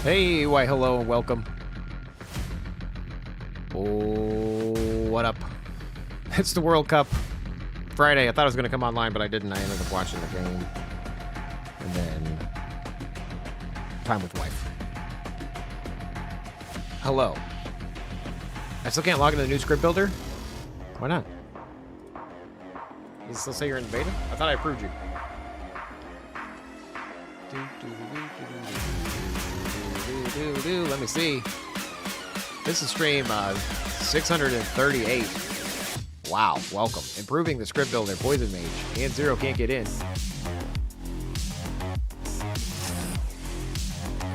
Hey, why hello and welcome. Oh, what up? It's the World Cup Friday. I thought I was going to come online, but I didn't. I ended up watching the game. And then time with wife. Hello. I still can't log into the new script builder? Why not? You still say you're in beta? I thought I approved you. Let me see. This is stream 638. Wow, welcome. Improving the script builder, Poison Mage. And Zero can't get in.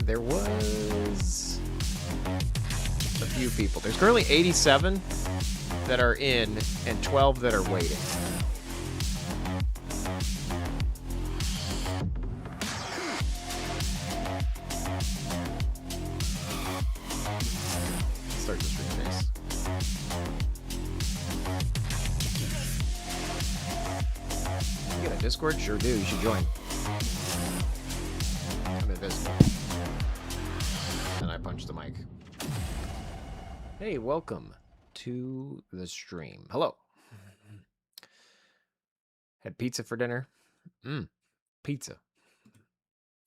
There was a few people. There's currently 87 that are in and 12 that are waiting. Start the stream chase. You get a Discord? Sure do. You should join. I'm invisible. And I punched the mic. Hey, welcome to the stream. Hello. Had pizza for dinner. Pizza.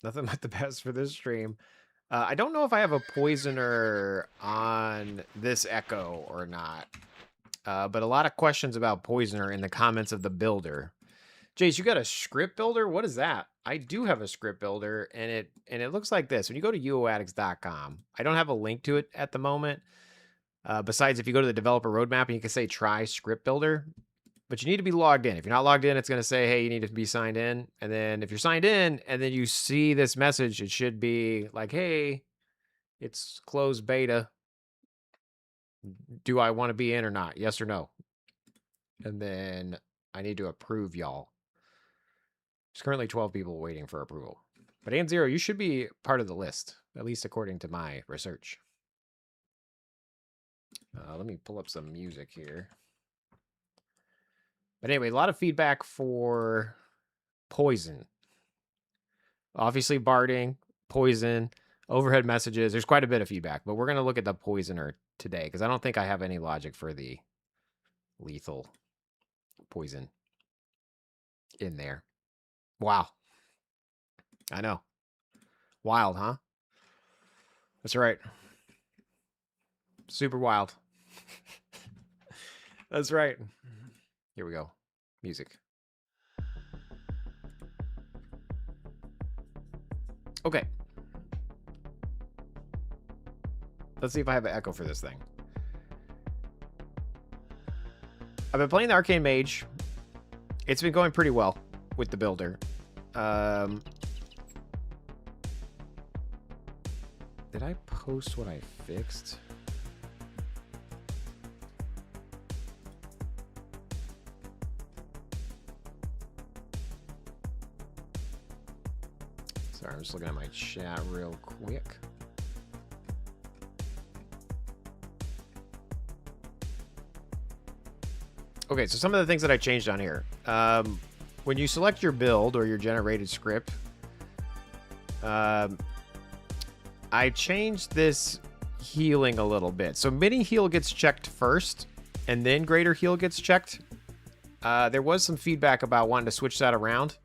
Nothing but the best for this stream. I don't know if I have a poisoner on this echo or not. But a lot of questions about poisoner in the comments of the builder. Jace, you got a script builder? What is that? I do have a script builder, and it looks like this. When you go to UOAddicts.com, I don't have a link to it at the moment. Besides, if you go to the developer roadmap and you can say try script builder, but you need to be logged in. If you're not logged in, it's going to say, hey, you need to be signed in. And then if you're signed in and then you see this message, it should be like, hey, it's closed beta. Do I want to be in or not? Yes or no? And then I need to approve y'all. There's currently 12 people waiting for approval. But and Zero, you should be part of the list, at least according to my research. Let me pull up some music here. But anyway, a lot of feedback for poison. Obviously, barding, poison, overhead messages. There's quite a bit of feedback, but we're going to look at the poisoner today because I don't think I have any logic for the lethal poison in there. Wow. I know. Wild, huh? That's right. Super wild. That's right. Here we go. Music. Okay. Let's see if I have an echo for this thing. I've been playing the Arcane Mage. It's been going pretty well with the builder. Did I post what I fixed? Sorry, I'm just looking at my chat real quick. Okay, so some of the things that I changed on here. When you select your build or your generated script, I changed this healing a little bit. So mini heal gets checked first, and then greater heal gets checked. There was some feedback about wanting to switch that around.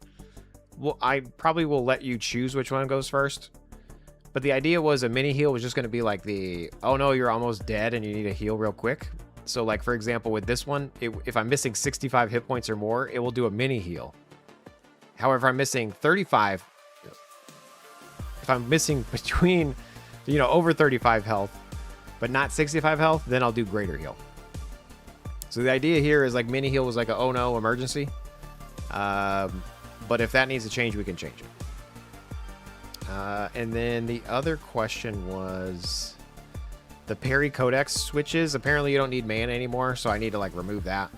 Well, I probably will let you choose which one goes first. But the idea was a mini heal was just going to be like the, oh no, you're almost dead and you need to heal real quick. So like, for example, with this one, if I'm missing 65 hit points or more, it will do a mini heal. However, if I'm missing 35, if I'm missing between, over 35 health, but not 65 health, then I'll do greater heal. So the idea here is like mini heal was like a, oh no, emergency. But if that needs to change, we can change it. And then the other question was the Parry Codex switches. Apparently you don't need mana anymore, so I need to like remove that.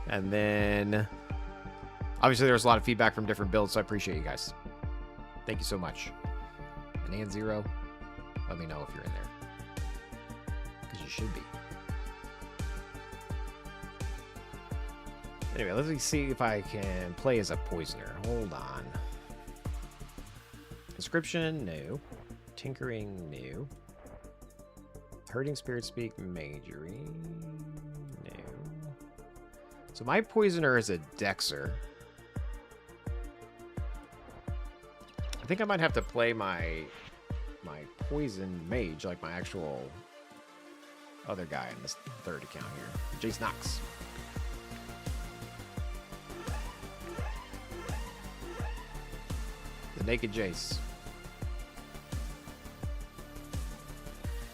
And then obviously there was a lot of feedback from different builds, so I appreciate you guys. Thank you so much. And Zero, let me know if you're in there. Because you should be. Anyway, let me see if I can play as a poisoner. Hold on. Inscription, no. Tinkering, no. Hurting Spirit Speak, Magery, no. So my poisoner is a Dexer. I think I might have to play my poison mage, like my actual other guy in this third account here. Jace Knox. The Naked Jace.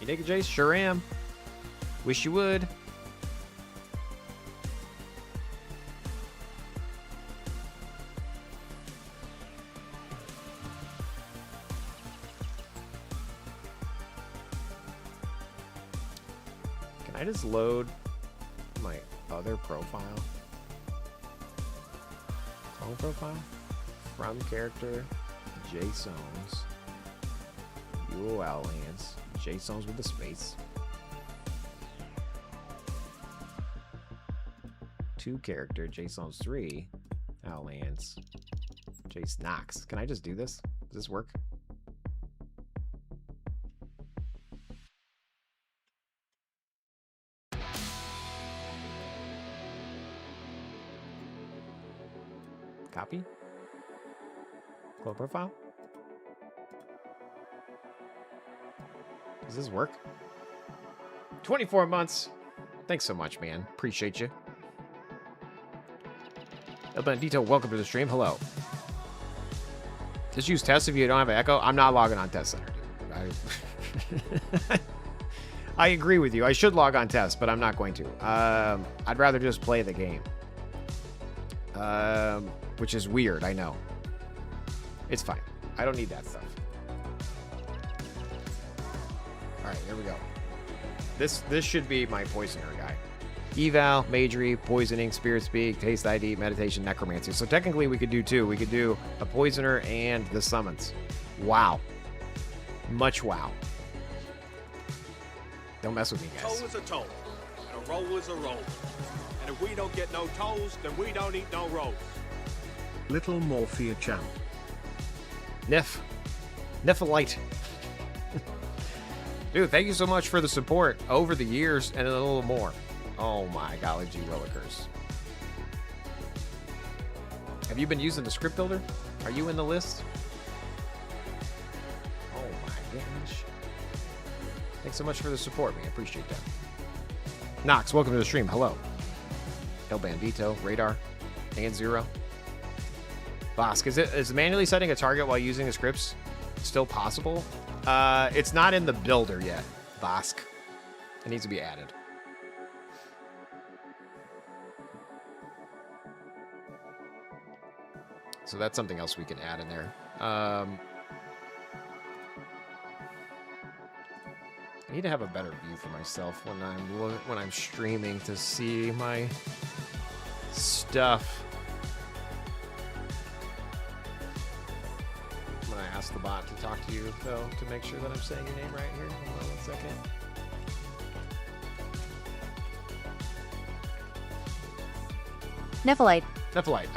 You naked, Jace? Sure am. Wish you would. Can I just load my other profile? Home profile? From character, JSones. Outlands. JSones with a space. Two character, JSones 3. Outlands. Jace Knox. Can I just do this? Does this work? Copy? Clone profile? Does this work? 24 months. Thanks so much, man. Appreciate you. El Bandito, welcome to the stream. Hello. Just use test if you don't have an echo. I'm not logging on test center, dude. I agree with you. I should log on test, but I'm not going to. I'd rather just play the game. Which is weird, I know. It's fine. I don't need that stuff. Alright, here we go. This should be my poisoner guy. Eval, Magery, Poisoning, Spirit Speak, Taste ID, Meditation, Necromancy. So technically we could do two. We could do a Poisoner and the Summons. Wow. Much wow. Don't mess with me, guys. Toe is a toe, and a roll is a roll. And if we don't get no toes, then we don't eat no rolls. Little Morphia champ. Nephalite. Dude, thank you so much for the support over the years and a little more. Oh my golly gee willikers. Have you been using the script builder? Are you in the list? Oh my gosh. Thanks so much for the support, man. Appreciate that. Knox, welcome to the stream. Hello. El Bandito, Radar, and Zero. Bosk, is manually setting a target while using the scripts still possible? It's not in the builder yet, Bosk. It needs to be added. So that's something else we can add in there. I need to have a better view for myself when I'm streaming to see my stuff. I'm gonna ask the bot to talk to you though to make sure that I'm saying your name right here. Hold on 1 second. Nephalite.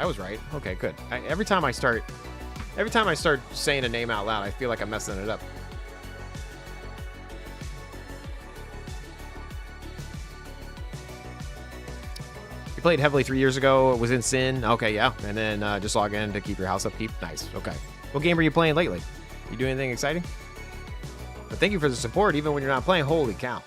I was right. Okay, good. Every time I start saying a name out loud, I feel like I'm messing it up. You played heavily 3 years ago. Was in Sin. Okay, yeah. And then just log in to keep your house upkeep. Nice. Okay. What game are you playing lately? You doing anything exciting? But thank you for the support, even when you're not playing. Holy cow.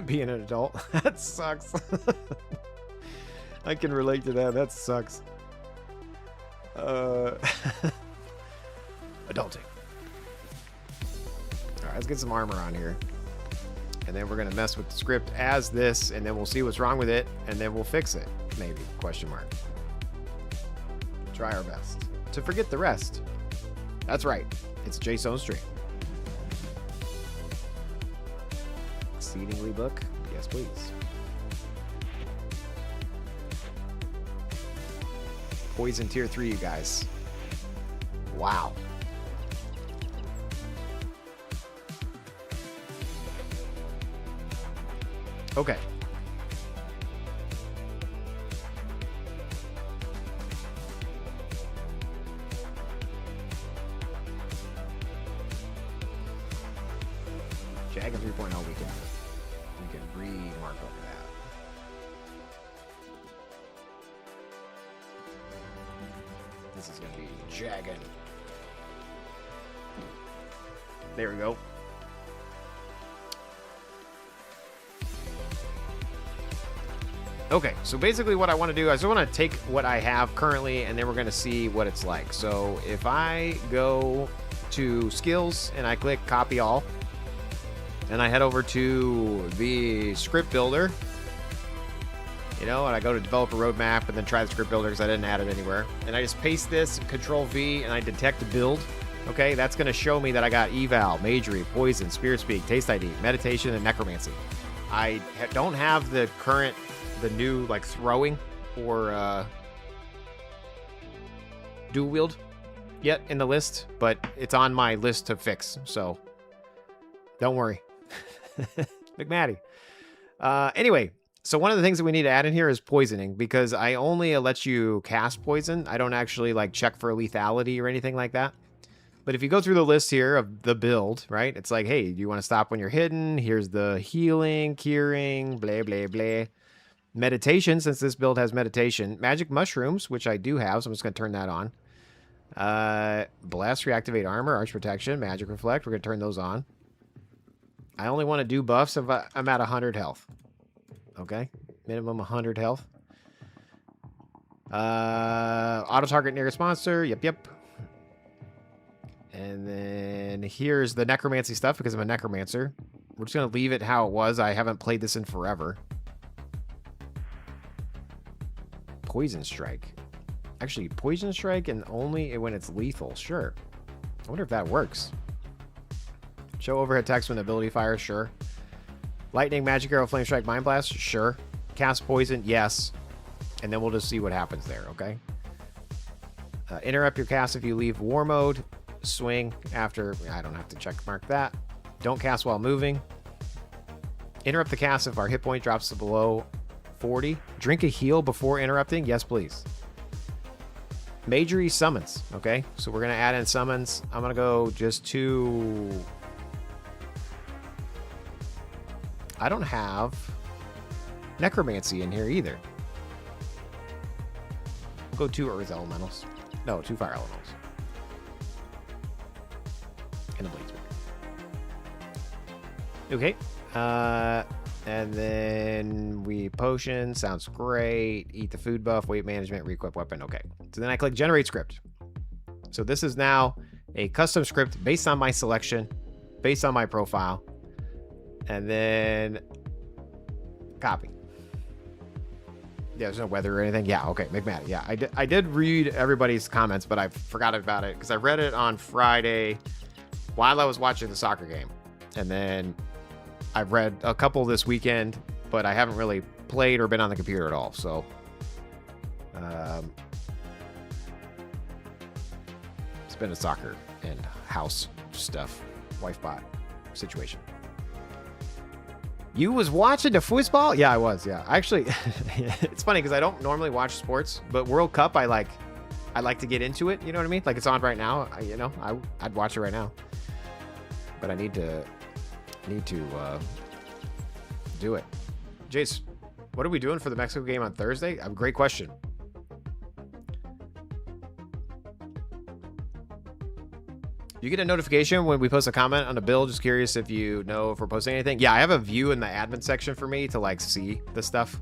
Being an adult. That sucks. I can relate to that. That sucks. Adulting. Alright, let's get some armor on here. And then we're going to mess with the script as this, and then we'll see what's wrong with it, and then we'll fix it. Maybe. Question mark. Try our best. To forget the rest. That's right. It's JSone's stream. Exceedingly book? Yes, please. Poison tier 3, you guys. Wow. Okay. Jagged 3.0, we can remark over that. This is gonna be jagged. There we go. Okay, so basically what I want to do, I just want to take what I have currently, and then we're going to see what it's like. So if I go to skills and I click copy all, and I head over to the script builder, you know, and I go to develop a roadmap and then try the script builder because I didn't add it anywhere. And I just paste this, control V, and I detect a build. Okay, that's going to show me that I got eval, magery, poison, spirit speak, taste ID, meditation, and necromancy. I don't have the new like throwing or dual wield yet in the list, but it's on my list to fix, so don't worry. McMatty. Anyway, so one of the things that we need to add in here is poisoning, because I only let you cast poison. I don't actually like check for lethality or anything like that. But if you go through the list here of the build, right, it's like, hey, do you want to stop when you're hidden? Here's the healing, curing, blah, blah, blah. Meditation, since this build has meditation. Magic mushrooms, which I do have, so I'm just going to turn that on. Blast, reactivate armor, arch protection, magic reflect. We're going to turn those on. I only want to do buffs if I'm at 100 health. Okay, minimum 100 health. Auto target nearest monster. Yep. And then here's the necromancy stuff, because I'm a necromancer. We're just going to leave it how it was. I haven't played this in forever. Poison strike. Actually, poison strike, and only when it's lethal. Sure. I wonder if that works. Show overhead text when ability fires. Sure. Lightning, magic arrow, flame strike, mind blast. Sure. Cast poison. Yes. And then we'll just see what happens there. Okay. Interrupt your cast if you leave war mode. Swing after. I don't have to check mark that. Don't cast while moving. Interrupt the cast if our hit point drops to below 40. Drink a heal before interrupting. Yes, please. Magery summons. Okay, so we're going to add in summons. I'm going to go just to... I don't have necromancy in here either. We'll go 2 earth elementals. No, 2 fire elementals. And a blades. Okay. And then we potion. Sounds great. Eat the food buff. Weight management. Reequip weapon. Okay. So then I click generate script. So this is now a custom script based on my selection, based on my profile. And then copy. Yeah, there's no weather or anything. Yeah, okay. McMahon. Yeah, I did read everybody's comments, but I forgot about it because I read it on Friday while I was watching the soccer game. And then I've read a couple this weekend, but I haven't really played or been on the computer at all. So, it's been a soccer and house stuff, wife bot situation. You was watching the football? Yeah, I was. Yeah, actually, it's funny because I don't normally watch sports, but World Cup, I like to get into it. You know what I mean? Like it's on right now. I'd watch it right now, but I need to do it. Jace, what are we doing for the Mexico game on Thursday? Great question. You get a notification when we post a comment on a build. Just curious if you know if we're posting anything. Yeah, I have a view in the admin section for me to like see the stuff.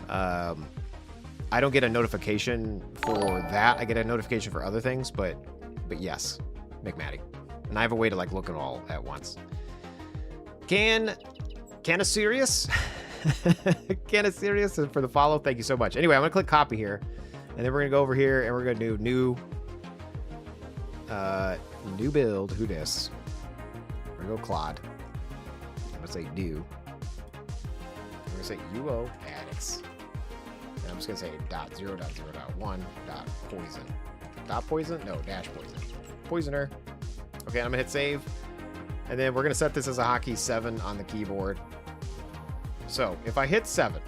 I don't get a notification for that. I get a notification for other things, but yes, McMatty. And I have a way to like look at all at once. Can a serious? Can a serious for the follow? Thank you so much. Anyway, I'm gonna click copy here, and then we're gonna go over here and we're gonna do new build. Who dis? We're gonna go Claude. I'm gonna say new. I'm gonna say UOAddicts. And I'm just gonna say .0.0.1.poison. Dot poison? No, dash poison. Poisoner. Okay, I'm gonna hit save. And then we're gonna set this as a hotkey 7 on the keyboard. So if I hit 7,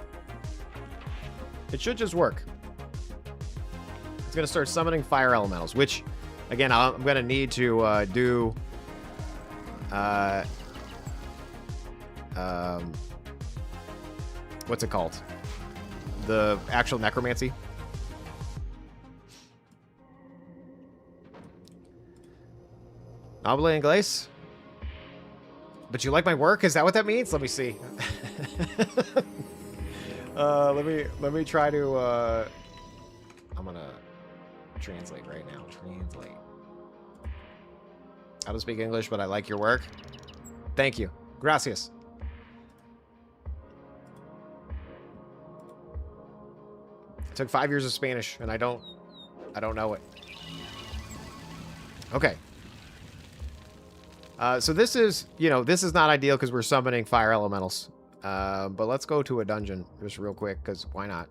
it should just work. It's going to start summoning fire elementals, which, again, I'm going to need to do... what's it called? The actual necromancy. Noble Inglés. But you like my work? Is that what that means? Let me see. Let me try to I'm gonna translate right now. Translate. I don't speak English, but I like your work. Thank you. Gracias. I took 5 years of Spanish and I don't know it. Okay. So this is, this is not ideal because we're summoning fire elementals. But let's go to a dungeon just real quick, because why not?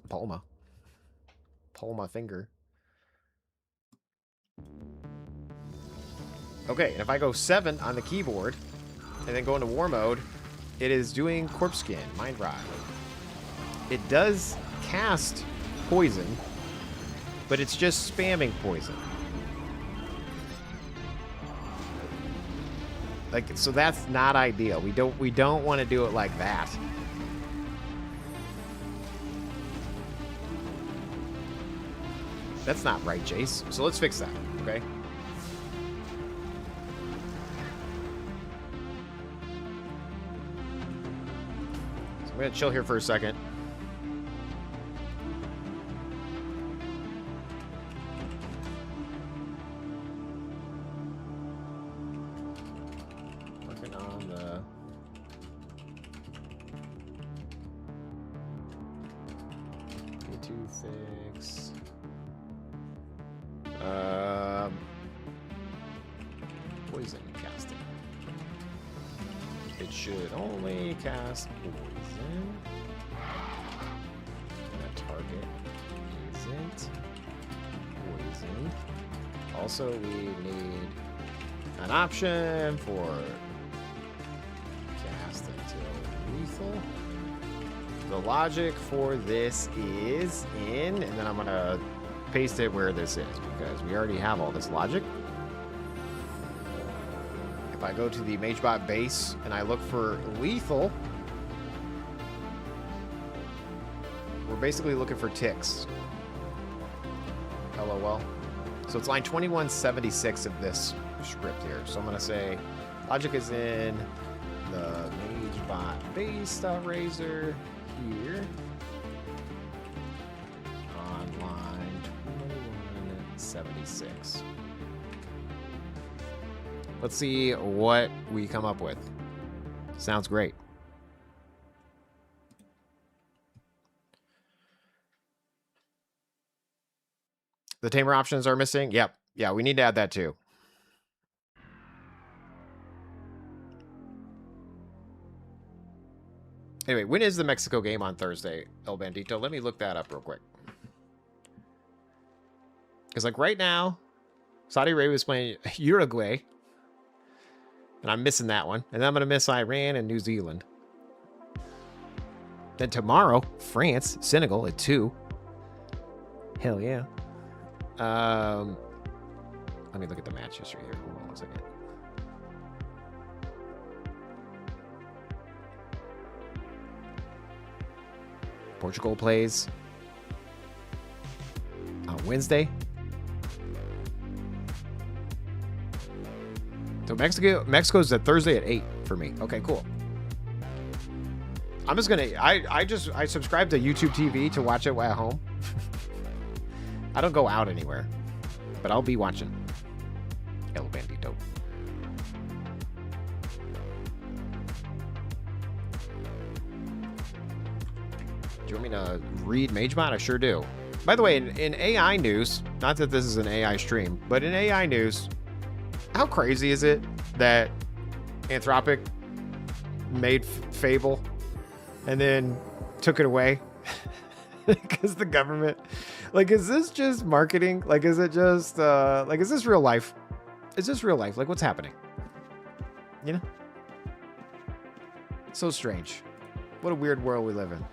Palma finger. Okay, and if I go 7 on the keyboard, and then go into war mode, it is doing corpse skin, mind rot. It does cast poison, but it's just spamming poison. Like, so that's not ideal. We don't want to do it like that. That's not right, Jace. So let's fix that, okay? So I'm gonna chill here for a second. Fix. Poison casting. It should only cast poison. That target isn't poison. Also, we need an option for cast until lethal. The logic for this is in, and then I'm gonna paste it where this is because we already have all this logic. If I go to the MageBot base and I look for lethal, we're basically looking for ticks. LOL. So it's line 2176 of this script here. So I'm gonna say logic is in the MageBot base.razor. Here on line 2176. Let's see what we come up with. Sounds great. The tamer options are missing. Yep. Yeah, we need to add that too. Anyway, when is the Mexico game on Thursday, El Bandito? Let me look that up real quick. Because, like, right now, Saudi Arabia is playing Uruguay. And I'm missing that one. And then I'm going to miss Iran and New Zealand. Then tomorrow, France, Senegal at 2. Hell yeah. Let me look at the match history here. Hold on one second. Portugal plays on Wednesday. So Mexico's at Thursday at 8 for me. Okay, cool. I'm just gonna I subscribe to YouTube TV to watch it while at home. I don't go out anywhere, but I'll be watching El Bandito. Do you want me to read MageBot? I sure do. By the way, in AI news, not that this is an AI stream, but in AI news, how crazy is it that Anthropic made Fable and then took it away because the government, like, is this just marketing? Like, is it just like, is this real life? Is this real life? Like, what's happening? You know? So strange. What a weird world we live in.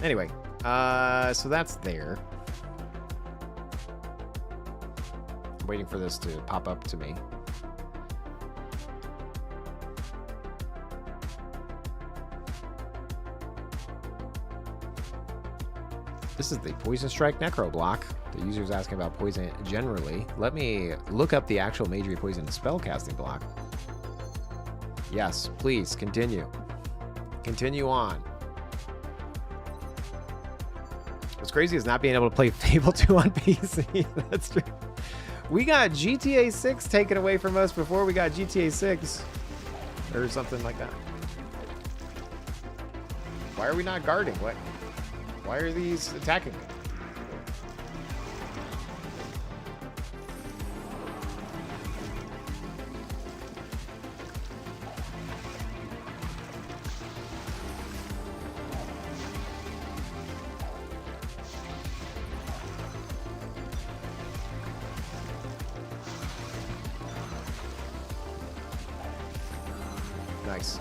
Anyway, so that's there. I'm waiting for this to pop up to me. This is the Poison Strike Necro block. The user's asking about poison generally. Let me look up the actual Magery Poison spellcasting block. Yes, please, continue. Continue on. What's crazy is not being able to play Fable 2 on PC. That's true. We got GTA 6 taken away from us before we got GTA 6. Or something like that. Why are we not guarding? What? Why are these attacking me? Nice.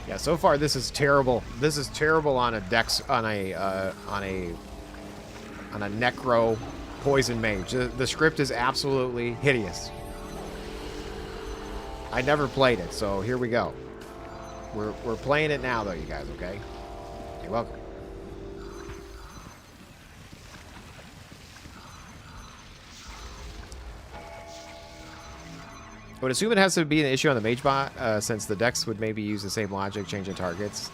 Yeah, so far this is terrible. This is terrible on a dex on a necro poison mage. The script is absolutely hideous. I never played it, so here we go. We're playing it now though, you guys, okay? You're welcome. I would assume it has to be an issue on the mage bot, since the decks would maybe use the same logic, changing targets.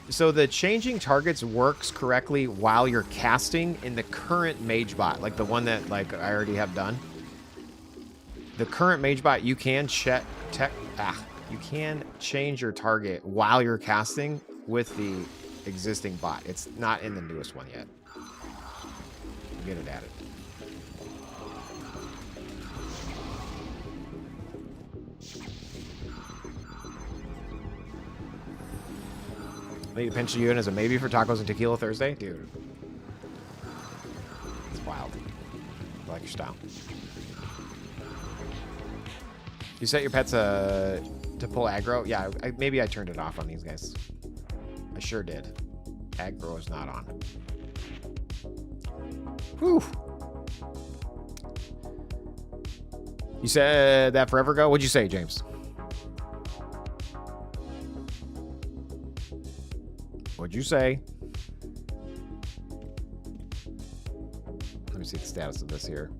So the changing targets works correctly while you're casting in the current mage bot, like the one that like I already have done. The current mage bot, you can you can change your target while you're casting with the existing bot. It's not in the newest one yet. Get it added. I need to pencil you in as a maybe for tacos and tequila Thursday? Dude. It's wild. I like your style. You set your pets to pull aggro? Yeah, maybe I turned it off on these guys. I sure did. Aggro is not on. Whew. You said that forever ago? What'd you say, James? What'd you say? Let me see the status of this here.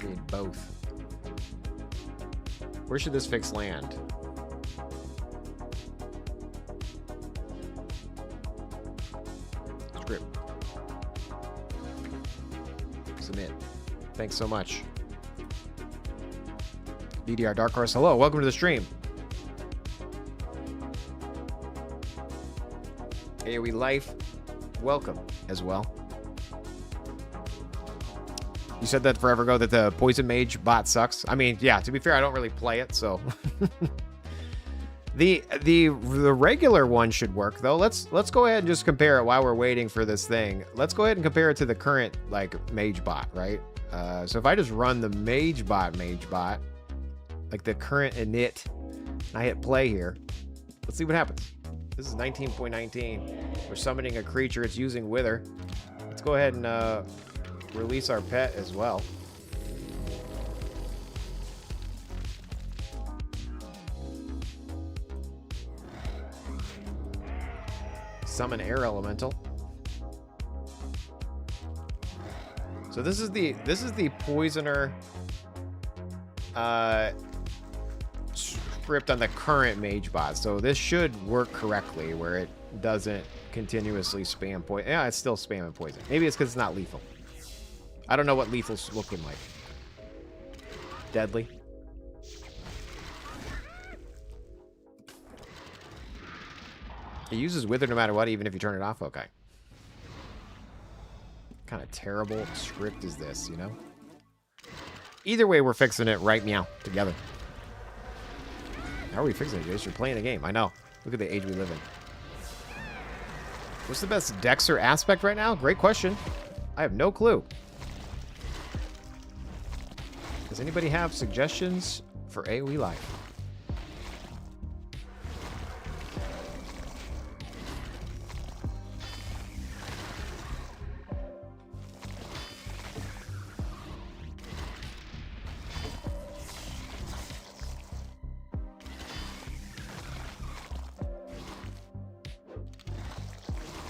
Need both. Where should this fix land? Submit. Thanks so much. DDR Dark Horse, hello, welcome to the stream. AoE Life, welcome as well. You said that forever ago that the Poison Mage bot sucks. I mean, yeah, to be fair, I don't really play it, so the regular one should work though. Let's go ahead and just compare it while we're waiting for this thing. Let's go ahead and compare it to the current like mage bot, right? So if I just run the mage bot, like the current init, and I hit play here, let's see what happens. This is 19.19. We're summoning a creature. It's using Wither. Let's go ahead and release our pet as well. Summon Air Elemental. So this is the Poisoner script on the current mage bot. So this should work correctly where it doesn't continuously spam poison. Yeah, it's still spamming poison. Maybe it's because it's not lethal. I don't know what lethal's looking like. Deadly. It uses Wither no matter what, even if you turn it off. Okay. kind of terrible script is this, you know? Either way, we're fixing it right meow together. How are we fixing it, Jace? You're playing a game. I know. Look at the age we live in. What's the best Dexter aspect right now? Great question. I have no clue. Does anybody have suggestions for AoE Life?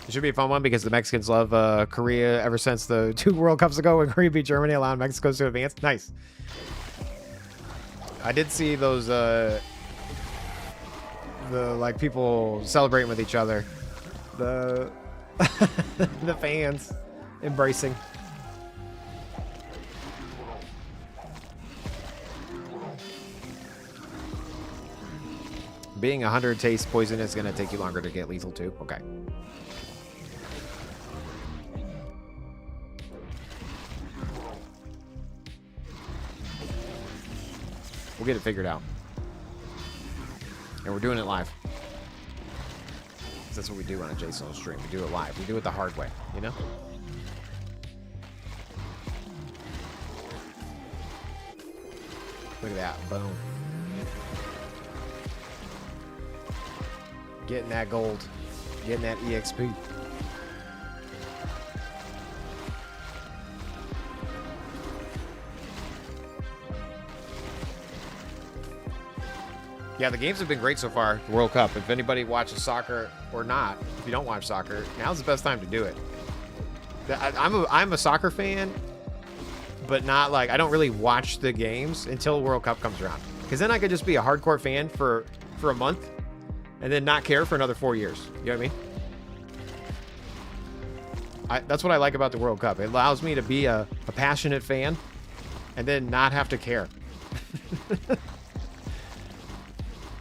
It should be a fun one because the Mexicans love Korea ever since the 2 World Cups ago when Korea beat Germany, allowing Mexico to advance. Nice. I did see those the like people celebrating with each other. The the fans embracing. Being 100 tastes poison is going to take you longer to get lethal too. Okay. We'll get it figured out. And we're doing it live. That's what we do on a JSON stream. We do it live. We do it the hard way, you know? Look at that. Boom. Getting that gold. Getting that EXP. Yeah, the games have been great so far, the World Cup. If anybody watches soccer or not, if you don't watch soccer, now's the best time to do it. I'm a soccer fan, but not like, I don't really watch the games until World Cup comes around. Because then I could just be a hardcore fan for a month and then not care for another 4 years. You know what I mean? That's what I like about the World Cup. It allows me to be a passionate fan and then not have to care.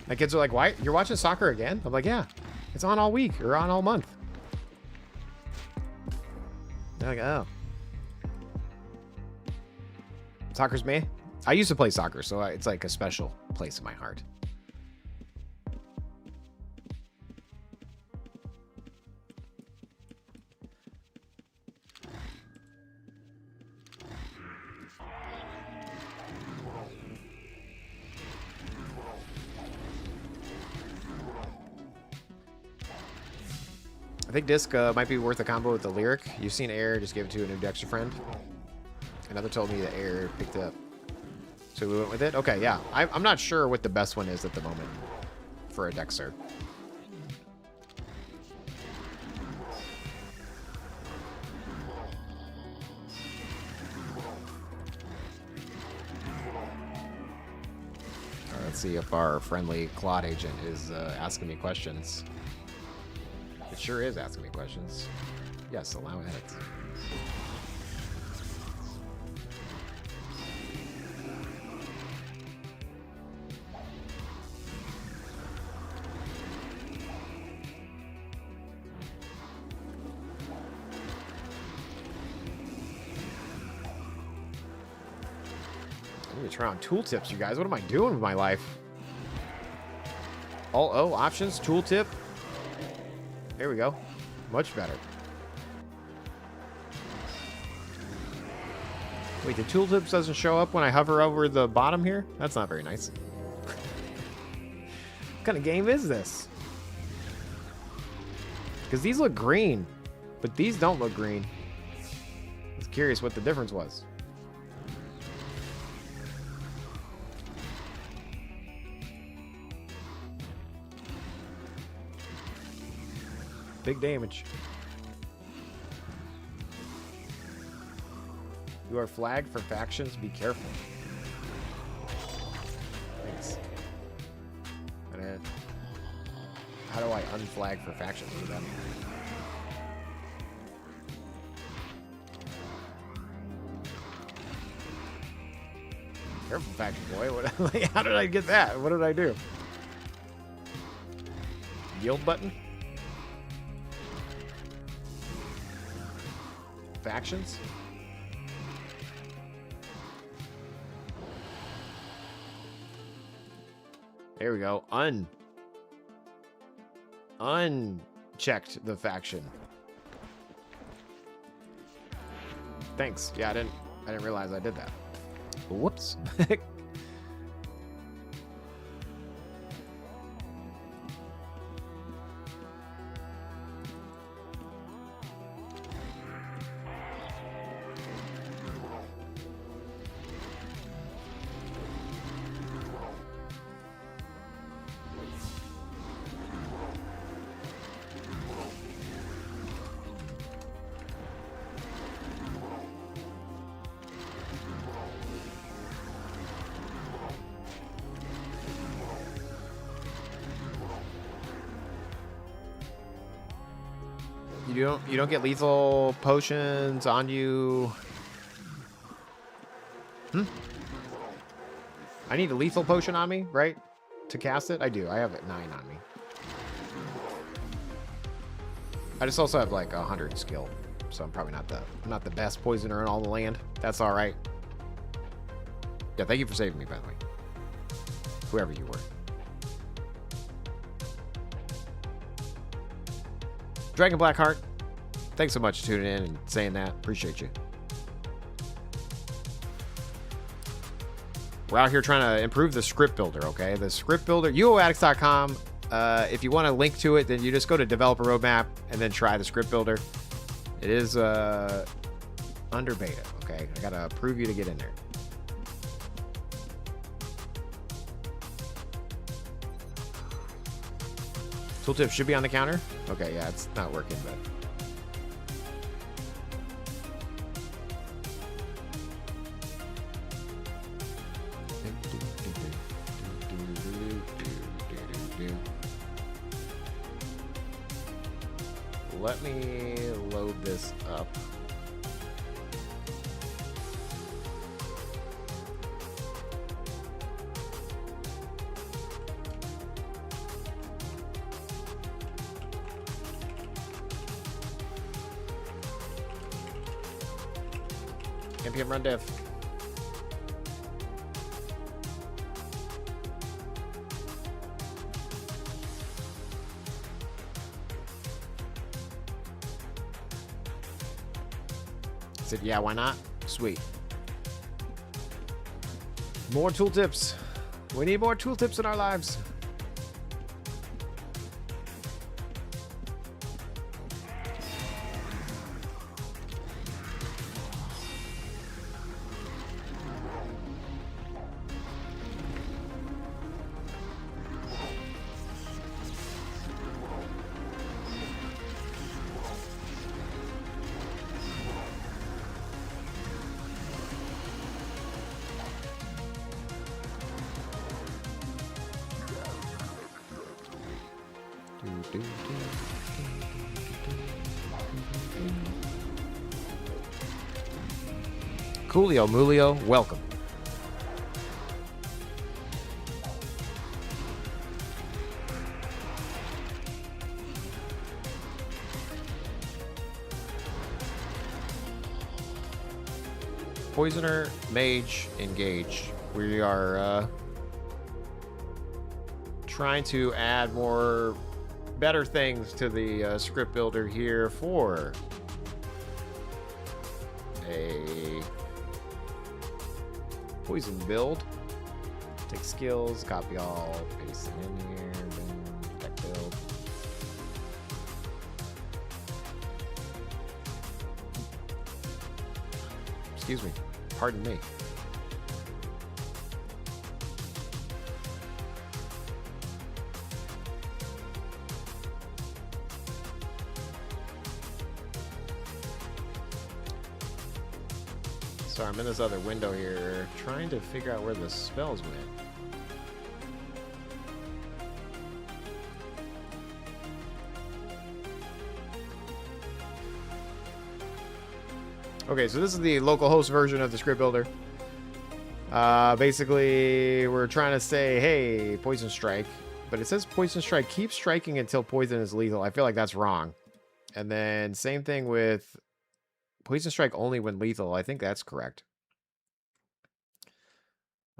My kids are like, why? You're watching soccer again? I'm like, yeah. It's on all week or on all month. They're like, oh. Soccer's me. I used to play soccer, so it's like a special place in my heart. I think Disc might be worth a combo with the Lyric. You've seen Air, just give it to a new Dexter friend. Another told me that Air picked it up. So we went with it? Okay, yeah. I'm not sure what the best one is at the moment for a Dexter. Let's see if our friendly Claude agent is asking me questions. It sure is asking me questions. Yes, allow edits. I need to try on tooltips, you guys. What am I doing with my life? All O options, tooltip. There we go. Much better. Wait, the tooltips doesn't show up when I hover over the bottom here? That's not very nice. What kind of game is this? Because these look green, but these don't look green. I was curious what the difference was. Big damage. You are flagged for factions. Be careful. Thanks. And how do I unflag for factions? What does that mean? Careful, faction boy. What, like, how did I get that? What did I do? Yield button? Factions? There we go. Unchecked the faction. Thanks. Yeah, I didn't realize I did that. Whoops. You don't get lethal potions on you. I need a lethal potion on me, right? To cast it? I do. I have it 9 on me. I just also have like 100 skill. So I'm probably not the best poisoner in all the land. That's all right. Yeah, thank you for saving me, by the way. Whoever you were. Dragon Blackheart, thanks so much for tuning in and saying that. Appreciate you. We're out here trying to improve the script builder, okay? The script builder, UOAddicts.com. If you want a link to it, then you just go to Developer Roadmap and then try the script builder. It is under beta, okay? I gotta approve you to get in there. Tooltip should be on the counter. Okay, yeah, it's not working, but. Let me load this up. NPM run dev. I said, yeah, why not? Sweet. More tooltips. We need more tooltips in our lives. Coolio Mulio, welcome. Poisoner, Mage, engage. We are trying to add more better things to the script builder here for a poison build. Take skills, copy all, paste it in here, then tech build. Excuse me, pardon me. Sorry, I'm in this other window here, trying to figure out where the spells went. Okay, so this is the local host version of the script builder. Basically, we're trying to say, hey, Poison Strike. But it says Poison Strike, keep striking until poison is lethal. I feel like that's wrong. And then same thing with Poison strike only when lethal. I think that's correct.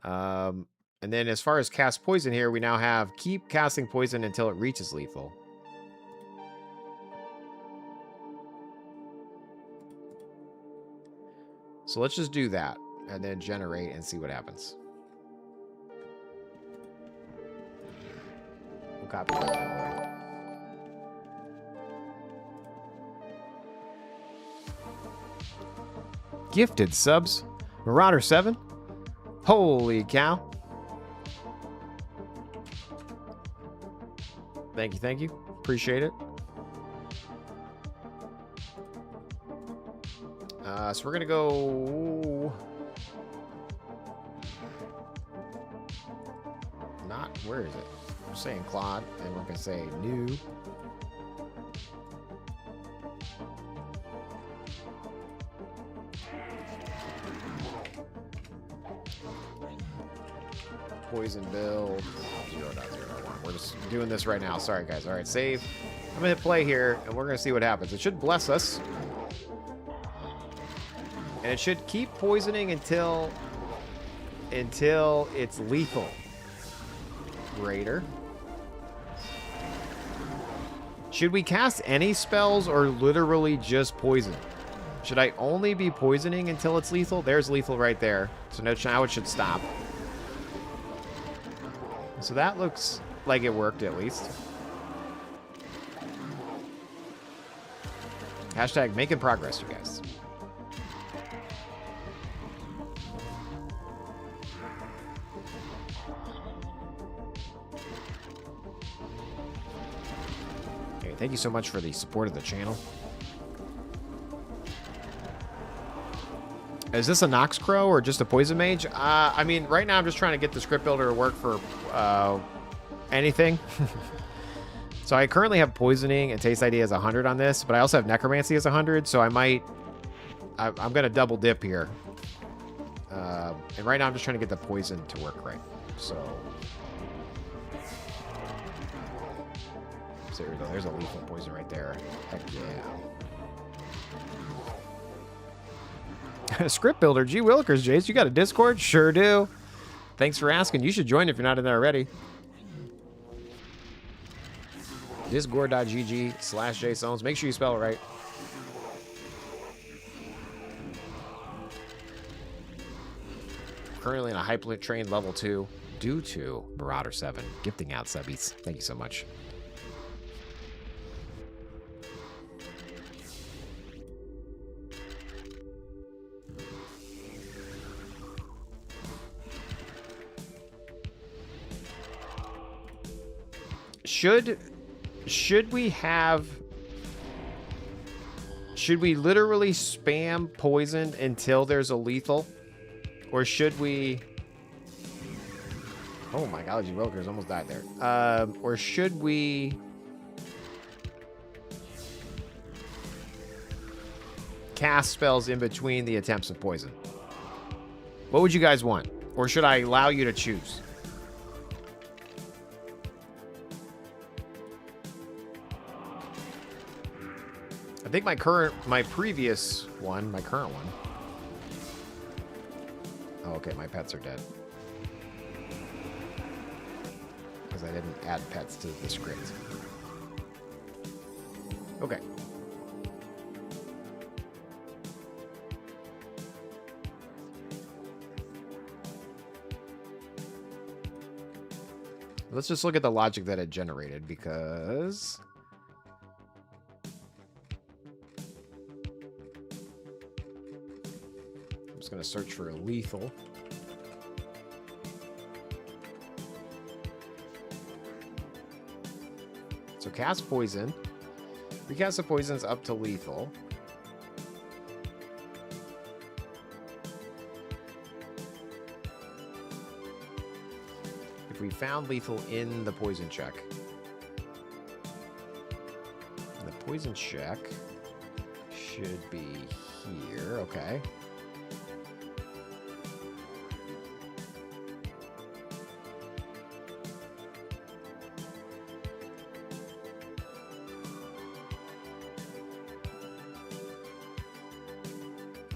And then as far as cast poison here, we now have keep casting poison until it reaches lethal. So let's just do that and then generate and see what happens. We'll copy that, by the way. Gifted subs. Marauder 7. Holy cow. Thank you, thank you. Appreciate it. So we're going to go... Not, where is it? We're saying Claude, and we're going to say new. Poison build 0.0.1. We're just doing this right now. Sorry, guys. All right, save. I'm going to hit play here, and we're going to see what happens. It should bless us. And it should keep poisoning until it's lethal. Raider. Should we cast any spells or literally just poison? Should I only be poisoning until it's lethal? There's lethal right there. So now it should stop. So that looks like it worked at least. Hashtag making progress, you guys. Okay, thank you so much for the support of the channel. Is this a Nox Crow or just a Poison Mage? I mean, right now I'm just trying to get the script builder to work for anything. So I currently have Poisoning and Taste ID as 100 on this, but I also have Necromancy as 100, so I'm going to double dip here. And right now I'm just trying to get the Poison to work right. So there we go. There's a lethal poison right there. Heck yeah. Script builder, G. Wilkers, Jace, you got a Discord? Sure do. Thanks for asking. You should join if you're not in there already. Discord.gg/JSones. Make sure you spell it right. Currently in a hype train level 2 due to Marauder 7 gifting out subbies. Thank you so much. Should we literally spam poison until there's a lethal? Or should we... Oh my god, Wilkers almost died there. Or should we... cast spells in between the attempts of poison? What would you guys want? Or should I allow you to choose? I think my current one. Oh, okay, my pets are dead. Because I didn't add pets to the script. Okay. Let's just look at the logic that it generated, because... I'm just going to search for a lethal. So cast poison. Recast the poisons up to lethal. If we found lethal in the poison check. And the poison check should be here. Okay.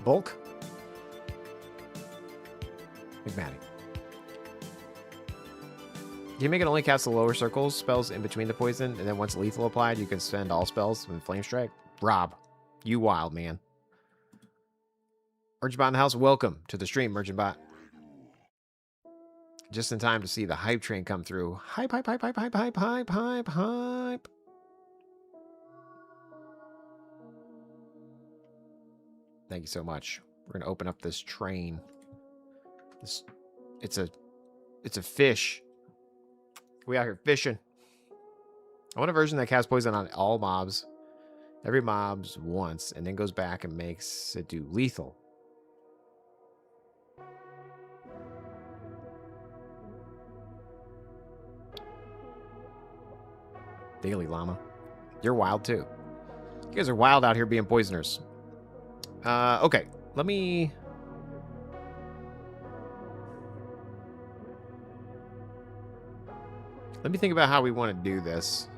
Bulk. Enigmatic. You can make it only cast the lower circles spells in between the poison, and then once lethal applied, you can spend all spells with Flame Strike. Rob, you wild man. Merchant Bot in the house, welcome to the stream, Merchant Bot. Just in time to see the hype train come through. Hype, hype, hype, hype, hype, hype, hype, hype, hype. Thank you so much. We're gonna open up this train. It's a fish. We out here fishing. I want a version that casts poison on all mobs, every mobs once, and then goes back and makes it do lethal. Daily Llama. You're wild too. You guys are wild out here being poisoners. Okay. Let me think about how we want to do this.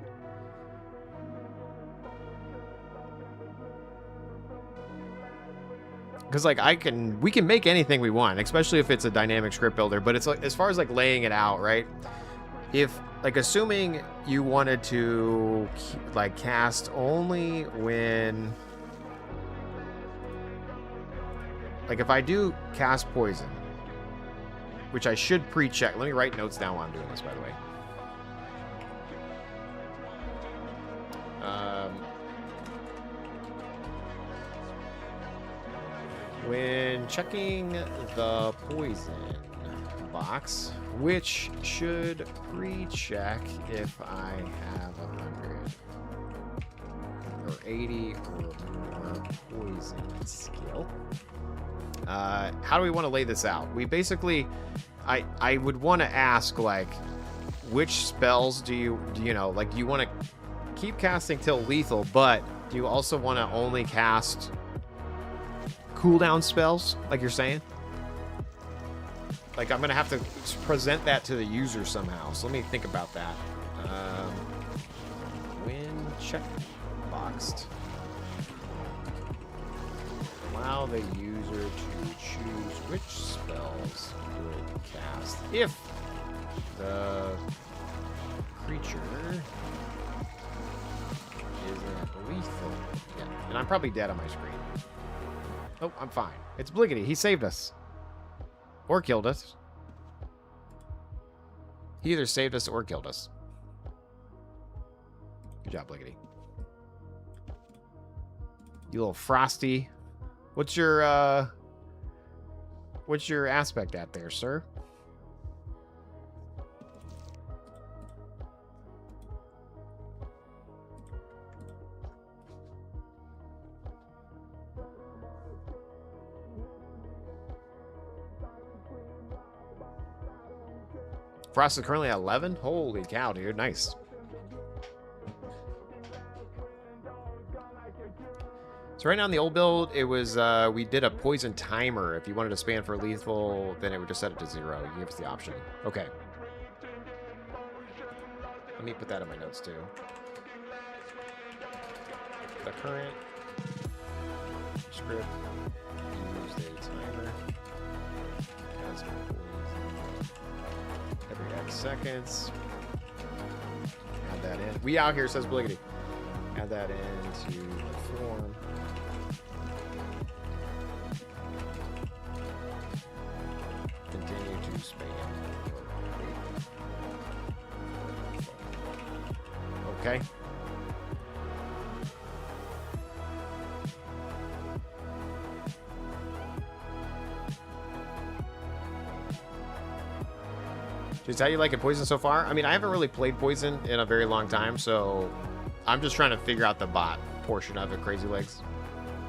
Because like we can make anything we want, especially if it's a dynamic script builder, but it's like as far as like laying it out, right? If like assuming you wanted to like cast only when like if I do cast poison, which I should pre-check. Let me write notes down while I'm doing this, by the way. When checking the poison box, which should pre-check if I have 100 or 80 or more poison skill. How do we want to lay this out? We basically, I would want to ask like, which spells do you know, like, do you want to keep casting till lethal, but do you also want to only cast cooldown spells, like you're saying? Like, I'm gonna have to present that to the user somehow. So let me think about that. When checkboxed, allow the user to choose which spells would cast if the creature isn't lethal. Yeah, and I'm probably dead on my screen. Oh, I'm fine. It's Bliggity. He saved us. Or killed us. He either saved us or killed us. Good job, Bliggity. You little frosty. What's your aspect at there, sir? Frost is currently at 11? Holy cow, dude. Nice. So right now in the old build, it was, we did a poison timer. If you wanted to span for lethal, then it would just set it to 0. You give us the option. Okay. Let me put that in my notes too. The current script used a timer. Cast poison every X seconds. Add that in. We out here, says Bliggity. Add that into the form. Continue to spam. Okay. Just how you like it, Poison, so far? I mean, I haven't really played Poison in a very long time, so I'm just trying to figure out the bot portion of it, Crazy Legs.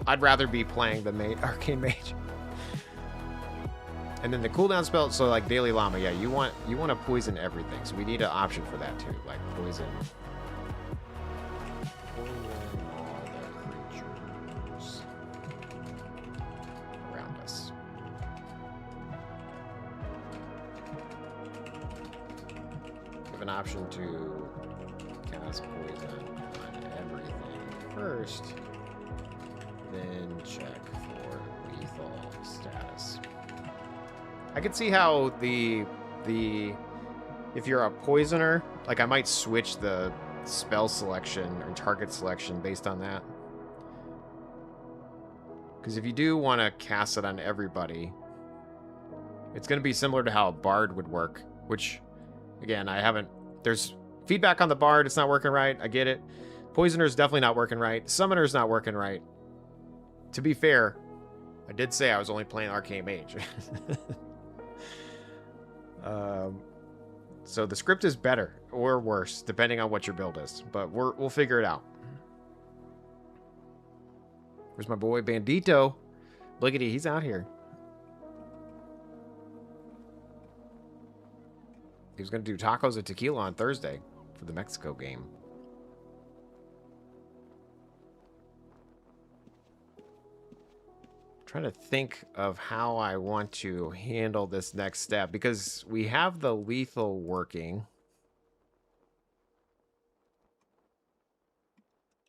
I'd rather be playing the Arcane Mage. And then the cooldown spell, so like Daily Llama, yeah, you want to poison everything, so we need an option for that too, like poison all the creatures around us. Give an option to cast poison on everything first, then check for lethal. I could see how the if you're a poisoner, like I might switch the spell selection or target selection based on that. Because if you do want to cast it on everybody, it's going to be similar to how a bard would work, which, again, I haven't... There's feedback on the bard. It's not working right. I get it. Poisoner's definitely not working right. Summoner's not working right. To be fair, I did say I was only playing Arcane Mage. So the script is better or worse, depending on what your build is. But we'll figure it out. Where's my boy Bandito? Bliggity, he's out here. He was going to do tacos and tequila on Thursday for the Mexico game. Trying to think of how I want to handle this next step, because we have the lethal working.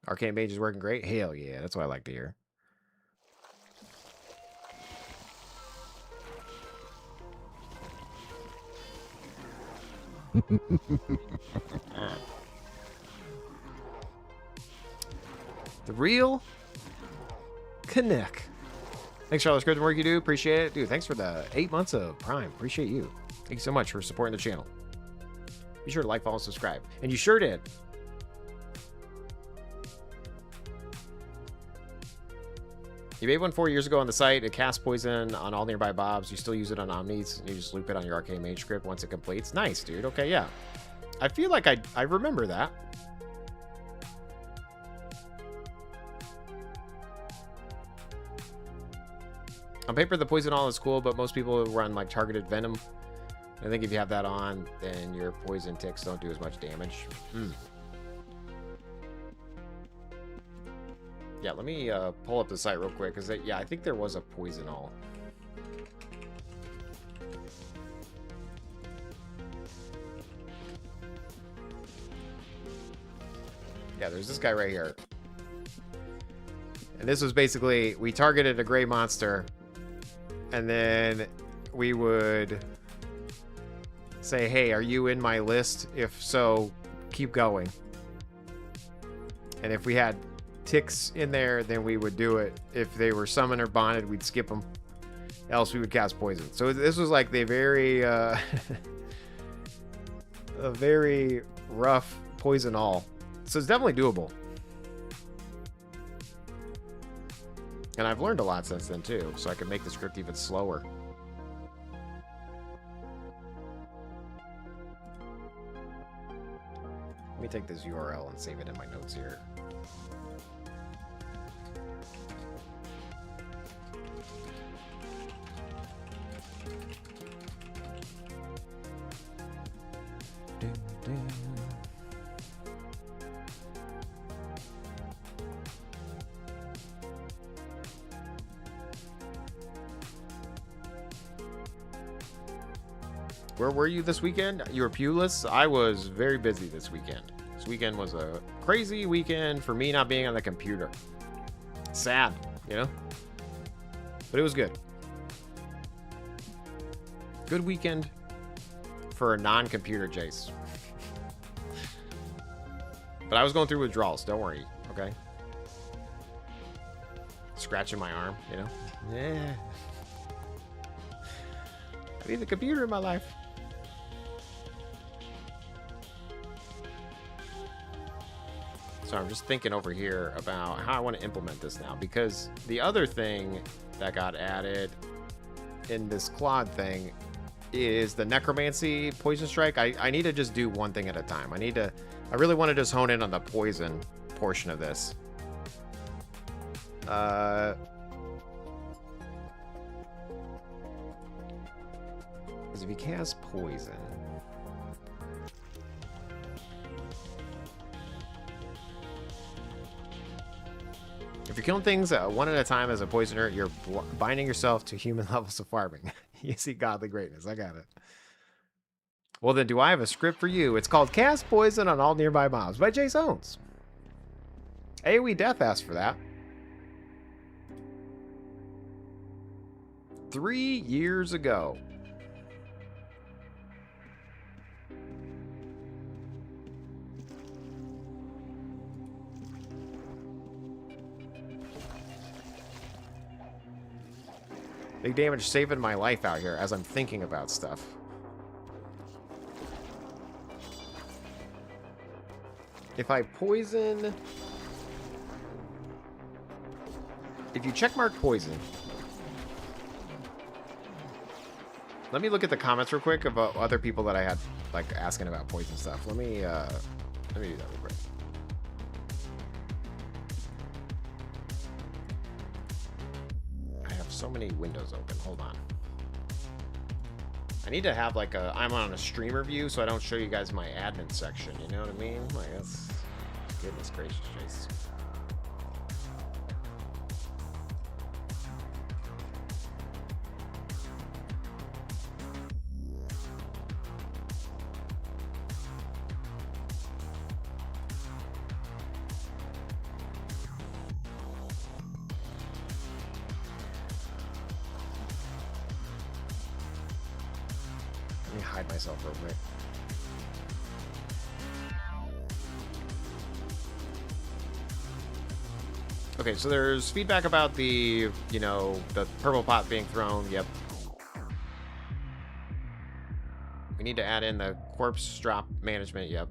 Arcane Mage is working great. Hell yeah, that's what I like to hear. The real Connect. Thanks for all the script work you do. Appreciate it. Dude, thanks for the 8 months of Prime. Appreciate you. Thank you so much for supporting the channel. Be sure to like, follow, and subscribe. And you sure did. You made one 4 years ago on the site. It casts poison on all nearby mobs. You still use it on Omnis. You just loop it on your Arcane Mage script once it completes. Nice, dude. Okay, yeah. I feel like I remember that. On paper, the poison all is cool, but most people run like targeted venom. I think if you have that on, then your poison ticks don't do as much damage. Yeah, let me pull up the site real quick, because yeah, I think there was a poison all. Yeah, there's this guy right here. And this was basically, we targeted a gray monster, and then we would say, hey, are you in my list? If so, keep going. And if we had ticks in there, then we would do it. If they were summoned or bonded, we'd skip them. Else we would cast poison. So this was like the very, a very rough poison all. So it's definitely doable. And I've learned a lot since then too, so I can make the script even slower. Let me take this URL and save it in my notes here. Ding, ding. Where were you this weekend? You were pewless? I was very busy this weekend. This weekend was a crazy weekend for me not being on the computer. Sad, you know? But it was good. Good weekend for a non-computer Jace. But I was going through withdrawals, don't worry, okay? Scratching my arm, you know? Yeah. I need the computer in my life. So I'm just thinking over here about how I want to implement this now, because the other thing that got added in this Claude thing is the Necromancy Poison Strike. I need to just do one thing at a time. I really want to just hone in on the poison portion of this. Because if he casts poison, if you're killing things one at a time as a poisoner, you're binding yourself to human levels of farming. You see godly greatness. I got it. Well, then, do I have a script for you? It's called Cast Poison on All Nearby Mobs by Jace Owens. AoE Death asked for that. 3 years ago. Big damage saving my life out here as I'm thinking about stuff. If I poison... If you checkmark poison... Let me look at the comments real quick of other people that I had, like, asking about poison stuff. Let me do that real quick. I have so many windows open. Hold on. I need to have, like, I'm on a streamer view, so I don't show you guys my admin section. You know what I mean? Like, that's... Goodness gracious, Jace. Let me hide myself real quick. Okay, so there's feedback about the, you know, the purple pot being thrown. Yep. We need to add in the corpse drop management. Yep.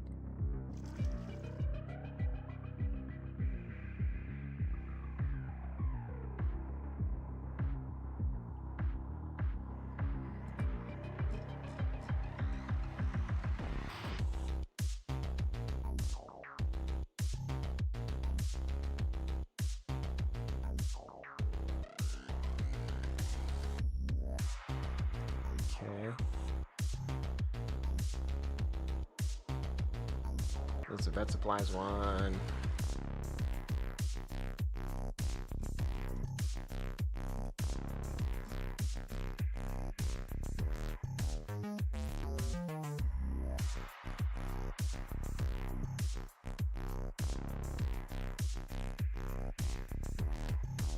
That's the vet supplies one.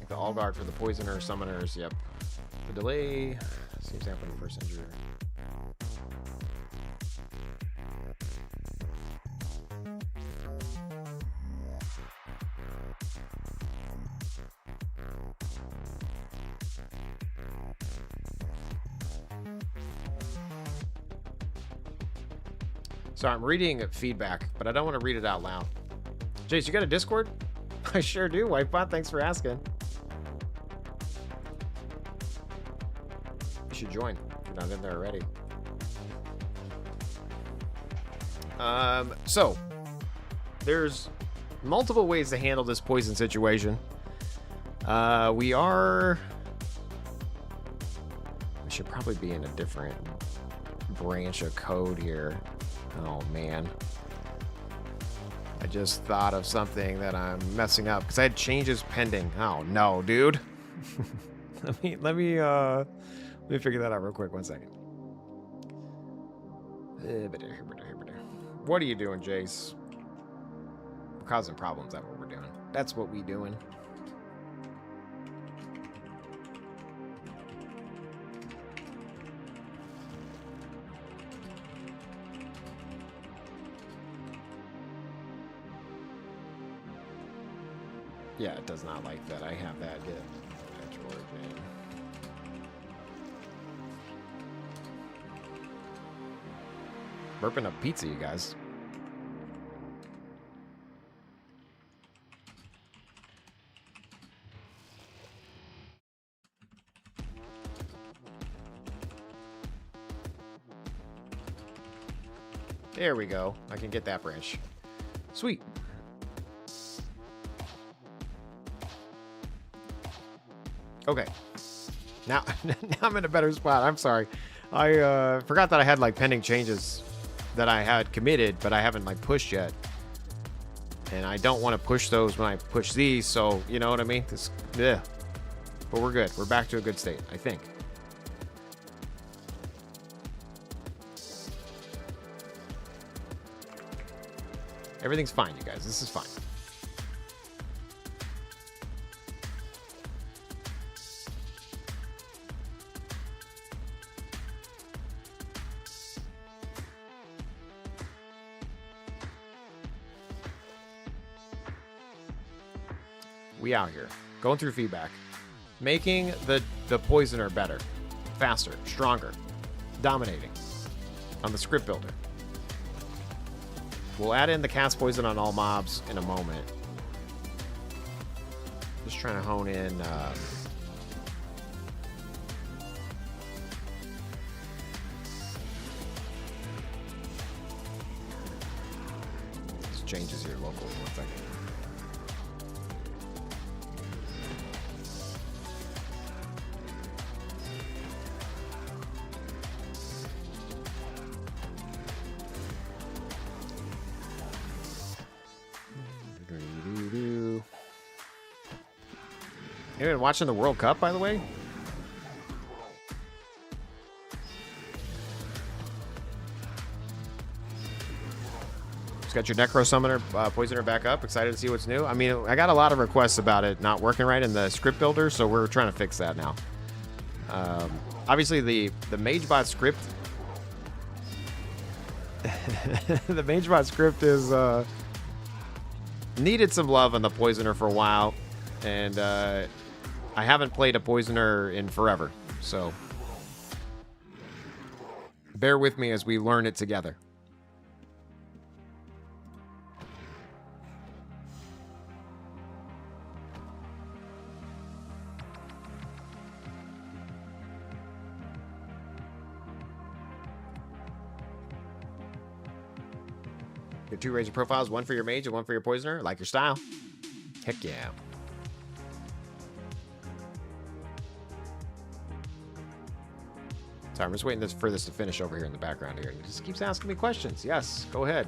The all guard for the poisoner summoners. Yep. The delay seems to happen first injury. Sorry, I'm reading feedback, but I don't want to read it out loud. Jace, you got a Discord? I sure do, Wifebot. Thanks for asking. You should join if you're not in there already. So, there's multiple ways to handle this poison situation. We should probably be in a different branch of code here. Oh, man. I just thought of something that I'm messing up because I had changes pending. Oh, no, dude. let me figure that out real quick. 1 second. What are you doing, Jace? We're causing problems. That's what we're doing. That's what we doing. Yeah, it does not like that. I have that yet. That's origin. Burping up pizza, you guys. There we go. I can get that branch. Sweet. Okay. Now I'm in a better spot. I'm sorry. I forgot that I had like pending changes that I had committed, but I haven't like pushed yet. And I don't want to push those when I push these, so you know what I mean? This, yeah. But we're good. We're back to a good state, I think. Everything's fine, you guys. This is fine. We out here. Going through feedback. Making the poisoner better, faster, stronger, dominating on the script builder. We'll add in the cast poison on all mobs in a moment. Just trying to hone in. This changes here locally. 1 second. Anyone watching the World Cup, by the way? Just got your Necro Summoner Poisoner back up. Excited to see what's new. I mean, I got a lot of requests about it not working right in the script builder, so we're trying to fix that now. Obviously, the MageBot script... the MageBot script is... needed some love on the Poisoner for a while, and I haven't played a Poisoner in forever, so bear with me as we learn it together. Get 2 Razor profiles, 1 for your Mage and 1 for your Poisoner. Like your style. Heck yeah. Sorry, I'm just waiting for this to finish over here in the background here. It just keeps asking me questions. Yes, go ahead.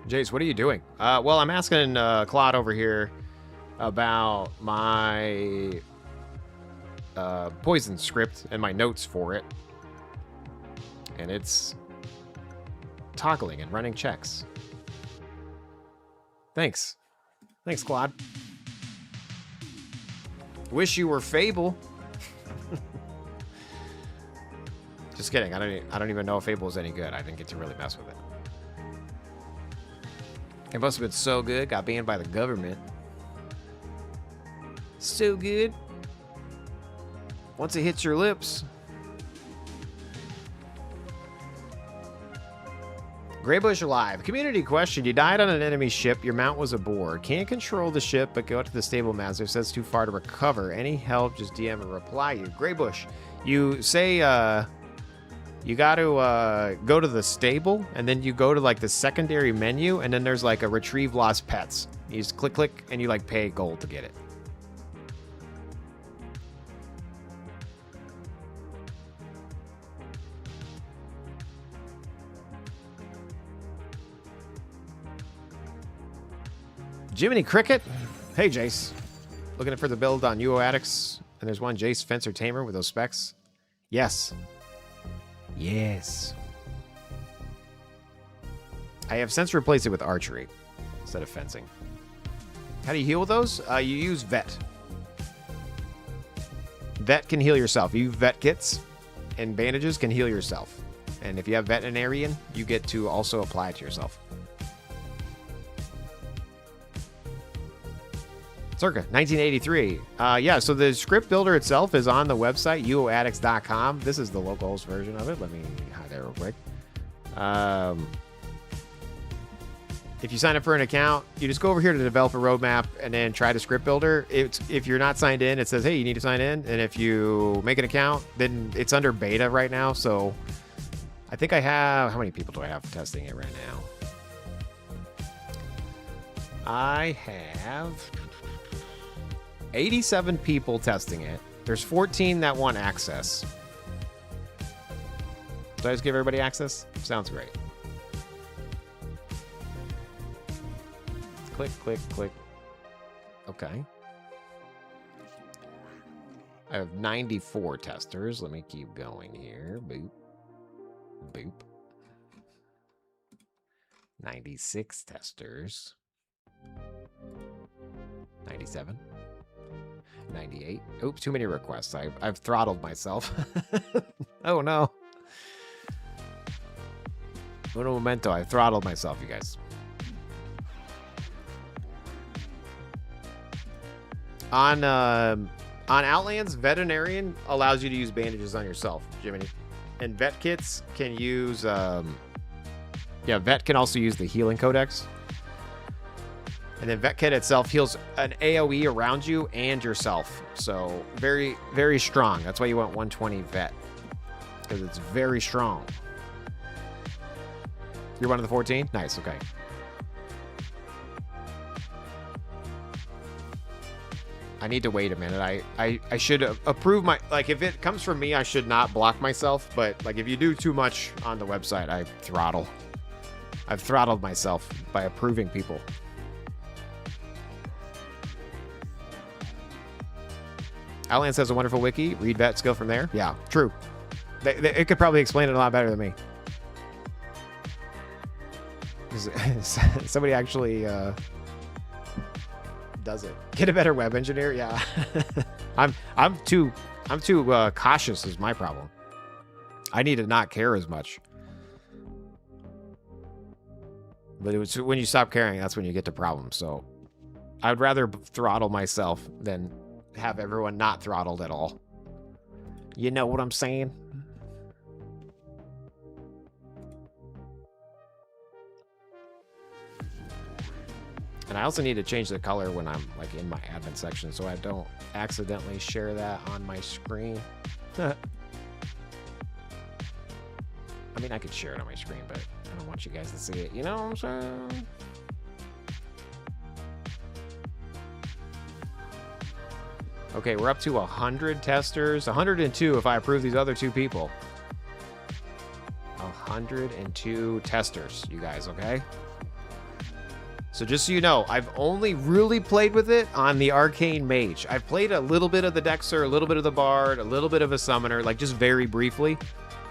Jace, what are you doing? Well, I'm asking Claude over here about my poison script and my notes for it. And it's toggling and running checks. Thanks. Thanks, Claude. Wish you were Fable. Just kidding. I don't even know if Fable is any good. I didn't get to really mess with it. It must have been so good. Got banned by the government. So good. Once it hits your lips. Greybush alive. Community question. You died on an enemy ship. Your mount was aboard. Can't control the ship, but go to the stable master. Says too far to recover. Any help, just DM and reply you. Greybush. You say, you got to go to the stable, and then you go to like the secondary menu, and then there's like a retrieve lost pets. You just click, and you like pay gold to get it. Jiminy Cricket. Hey, Jace. Looking for the build on UOAddicts, and there's one Jace Fencer Tamer with those specs. Yes. Yes. I have since replaced it with archery instead of fencing. How do you heal with those? You use vet. Vet can heal yourself. You vet kits and bandages can heal yourself. And if you have veterinarian, you get to also apply it to yourself. Circa 1983. Yeah, so the script builder itself is on the website, UOAddicts.com. This is the localhost version of it. Let me hide that real quick. If you sign up for an account, you just go over here to the developer roadmap and then try the script builder. If you're not signed in, it says, hey, you need to sign in. And if you make an account, then it's under beta right now. So I think I have, how many people do I have testing it right now? I have 87 people testing it. There's 14 that want access. Did I just give everybody access? Sounds great. click, click, click. Okay. I have 94 testers. Let me keep going here. Boop. Boop. 96 testers. 97. 98. Oops, too many requests. I've throttled myself. Oh no. Uno momento. I throttled myself, you guys. On Outlands, Veterinarian allows you to use bandages on yourself, Jiminy. And vet kits can use, yeah, vet can also use the healing codex. And then vet kit itself heals an AoE around you and yourself. So very, very strong. That's why you want 120 vet. Because it's very strong. You're one of the 14? Nice, okay. I need to wait a minute. I should approve my... Like, if it comes from me, I should not block myself. But, like, if you do too much on the website, I throttle. I've throttled myself by approving people. Outlands has a wonderful wiki. Read vets, go from there. Yeah, true. It could probably explain it a lot better than me. Somebody actually... does it. Get a better web engineer? Yeah. I'm too cautious is my problem. I need to not care as much. But it was when you stop caring, that's when you get to problems. So I'd rather throttle myself than have everyone not throttled at all. You know what I'm saying? And I also need to change the color when I'm like in my admin section so I don't accidentally share that on my screen. I mean, I could share it on my screen, but I don't want you guys to see it. You know what I'm saying? Okay, we're up to 100 testers. 102 if I approve these other two people. 102 testers, you guys, okay? So just so you know, I've only really played with it on the Arcane Mage. I've played a little bit of the Dexter, a little bit of the Bard, a little bit of a Summoner, like just very briefly.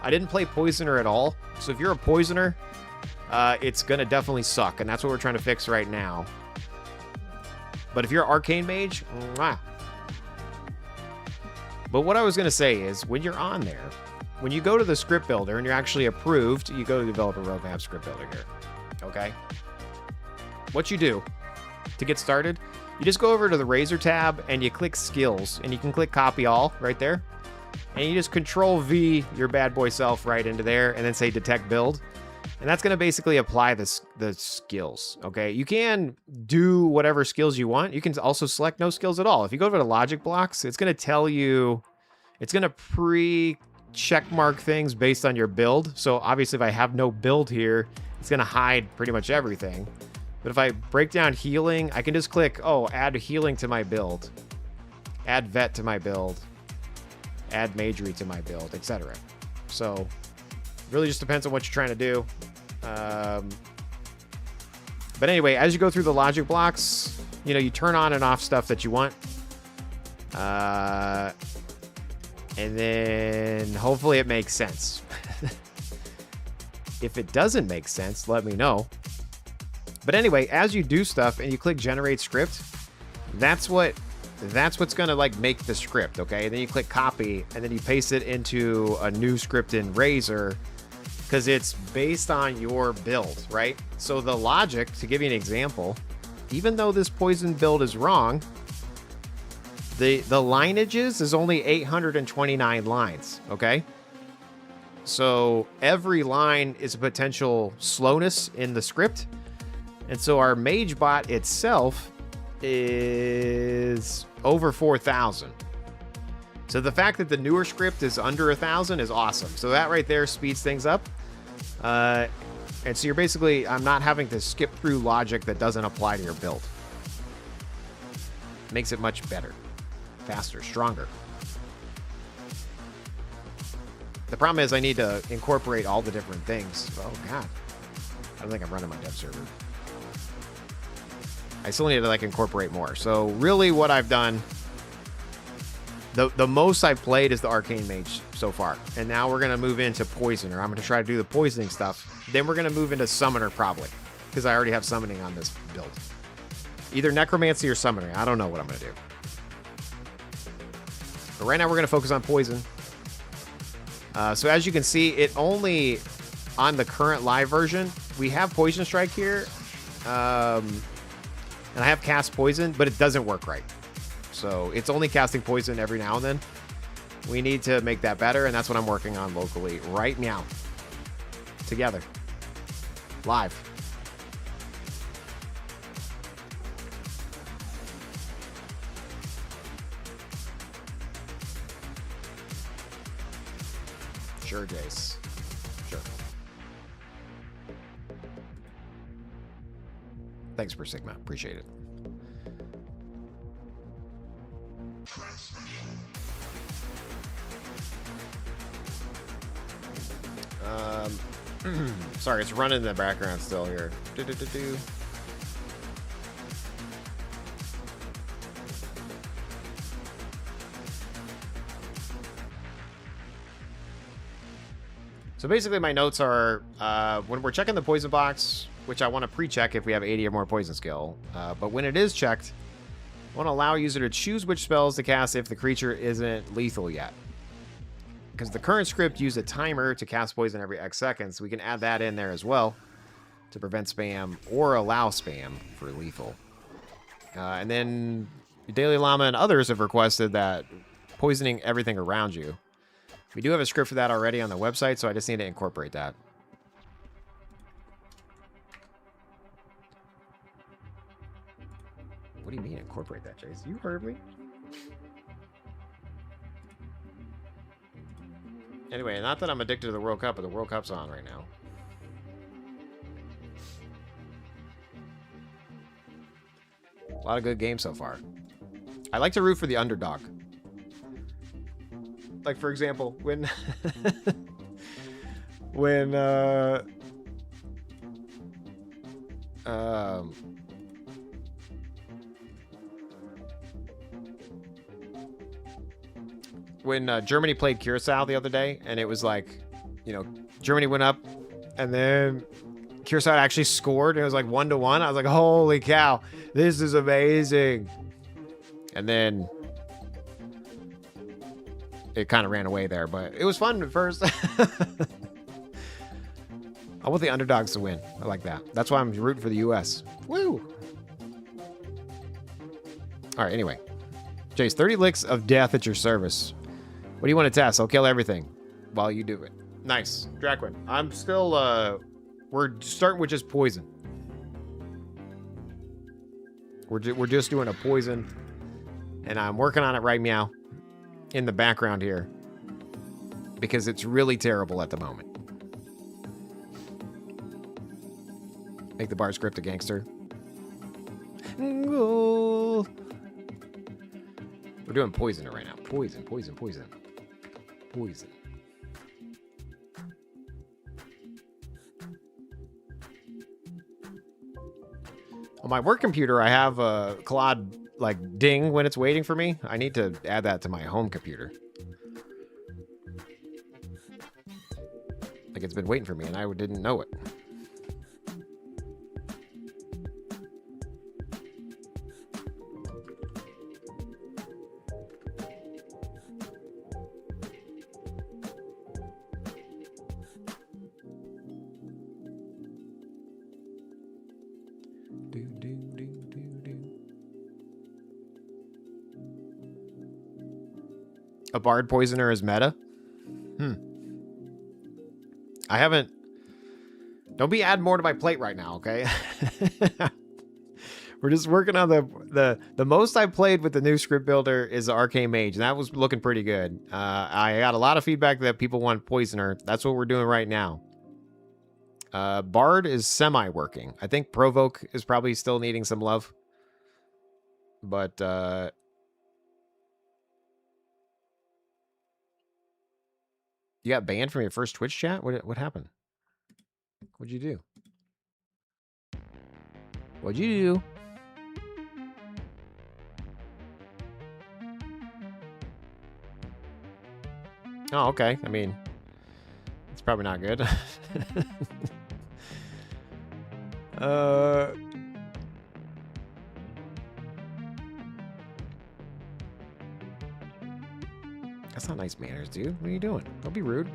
I didn't play Poisoner at all. So if you're a Poisoner, it's going to definitely suck. And that's what we're trying to fix right now. But if you're an Arcane Mage, mwah. But what I was going to say is when you're on there, when you go to the script builder and you're actually approved, you go to the developer roadmap script builder here. Okay? What you do to get started, you just go over to the Razor tab and you click skills and you can click copy all right there. And you just control V your bad boy self right into there and then say detect build. And that's going to basically apply the skills. Okay. You can do whatever skills you want. You can also select no skills at all. If you go over to logic blocks, it's going to tell you, it's going to pre-check mark things based on your build. So obviously if I have no build here, it's going to hide pretty much everything. But if I break down healing, I can just click, oh, add healing to my build, add vet to my build, add magery to my build, etc. So it really just depends on what you're trying to do. But anyway, as you go through the logic blocks, you know, you turn on and off stuff that you want. And then hopefully it makes sense. If it doesn't make sense, let me know. But anyway, as you do stuff and you click generate script, that's what's going to like make the script, okay? And then you click copy and then you paste it into a new script in Razor because it's based on your build, right? So the logic, to give you an example, even though this poison build is wrong, the lineages is only 829 lines, okay? So every line is a potential slowness in the script. And so our mage bot itself is over 4,000. So the fact that the newer script is under 1,000 is awesome. So that right there speeds things up. And so you're basically, I'm not having to skip through logic that doesn't apply to your build. Makes it much better, faster, stronger. The problem is I need to incorporate all the different things. Oh God, I don't think I'm running my dev server. I still need to like incorporate more. So really what I've done, the most I've played is the Arcane Mage so far. And now we're going to move into Poisoner. I'm going to try to do the poisoning stuff. Then we're going to move into Summoner probably, because I already have summoning on this build. Either Necromancy or Summoning. I don't know what I'm going to do. But right now we're going to focus on Poison. So as you can see, it only, on the current live version, we have Poison Strike here. And I have cast Poison, but it doesn't work right. So it's only casting Poison every now and then. We need to make that better, and that's what I'm working on locally right now. Together. Live. Sure, Jace. Sure. Thanks for Sigma. Appreciate it. Sorry, it's running in the background still here. So basically my notes are, when we're checking the poison box, which I want to pre-check if we have 80 or more poison skill, but when it is checked, I want to allow a user to choose which spells to cast if the creature isn't lethal yet. Because the current script used a timer to cast poison every X seconds, so we can add that in there as well to prevent spam or allow spam for lethal. And then Daily Llama and others have requested that poisoning everything around you. We do have a script for that already on the website, so I just need to incorporate that. What do you mean incorporate that, Chase? You heard me. Anyway, not that I'm addicted to the World Cup, but the World Cup's on right now. A lot of good games so far. I like to root for the underdog. Like, for example, when when Germany played Curacao the other day, and it was like, you know, Germany went up, and then Curacao actually scored, and it was like 1-1. I was like, holy cow, this is amazing. And then it kind of ran away there, but it was fun at first. I want the underdogs to win. I like that. That's why I'm rooting for the U.S. Woo! All right, anyway. Jace, 30 licks of death at your service. What do you want to test? I'll kill everything while you do it. Nice. Draquin. I'm still, we're starting with just poison. We're just doing a poison. And I'm working on it right now in the background here. Because it's really terrible at the moment. Make the bar script a gangster. We're doing poisoner right now. Poison, poison, poison. Poison. On my work computer, I have a Claude like ding when it's waiting for me. I need to add that to my home computer. Like it's been waiting for me and I didn't know it. A bard poisoner is meta? I haven't... Don't be adding more to my plate right now, okay? We're just working on the most I've played with the new script builder is the Arcane Mage, and that was looking pretty good. I got a lot of feedback that people want Poisoner. That's what we're doing right now. Bard is semi-working. I think Provoke is probably still needing some love. But, you got banned from your first Twitch chat? What happened? What'd you do? What'd you do? Oh, okay. I mean, it's probably not good. That's not nice manners, dude. What are you doing? Don't be rude.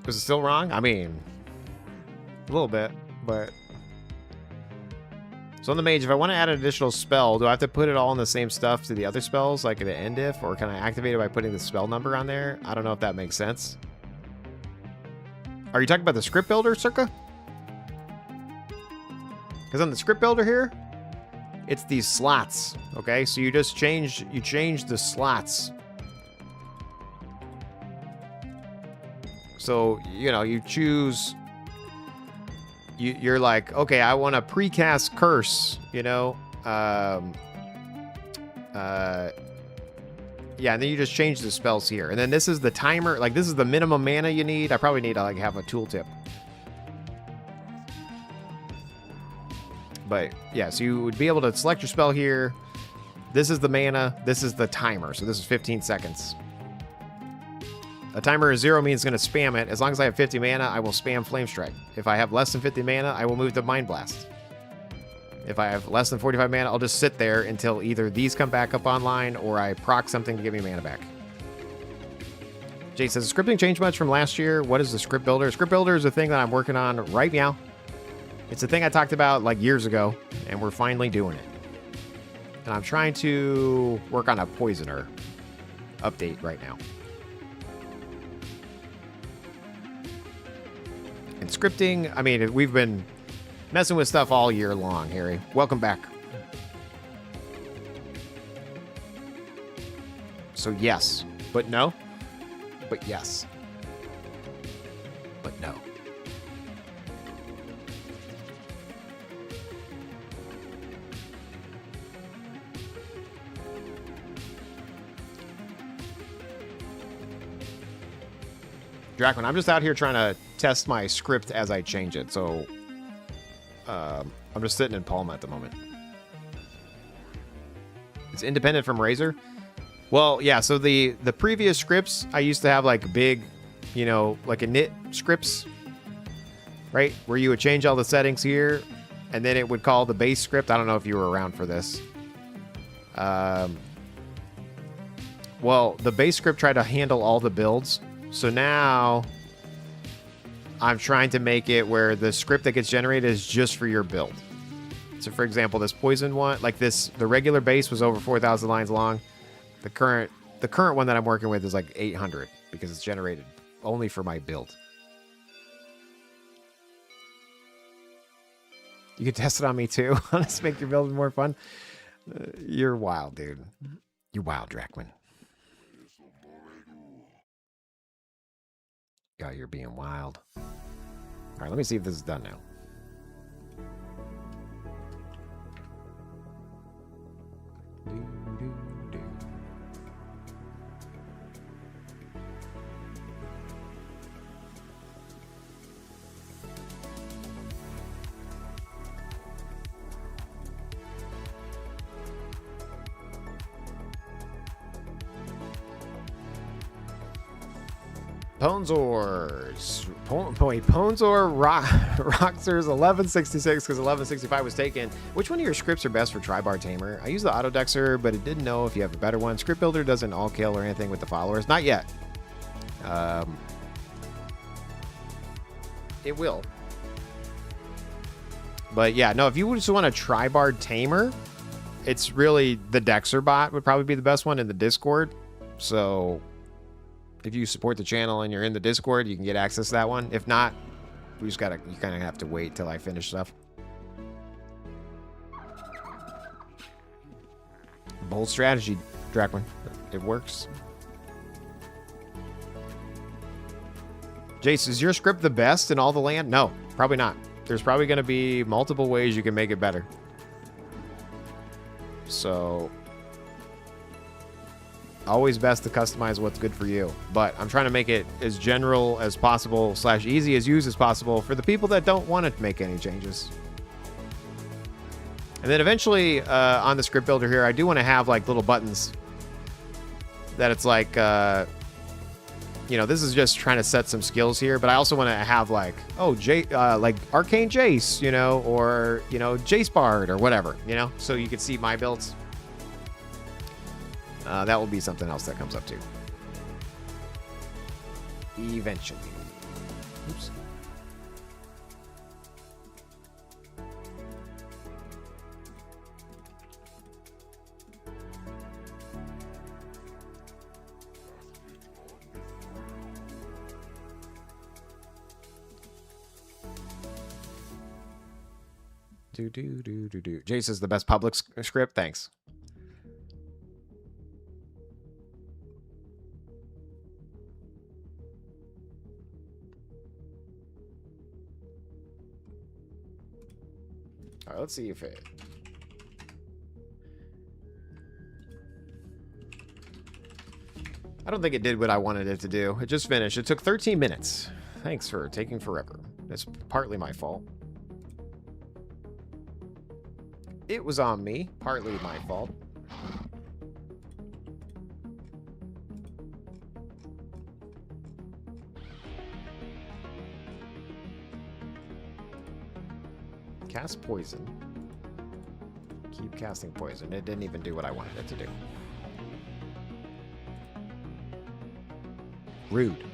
Was it still wrong? I mean, a little bit, but... So on the mage, if I want to add an additional spell, do I have to put it all in the same stuff to the other spells, like the end if, or can I activate it by putting the spell number on there? I don't know if that makes sense. Are you talking about the script builder, Circa? Because on the script builder here, it's these slots, okay? So you just change the slots. So, you know, you choose... You're like, okay, I want to precast curse, you know? Yeah, and then you just change the spells here. And then this is the timer. Like, this is the minimum mana you need. I probably need to, like, have a tooltip. But, yeah, so you would be able to select your spell here. This is the mana. This is the timer. So this is 15 seconds. A timer of 0 means it's going to spam it. As long as I have 50 mana, I will spam Flame Strike. If I have less than 50 mana, I will move to Mind Blast. If I have less than 45 mana, I'll just sit there until either these come back up online or I proc something to give me mana back. Jay says, scripting changed much from last year? What is the script builder? Script builder is a thing that I'm working on right now. It's a thing I talked about like years ago, and we're finally doing it. And I'm trying to work on a poisoner update right now. And scripting, I mean, we've been messing with stuff all year long, Harry. Welcome back. So yes, but no, but yes, but no. Dracon, I'm just out here trying to test my script as I change it, so I'm just sitting in Palma at the moment. It's independent from Razor. Well, yeah, so the previous scripts, I used to have like big, you know, like init scripts, right? Where you would change all the settings here, and then it would call the base script. I don't know if you were around for this. Well, the base script tried to handle all the builds. So now I'm trying to make it where the script that gets generated is just for your build. So for example, this poison one, like this, the regular base was over 4,000 lines long. The current one that I'm working with is like 800 because it's generated only for my build. You can test it on me too. Let's make your build more fun. You're wild, dude. You're wild, Dracman. God, you're being wild. All right, let me see if this is done now. Ponzors. Ponzor Roxers 1166 because 1165 was taken. Which one of your scripts are best for Tribar Tamer? I use the Autodexer, but it didn't know if you have a better one. Script Builder doesn't all kill or anything with the followers. Not yet. It will. But yeah, no, if you just want a Tribar Tamer, it's really the Dexer bot would probably be the best one in the Discord. So if you support the channel and you're in the Discord, you can get access to that one. If not, you kind of have to wait till I finish stuff. Bold strategy, Dracman. It works. Jace, is your script the best in all the land? No, probably not. There's probably going to be multiple ways you can make it better. So Always best to customize what's good for you. But I'm trying to make it as general as possible / easy as use as possible for the people that don't want to make any changes. And then eventually on the script builder here, I do want to have like little buttons that it's like, you know, this is just trying to set some skills here, but I also want to have like, oh, like Arcane Jace, you know, or, you know, Jace Bard or whatever, you know, so you can see my builds. That will be something else that comes up too. Eventually. Oops. Jace is the best public script. Thanks. All right, let's see if it... I don't think it did what I wanted it to do. It just finished. It took 13 minutes. Thanks for taking forever. It's partly my fault. It was on me. Partly my fault. Cast poison. Keep casting poison. It didn't even do what I wanted it to do. Rude.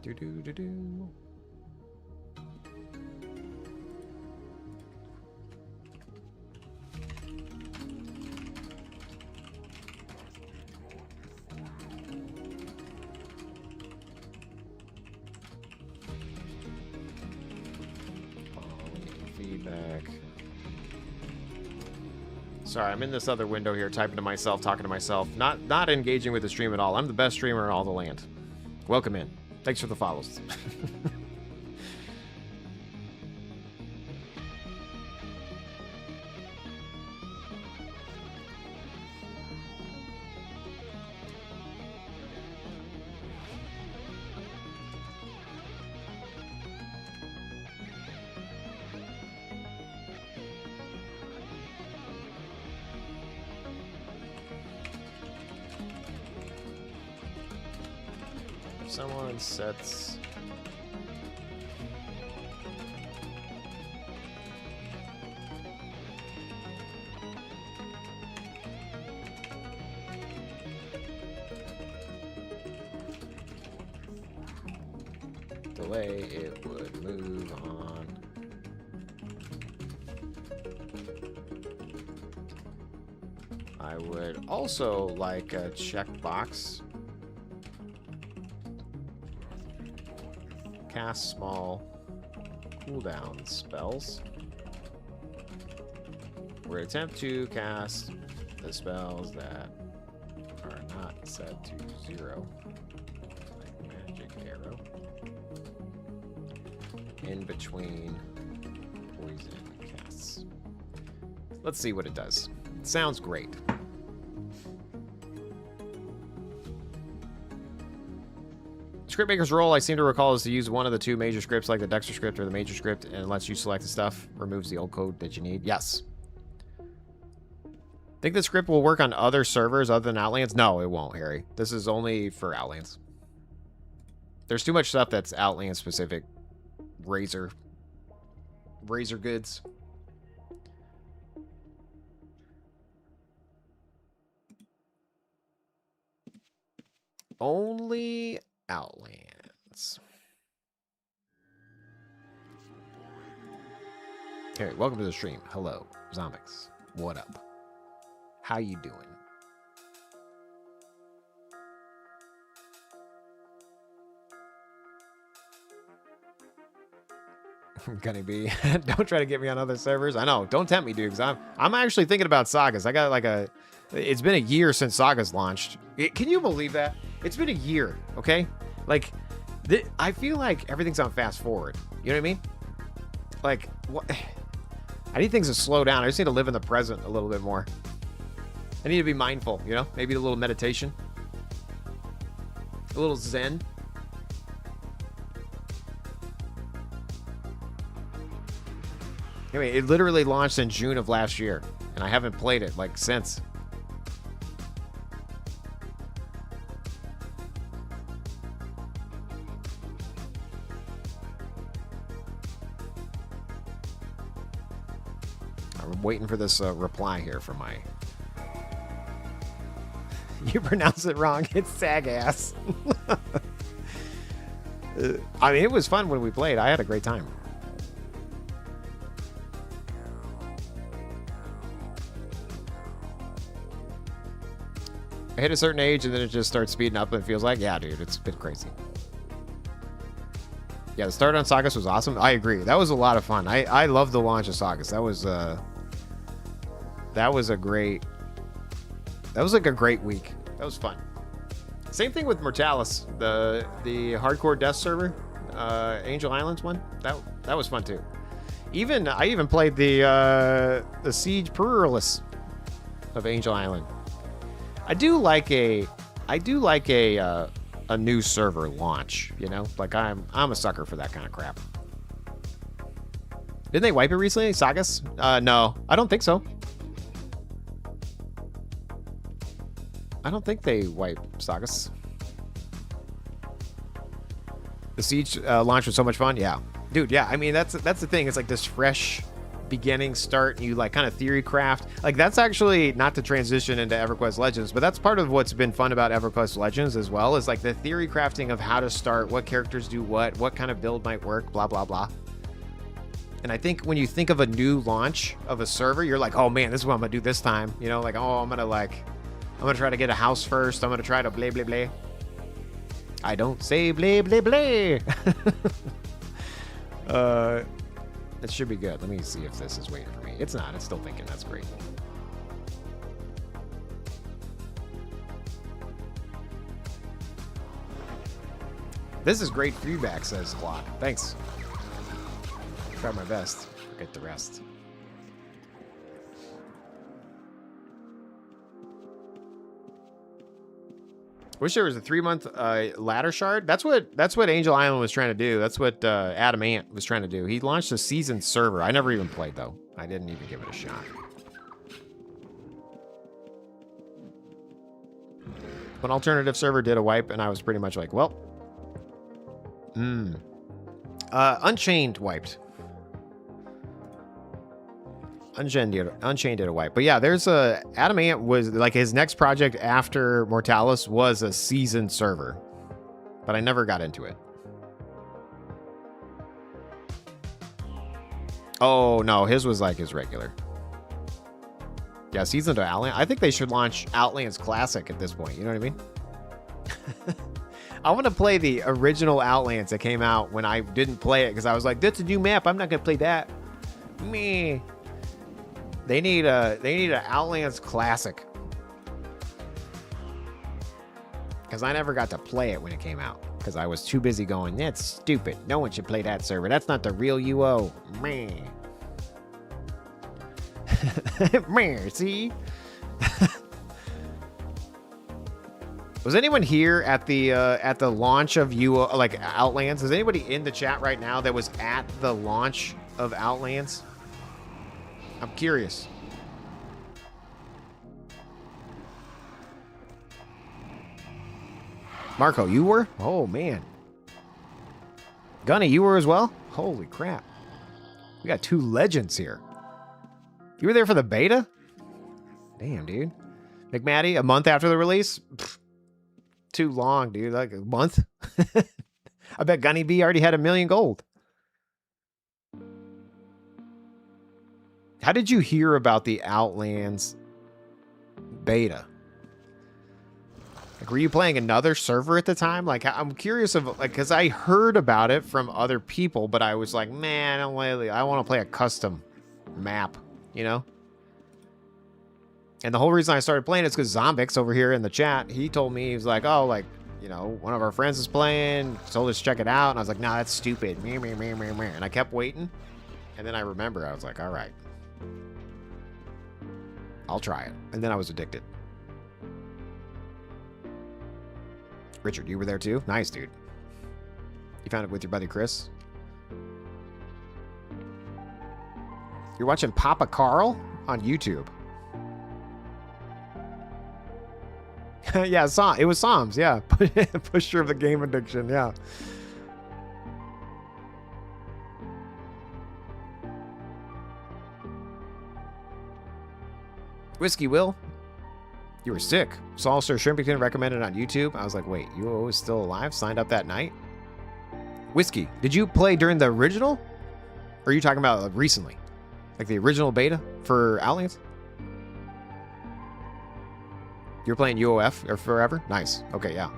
Do-do-do-do. Feedback. Sorry, I'm in this other window here, typing to myself, talking to myself, not engaging with the stream at all. I'm the best streamer in all the land. Welcome in. Thanks for the follows. Someone sets delay, it would move on. I would also like a checkbox. Cast small cooldown spells. Or attempt to cast the spells that are not set to 0. Like magic arrow. In between poison casts. Let's see what it does. It sounds great. Scriptmaker's role, I seem to recall, is to use one of the two major scripts, like the Dexter script or the Major script, and lets you select the stuff, removes the old code that you need. Yes. Think the script will work on other servers other than Outlands? No, it won't, Harry. This is only for Outlands. There's too much stuff that's Outlands specific. Razor goods. Only Outlands. Hey, welcome to the stream. Hello, Zombix. What up? How you doing? Gonna be. Don't try to get me on other servers. I know. Don't tempt me, dude. Because I'm actually thinking about Sagas. I got like a. It's been a year since Sagas launched. Can you believe that? It's been a year. Okay, like, I feel like everything's on fast forward. You know what I mean? Like, what? I need things to slow down. I just need to live in the present a little bit more. I need to be mindful. You know, maybe a little meditation, a little Zen. Anyway, it literally launched in June of last year, and I haven't played it, like, since. I'm waiting for this reply here from my... You pronounce it wrong. It's Sagass. I mean, it was fun when we played. I had a great time. I hit a certain age and then it just starts speeding up and it feels like, yeah, dude, it's a bit crazy. Yeah, the start on Sagas was awesome. I agree. That was a lot of fun. I love the launch of Sagas. That was a great... That was like a great week. That was fun. Same thing with Mortalis, the hardcore death server, Angel Islands one. That was fun too. I even played the Siege Pluralist of Angel Island. I do like a new server launch, you know? Like I'm a sucker for that kind of crap. Didn't they wipe it recently, Sagas? No, I don't think so. I don't think they wiped Sagas. The Siege launch was so much fun. Yeah, dude. Yeah, I mean that's the thing. It's like this fresh beginning start, and you like kind of theory craft. Like that's actually not to transition into EverQuest Legends, but that's part of what's been fun about EverQuest Legends as well. Is like the theory crafting of how to start, what characters do what kind of build might work, blah blah blah. And I think when you think of a new launch of a server, you're like, oh man, this is what I'm gonna do this time. You know, like oh I'm gonna try to get a house first. I'm gonna try to blah blah blah. I don't say blah blah blah. It should be good. Let me see if this is waiting for me. It's not. It's still thinking. That's great. This is great feedback, says Clock. Thanks. Try my best. Get the rest. Wish there was a 3-month ladder shard. That's what Angel Island was trying to do. That's what Adam Ant was trying to do. He launched a seasoned server. I never even played though. I didn't even give it a shot. An alternative server did a wipe, and I was pretty much like, well, Unchained wiped. Unchained did a wipe. But yeah, there's a... Adam Ant was... Like, his next project after Mortalis was a seasoned server. But I never got into it. Oh, no. His was like his regular. Yeah, seasoned to Outlands. I think they should launch Outlands Classic at this point. You know what I mean? I want to play the original Outlands that came out when I didn't play it. Because I was like, that's a new map. I'm not going to play that. Meh. They need a Outlands Classic. Because I never got to play it when it came out. Because I was too busy going, that's stupid. No one should play that server. That's not the real UO. Meh. Meh, see? Was anyone here at the launch of UO, like Outlands? Is anybody in the chat right now that was at the launch of Outlands? I'm curious. Marco, you were? Oh, man. Gunny, you were as well? Holy crap. We got 2 legends here. You were there for the beta? Damn, dude. McMatty, a month after the release? Pfft, too long, dude. Like a month? I bet Gunny B already had 1 million gold. How did you hear about the Outlands beta? Like, Like, were you playing another server at the time? Like, I'm curious of, like, because I heard about it from other people, but I was like, man, I want to play a custom map, you know? And the whole reason I started playing is because Zombix over here in the chat, he told me, he was like, oh, like, you know, one of our friends is playing, told us to check it out, and I was like, nah, that's stupid. And I kept waiting, and then I remember, I was like, all right, I'll try it. And then I was addicted. Richard, you were there too? Nice, dude. You found it with your buddy Chris? You're watching Papa Carl on YouTube. Yeah, it was Psalms, yeah. Pusher of the game addiction, yeah. Whiskey Will, you were sick. Saw Sir Shrimpington recommended on YouTube. I was like, wait, UO is still alive? Signed up that night? Whiskey, did you play during the original? Or are you talking about like, recently? Like the original beta for Outlands? You're playing UOF or Forever? Nice. Okay, yeah.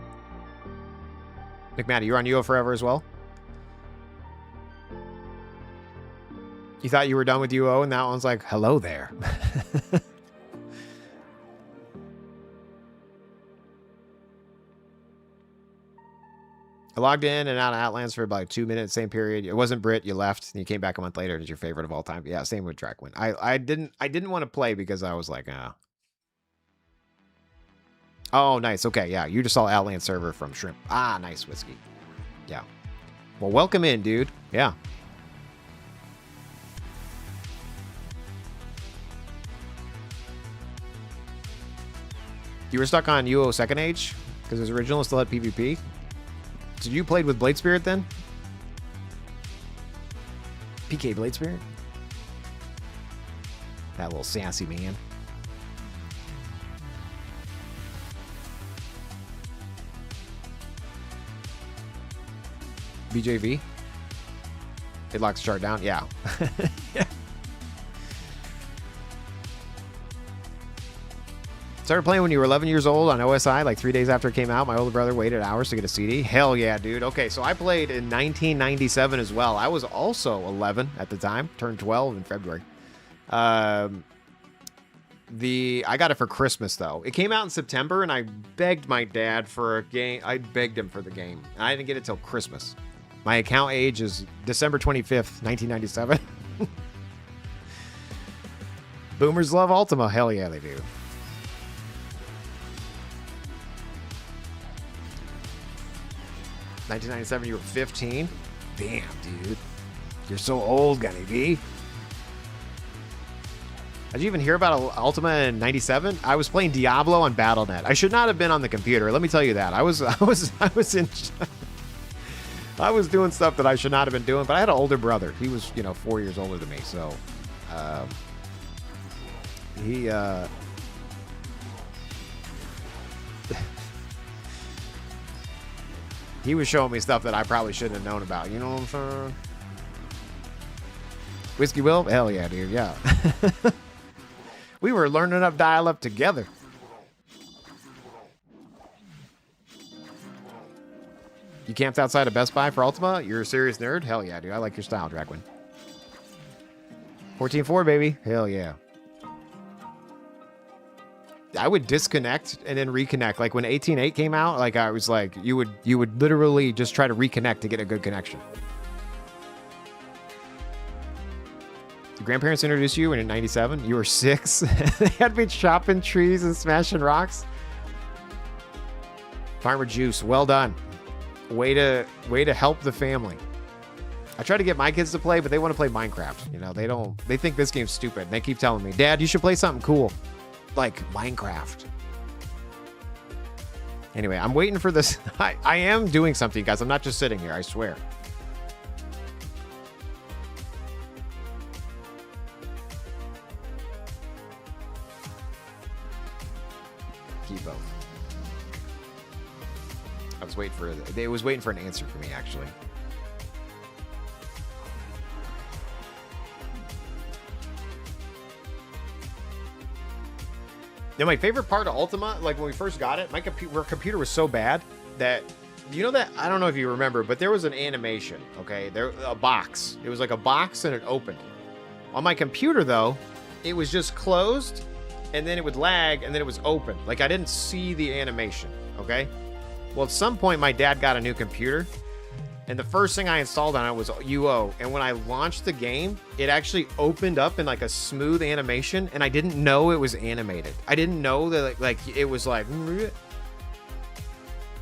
McMatty, you're on UO Forever as well? You thought you were done with UO and that one's like, hello there. I logged in and out of Outlands for about 2 minutes, same period. It wasn't Brit, you left, and you came back a month later. It's your favorite of all time. Yeah, same with Dracwin. I didn't want to play because I was like, Oh, nice. Okay, yeah. You just saw Outland server from Shrimp. Ah, nice, Whiskey. Yeah. Well, welcome in, dude. Yeah. You were stuck on UO Second Age? Because his original still had PvP? Did you played with Blade Spirit then? PK Blade Spirit? That little sassy man. BJV? It locks the chart down? Yeah. Yeah. Started playing when you were 11 years old on OSI, like 3 days after it came out. My older brother waited hours to get a CD. Hell yeah, dude. Okay, so I played in 1997 as well. I was also 11 at the time. Turned 12 in February. I got it for Christmas, though. It came out in September, and I begged my dad for a game. I begged him for the game. And I didn't get it till Christmas. My account age is December 25th, 1997. Boomers love Ultima. Hell yeah, they do. $1997, you were 15? Damn, dude. You're so old, Gunny B. Did you even hear about Ultima in 97? I was playing Diablo on Battle.net. I should not have been on the computer. Let me tell you that. I was doing stuff that I should not have been doing, but I had an older brother. He was, 4 years older than me, so he was showing me stuff that I probably shouldn't have known about. You know what I'm saying? Whiskey Will? Hell yeah, dude. Yeah. We were learning up dial-up together. You camped outside of Best Buy for Ultima? You're a serious nerd? Hell yeah, dude. I like your style, Dracwin. 14.4, baby. Hell yeah. I would disconnect and then reconnect. Like when 18.8 came out, like I was like, you would literally just try to reconnect to get a good connection. Your grandparents introduced you in 97? You were 6? They had me chopping trees and smashing rocks. Farmer Juice, well done. Way to help the family. I try to get my kids to play, but they want to play Minecraft. They think this game's stupid. And they keep telling me, Dad, you should play something cool. Like Minecraft. Anyway, I'm waiting for this. I am doing something, guys. I'm not just sitting here, I swear. Keep both. They was waiting for an answer for me, actually. Now, my favorite part of Ultima, like when we first got it, my computer was so bad that, you know that, I don't know if you remember, but there was an animation, okay? A box. It was like a box and it opened. On my computer, though, it was just closed, and then it would lag, and then it was open. Like, I didn't see the animation, okay? Well, at some point, my dad got a new computer, and the first thing I installed on it was UO. And when I launched the game, it actually opened up in like a smooth animation, and I didn't know it was animated. I didn't know that like it was like.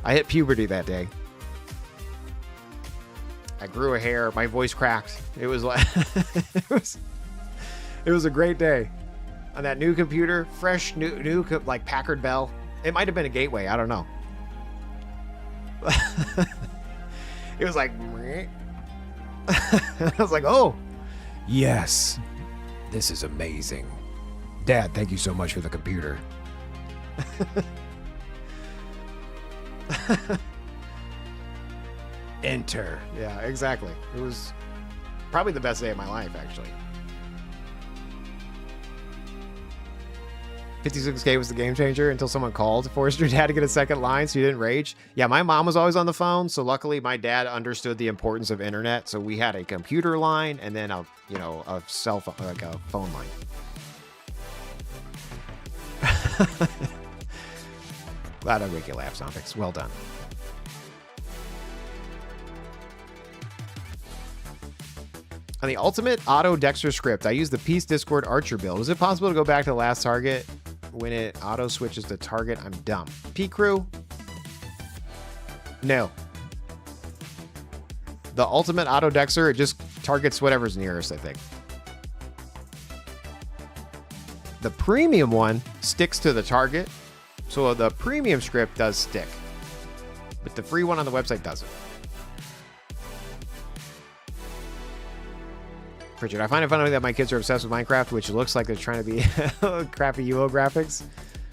I hit puberty that day. I grew a hair. My voice cracked. It was like it was a great day on that new computer, fresh new like Packard Bell. It might have been a Gateway. I don't know. It was like, I was like, oh, yes, this is amazing. Dad, thank you so much for the computer. Enter. Yeah, exactly. It was probably the best day of my life, actually. 56K was the game changer until someone called, forced your dad to get a second line so you didn't rage. Yeah, my mom was always on the phone, so luckily my dad understood the importance of internet, so we had a computer line and then a cell phone, like a phone line. Glad I make you laugh, Zombix. Well done. On the ultimate auto Dexter script, I use the Peace Discord Archer build. Is it possible to go back to the last target when it auto switches to target? I'm dumb. P Crew? No. The ultimate auto Dexter, it just targets whatever's nearest, I think. The premium one sticks to the target, so the premium script does stick. But the free one on the website doesn't. Pritchard, I find it funny that my kids are obsessed with Minecraft, which looks like they're trying to be crappy UO graphics,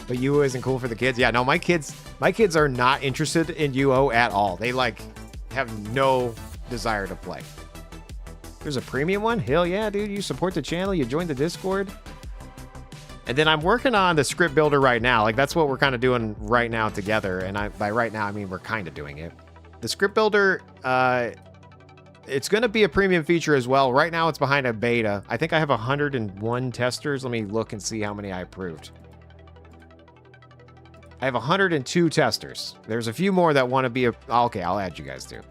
but UO isn't cool for the kids. Yeah, no, my kids are not interested in UO at all. They like have no desire to play. There's a premium one? Hell yeah, dude. You support the channel, you join the Discord. And then I'm working on the script builder right now. Like that's what we're kind of doing right now together. And by right now, I mean, we're kind of doing it. The script builder, it's going to be a premium feature as well. Right now, it's behind a beta. I think I have 101 testers. Let me look and see how many I approved. I have 102 testers. There's a few more that want to be okay, I'll add you guys too.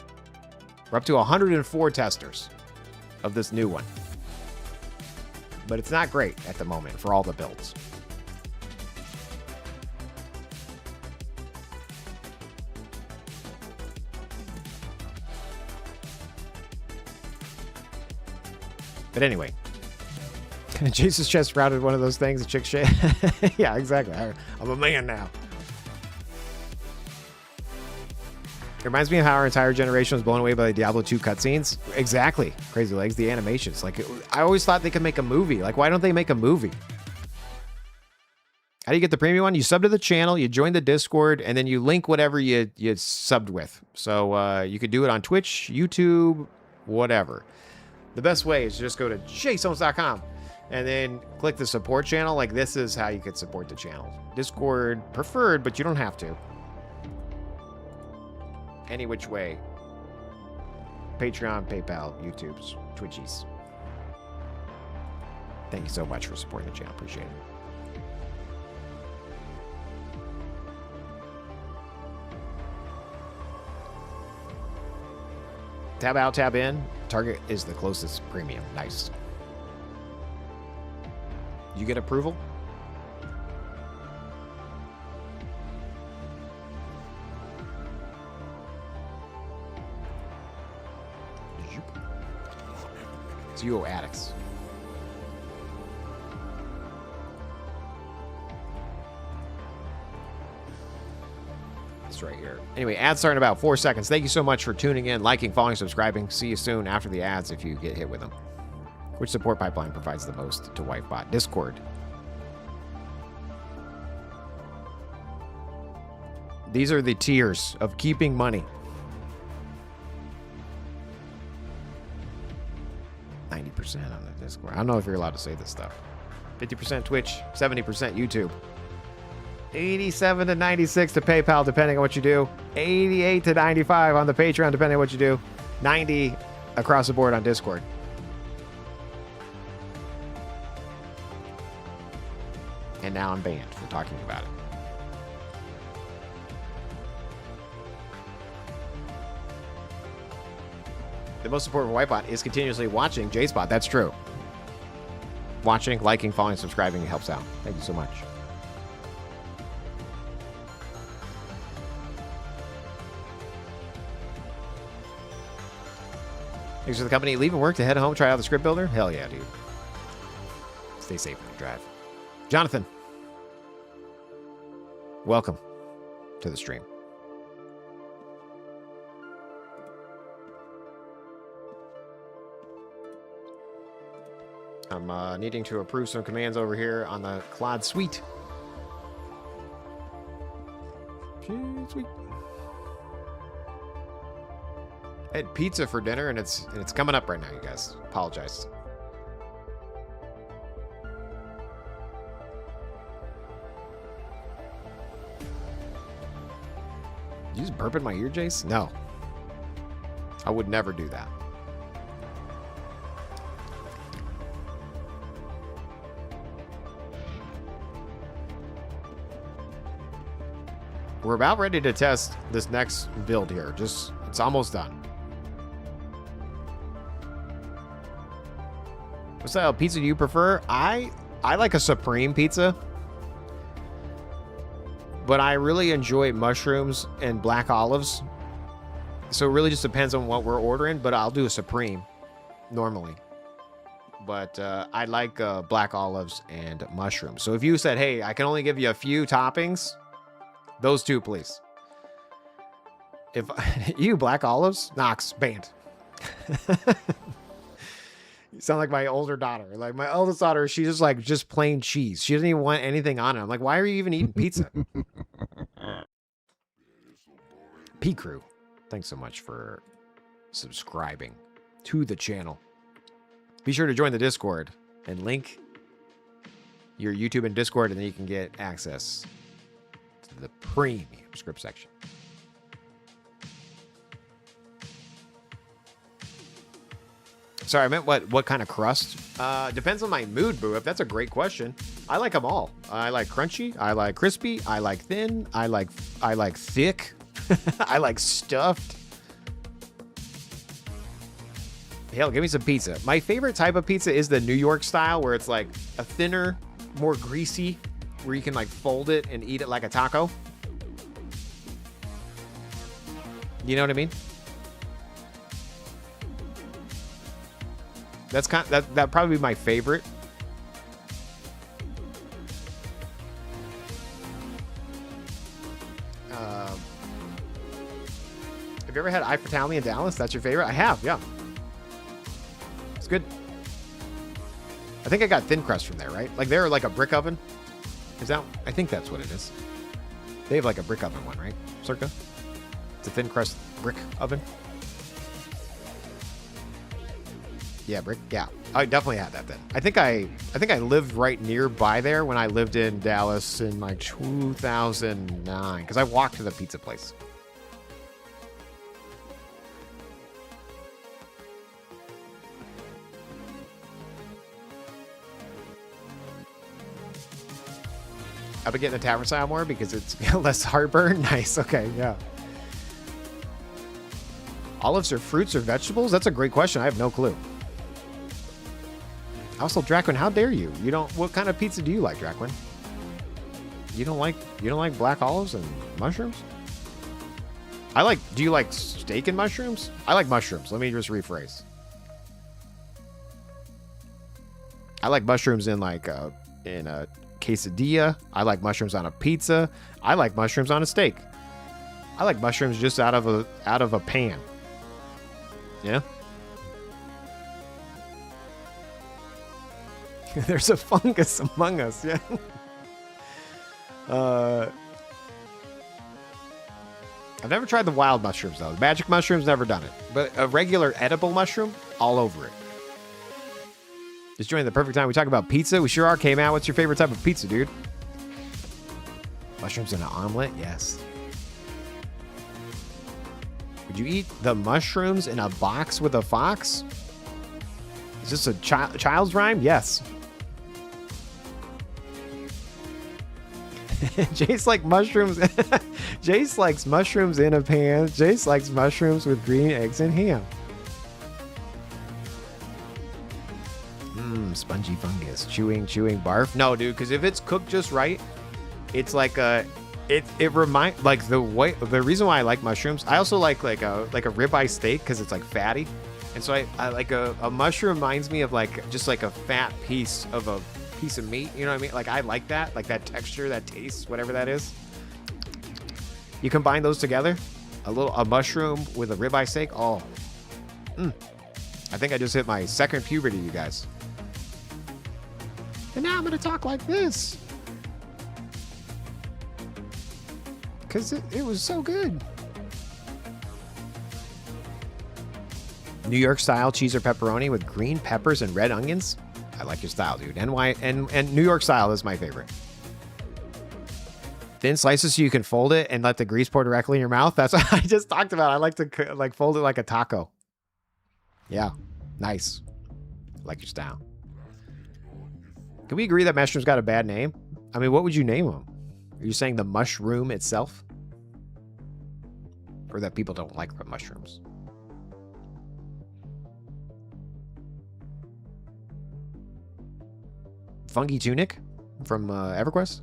We're up to 104 testers of this new one. But it's not great at the moment for all the builds. But anyway, Jesus just routed one of those things, a chick shit. Yeah, exactly. I'm a man now. It reminds me of how our entire generation was blown away by the Diablo 2 cutscenes. Exactly. Crazy Legs, the animations. Like, I always thought they could make a movie. Like, why don't they make a movie? How do you get the premium one? You sub to the channel, you join the Discord, and then you link whatever you subbed with. So you could do it on Twitch, YouTube, whatever. The best way is to just go to jasones.com and then click the support channel. Like this is how you could support the channel. Discord preferred, but you don't have to. Any which way. Patreon, PayPal, YouTube's, Twitchies. Thank you so much for supporting the channel. Appreciate it. Tab out, tab in. Target is the closest premium. Nice. You get approval? It's UOAddicts. It's right here. Anyway, ads start in about 4 seconds. Thank you so much for tuning in, liking, following, subscribing. See you soon after the ads if you get hit with them. Which support pipeline provides the most to Wifebot? Discord. These are the tiers of keeping money. 90% on the Discord. I don't know if you're allowed to say this stuff. 50% Twitch, 70% YouTube. 87 to 96 to PayPal, depending on what you do. 88 to 95 on the Patreon, depending on what you do. 90 across the board on Discord. And now I'm banned for talking about it. The most important Whitebot is continuously watching JSpot. That's true. Watching, liking, following, subscribing, it helps out. Thank you so much. Thanks for the company. Leaving work to head home, try out the script builder? Hell yeah, dude. Stay safe when you drive. Jonathan, welcome to the stream. I'm needing to approve some commands over here on the Claude Suite. Sweet. I had pizza for dinner, and it's coming up right now, you guys. Apologize. You just burp in my ear, Jace? No. I would never do that. We're about ready to test this next build here. It's almost done. What style of pizza do you prefer? I like a supreme pizza. But I really enjoy mushrooms and black olives. So it really just depends on what we're ordering, but I'll do a supreme normally. But I like black olives and mushrooms. So if you said, hey, I can only give you a few toppings, those two, please. If you black olives, Knox, banned. You sound like my older daughter. Like my oldest daughter, she's just like just plain cheese. She doesn't even want anything on it. I'm like, why are you even eating pizza? P Crew, thanks so much for subscribing to the channel. Be sure to join the Discord and link your YouTube and Discord, and then you can get access to the premium script section. Sorry, I meant what kind of crust? Depends on my mood, Boo. If that's a great question. I like them all. I like crunchy. I like crispy. I like thin. I like thick. I like stuffed. Hell, give me some pizza. My favorite type of pizza is the New York style, where it's like a thinner, more greasy, where you can like fold it and eat it like a taco. You know what I mean? That's that'd probably be my favorite. Have you ever had Ifritali in Dallas? That's your favorite? I have, yeah. It's good. I think I got thin crust from there, right? Like they're like a brick oven. Is that? I think that's what it is. They have like a brick oven one, right? Circa. It's a thin crust brick oven. Yeah, brick. Yeah, I definitely had that then. I think I lived right nearby there when I lived in Dallas in like 2009, because I walked to the pizza place. I've been getting the tavern style more because it's less heartburn. Nice. Okay. Yeah. Olives are fruits or vegetables? That's a great question. I have no clue. Also, Draquin, how dare you? You don't. What kind of pizza do you like, Draquin? You don't like black olives and mushrooms? Do you like steak and mushrooms? I like mushrooms. Let me just rephrase. I like mushrooms in like in a quesadilla. I like mushrooms on a pizza. I like mushrooms on a steak. I like mushrooms just out of a pan. Yeah. There's a fungus among us, yeah. I've never tried the wild mushrooms, though. The magic mushrooms, never done it. But a regular edible mushroom, all over it. Just joining the perfect time. We talk about pizza. We sure are, K-Man. What's your favorite type of pizza, dude? Mushrooms in an omelet? Yes. Would you eat the mushrooms in a box with a fox? Is this a child's rhyme? Yes. Jace like mushrooms. Jace likes mushrooms in a pan. Jace likes mushrooms with green eggs and ham. Spongy fungus. Chewing, barf. No, dude, because if it's cooked just right, it's like a... It reminds... Like, the reason why I like mushrooms... I also like a ribeye steak because it's, like, fatty. And so I like a mushroom reminds me of, like, just, like, a fat piece of meat. You know what I mean? Like, I like that. Like, that texture, that taste, whatever that is. You combine those together. A mushroom with a ribeye steak. Oh. I think I just hit my second puberty, you guys. And now I'm going to talk like this. Because it was so good. New York style cheese or pepperoni with green peppers and red onions. I like your style, dude. And New York style is my favorite. Thin slices so you can fold it and let the grease pour directly in your mouth. That's what I just talked about. I like to fold it like a taco. Yeah, nice. I like your style. Can we agree that mushrooms got a bad name? I mean, what would you name them? Are you saying the mushroom itself? Or that people don't like mushrooms? Funky Tunic from EverQuest?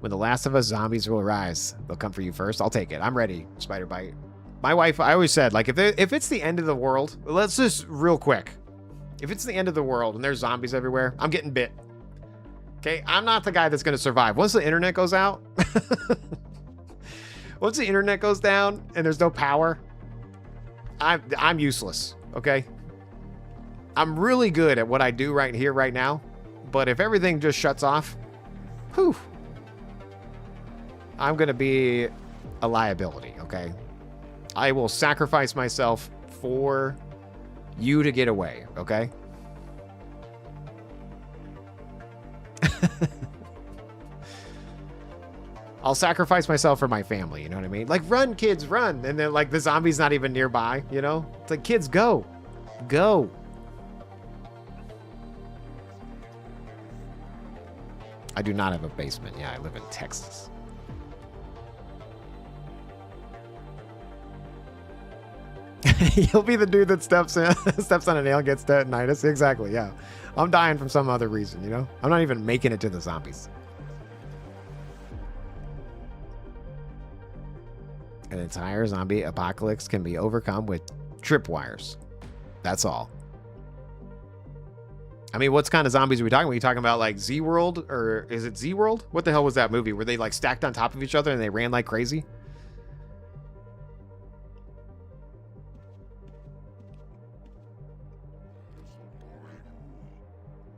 When the Last of Us zombies will arise, they'll come for you first. I'll take it. I'm ready, Spider Bite. My wife, I always said, like, if it's the end of the world, let's just real quick. If it's the end of the world and there's zombies everywhere, I'm getting bit. Okay, I'm not the guy that's going to survive. Once the internet goes out, once the internet goes down and there's no power, I'm useless, okay? I'm really good at what I do right here, right now, but if everything just shuts off, whew, I'm going to be a liability, okay? I will sacrifice myself for you to get away, okay? I'll sacrifice myself for my family, you know what I mean? Like, run, kids, run. And then, like, the zombie's not even nearby, you know? It's like, kids, go. Go. I do not have a basement. Yeah, I live in Texas. You'll be the dude that steps on a nail and gets tetanitis. Exactly, yeah. I'm dying from some other reason, you know? I'm not even making it to the zombies. An entire zombie apocalypse can be overcome with tripwires. That's all. I mean, what kind of zombies are we talking about? Are you talking about, like, Z-World? Or is it Z-World? What the hell was that movie? Where they, like, stacked on top of each other and they ran like crazy?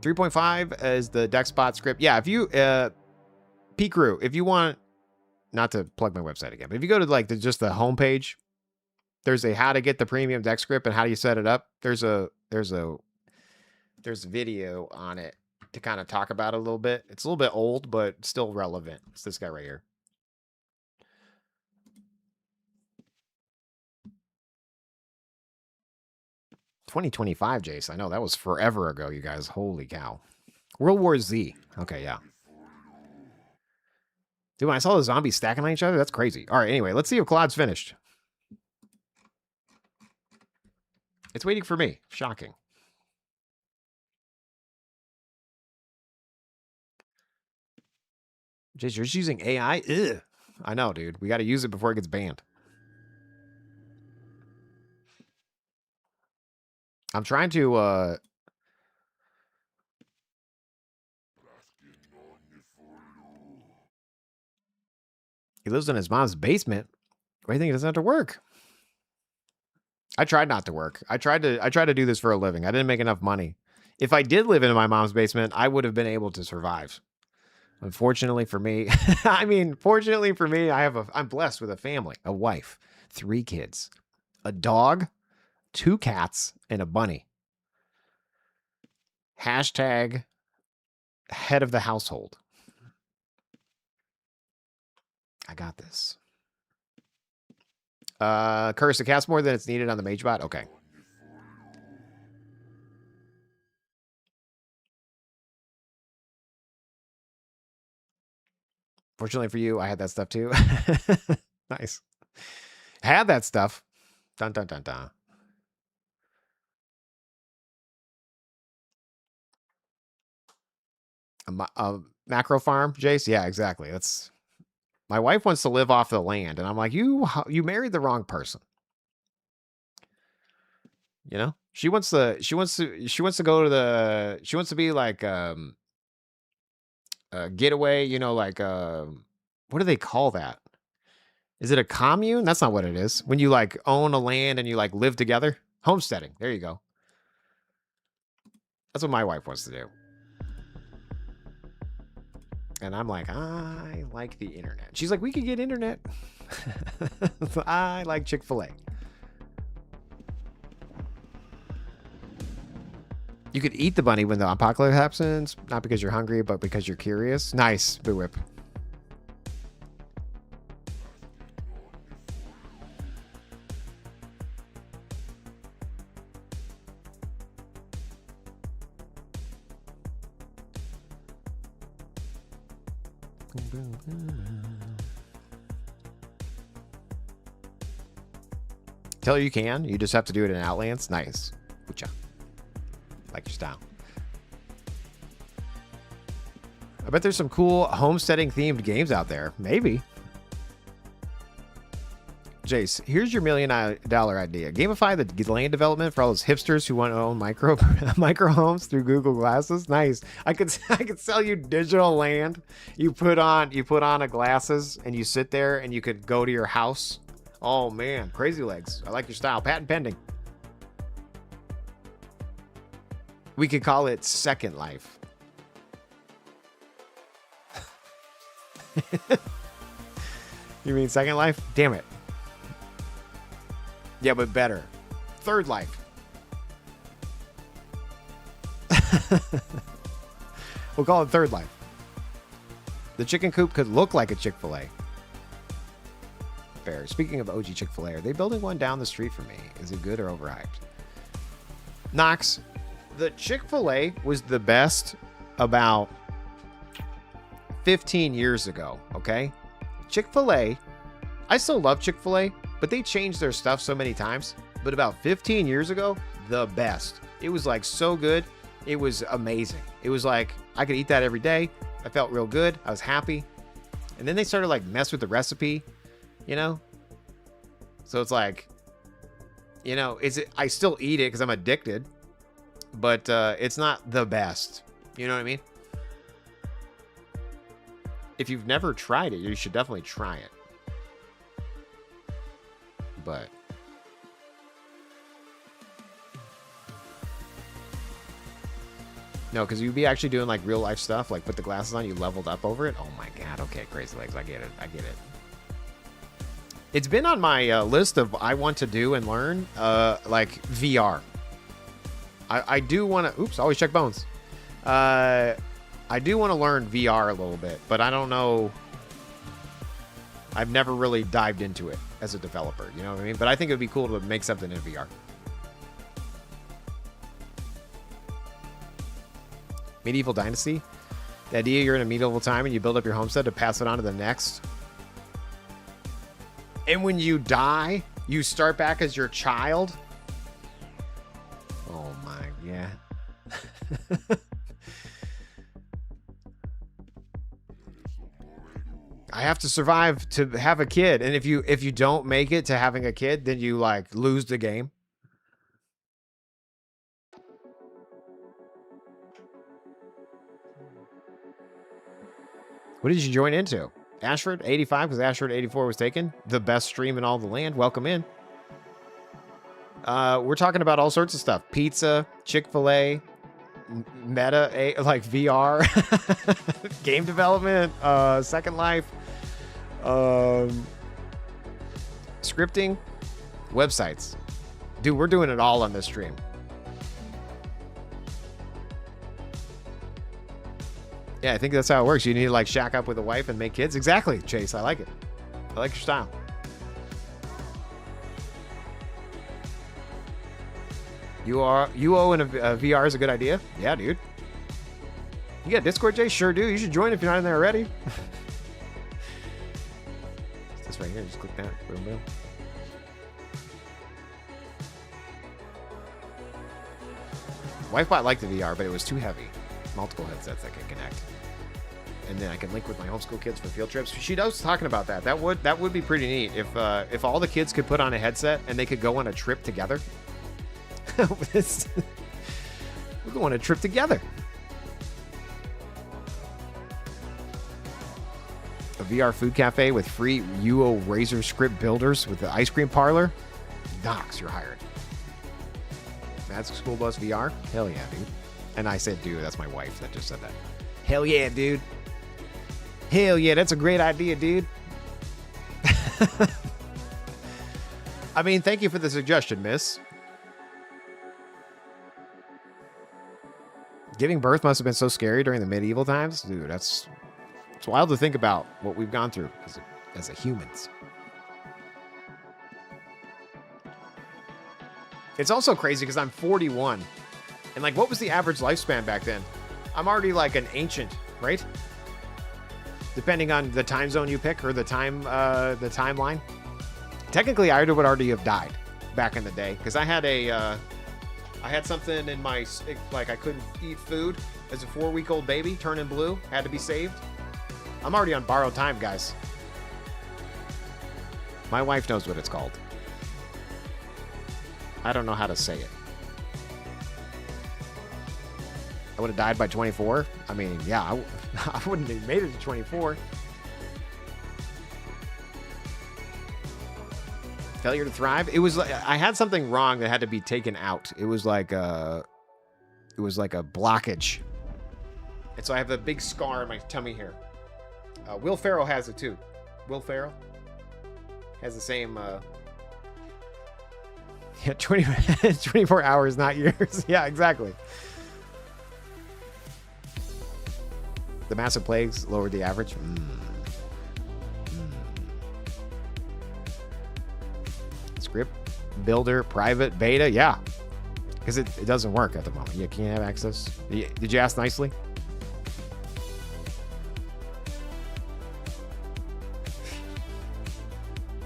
.5 is the Dexbot script. Yeah, if you, P-Crew, if you want, not to plug my website again, but if you go to, like, just the homepage, there's a how to get the premium Dex script and how do you set it up. There's a video on it to kind of talk about it a little bit. It's a little bit old, but still relevant. It's this guy right here. .25, Jace. I know that was forever ago, you guys. Holy cow. World War Z. Okay, yeah. Dude, when I saw the zombies stacking on each other, that's crazy. All right, anyway, let's see if Claude's finished. It's waiting for me. Shocking. Jace, you're just using AI? Ugh. I know, dude. We got to use it before it gets banned. I'm trying to, he lives in his mom's basement. Why do you think it doesn't have to work? I tried not to work. I tried to do this for a living. I didn't make enough money. If I did live in my mom's basement, I would have been able to survive. Unfortunately for me, I mean, fortunately for me, I'm blessed with a family, a wife, 3 kids, a dog, 2 cats, and a bunny. Hashtag head of the household. got this. Curse, it casts more than it's needed on the mage bot. Okay. Fortunately for you, I had that stuff too. Nice. Had that stuff. Dun dun dun dun. A macro farm, Jace? Yeah, exactly. That's my wife wants to live off the land, and I'm like, you married the wrong person. You know, she wants to go to the, she wants to be like getaway, you know, like what do they call that? Is it a commune? That's not what it is. When you like own a land and you like live together. Homesteading. There you go. That's what my wife wants to do. And I'm like, I like the internet. She's like, we could get internet. I like Chick-fil-A. You could eat the bunny when the apocalypse happens, not because you're hungry, but because you're curious. Nice, Boo Whip. Tell her you can. You just have to do it in Outlands. Nice. Good job. Like your style. I bet there's some cool homesteading themed games out there. Maybe. Jace, here's your $1 million idea. Gamify the land development for all those hipsters who want to own micro homes through Google Glasses. Nice. I could sell you digital land. You put on a glasses and you sit there and you could go to your house. Oh man, crazy legs. I like your style. Patent pending. We could call it Second Life. You mean Second Life? Damn it. Yeah, but better. Third Life. We'll call it Third Life. The chicken coop could look like a Chick-fil-A. Fair. Speaking of OG Chick-fil-A, are they building one down the street for me? Is it good or overhyped? Knox, the Chick-fil-A was the best about 15 years ago, okay? Chick-fil-A, I still love Chick-fil-A, but they changed their stuff so many times. But about 15 years ago, the best. It was like so good. It was amazing. It was like I could eat that every day. I felt real good. I was happy. And then they started like mess with the recipe, you know? So it's like, you know, I still eat it because I'm addicted, but it's not the best. You know what I mean? If you've never tried it, you should definitely try it. But no, because you'd be actually doing like real life stuff, like put the glasses on, you leveled up over it. Oh my god, okay, crazy legs, I get it. It's been on my list of I want to do and learn, like VR. I do want to, oops, always check bones. I do want to learn VR a little bit, but I don't know. I've never really dived into it as a developer, you know what I mean? But I think it would be cool to make something in VR. Medieval Dynasty. The idea you're in a medieval time and you build up your homestead to pass it on to the next. And when you die, you start back as your child. Oh my, yeah. I have to survive to have a kid, and if you don't make it to having a kid, then you like lose the game. What did you join into? Ashford 85 because Ashford 84 was taken. The best stream in all the land. Welcome in. We're talking about all sorts of stuff: pizza, Chick-fil-A, meta, like VR, game development, Second Life, scripting, websites. Dude, we're doing it all on this stream. Yeah, I think that's how it works. You need to like shack up with a wife and make kids. Exactly, Chase. I like it. I like your style. UO in a VR is a good idea. Yeah, dude. You got Discord, Jay? Sure do. You should join if you're not in there already. It's this right here. Just click that. Boom, boom. Wifebot liked the VR, but it was too heavy. Multiple headsets that can connect. And then I can link with my homeschool kids for field trips. She was talking about that. That would be pretty neat if all the kids could put on a headset and they could go on a trip together. We'll go on a trip together. A VR food cafe with free UO Razor script builders with the ice cream parlor. Docs, you're hired. Magic School Bus VR? Hell yeah, dude. And I said, dude, that's my wife that just said that. Hell yeah, dude. Hell yeah, that's a great idea, dude. I mean, thank you for the suggestion, miss. Giving birth must have been so scary during the medieval times. Dude, it's wild to think about what we've gone through as a humans. It's also crazy because I'm 41. And like, what was the average lifespan back then? I'm already like an ancient, right? Depending on the time zone you pick or the timeline. Technically, I would already have died back in the day because I had something in my, like I couldn't eat food as a 4-week-old baby, turning blue, had to be saved. I'm already on borrowed time, guys. My wife knows what it's called. I don't know how to say it. I would have died by 24. I mean, yeah, I wouldn't have made it to 24. Failure to thrive. It was like I had something wrong that had to be taken out. It was like a blockage, and so I have a big scar in my tummy here. Will Ferrell has it too. Will Ferrell has the same. Yeah, 24 hours, not years. Yeah, exactly. The massive plagues lowered the average. Script builder, private, beta. Yeah. Because it doesn't work at the moment. You can't have access. Did you ask nicely?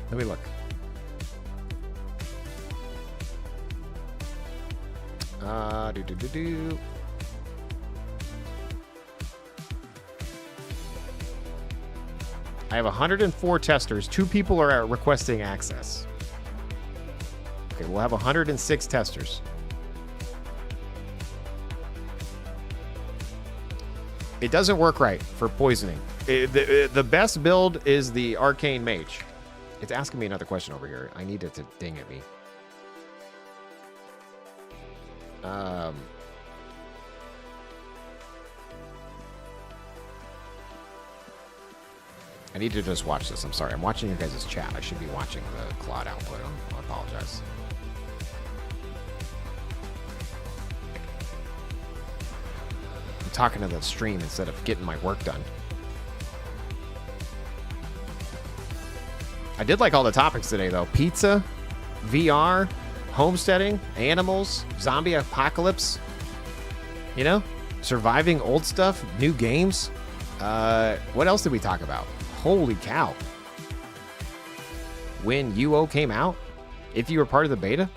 Let me look. I have 104 testers. 2 people are requesting access. Okay, we'll have 106 testers. It doesn't work right for poisoning. The best build is the Arcane Mage. It's asking me another question over here. I need it to ding at me. I need to just watch this. I'm sorry. I'm watching your guys' chat. I should be watching the cloud output. I apologize. I'm talking to the stream instead of getting my work done. I did like all the topics today, though. Pizza, VR, homesteading, animals, zombie apocalypse. You know? Surviving old stuff, new games. What else did we talk about? Holy cow. When UO came out, if you were part of the beta,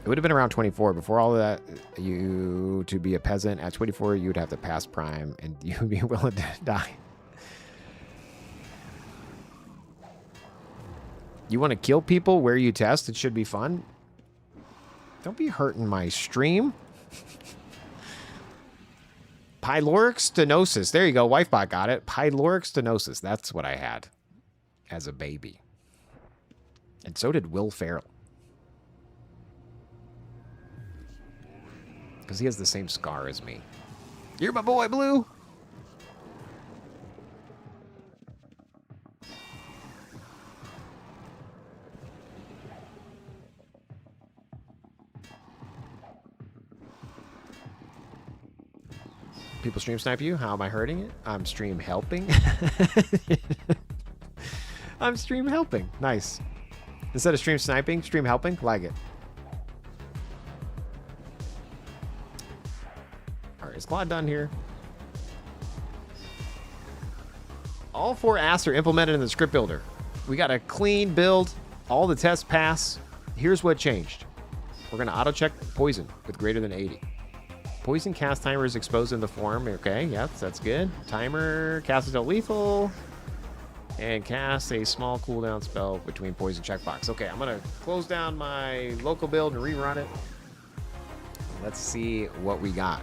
it would have been around 24. Before all of that, you to be a peasant at 24, you would have to pass prime and you would be willing to die. You want to kill people where you test? It should be fun. Don't be hurting my stream. Pyloric stenosis. There you go. Wifebot got it. Pyloric stenosis. That's what I had as a baby. And so did Will Ferrell. Because he has the same scar as me. You're my boy, Blue. People stream snipe you. How am I hurting it? I'm stream helping. I'm stream helping. Nice. Instead of stream sniping, stream helping. Like it. Alright, is Claude done here? All 4 asks are implemented in the script builder. We got a clean build. All the tests pass. Here's what changed. We're going to auto-check poison with greater than 80. Poison cast timer is exposed in the form. Okay, yep, that's good. Timer casts until lethal. And cast a small cooldown spell between poison checkbox. Okay, I'm going to close down my local build and rerun it. Let's see what we got.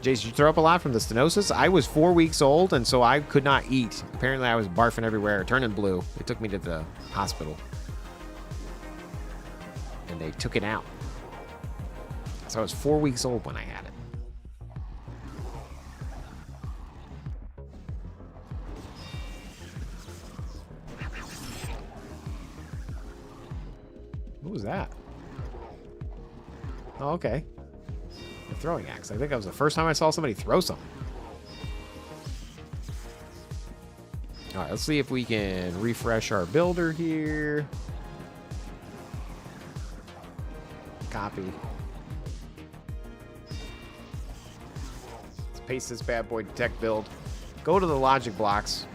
Jace, did you throw up a lot from the stenosis? I was 4 weeks old, and so I could not eat. Apparently, I was barfing everywhere, turning blue. They took me to the hospital. And they took it out. So I was 4 weeks old when I had it. What was that? Oh, okay. A throwing axe. I think that was the first time I saw somebody throw something. All right, let's see if we can refresh our builder here. Copy. Let's paste this bad boy to tech build. Go to the logic blocks.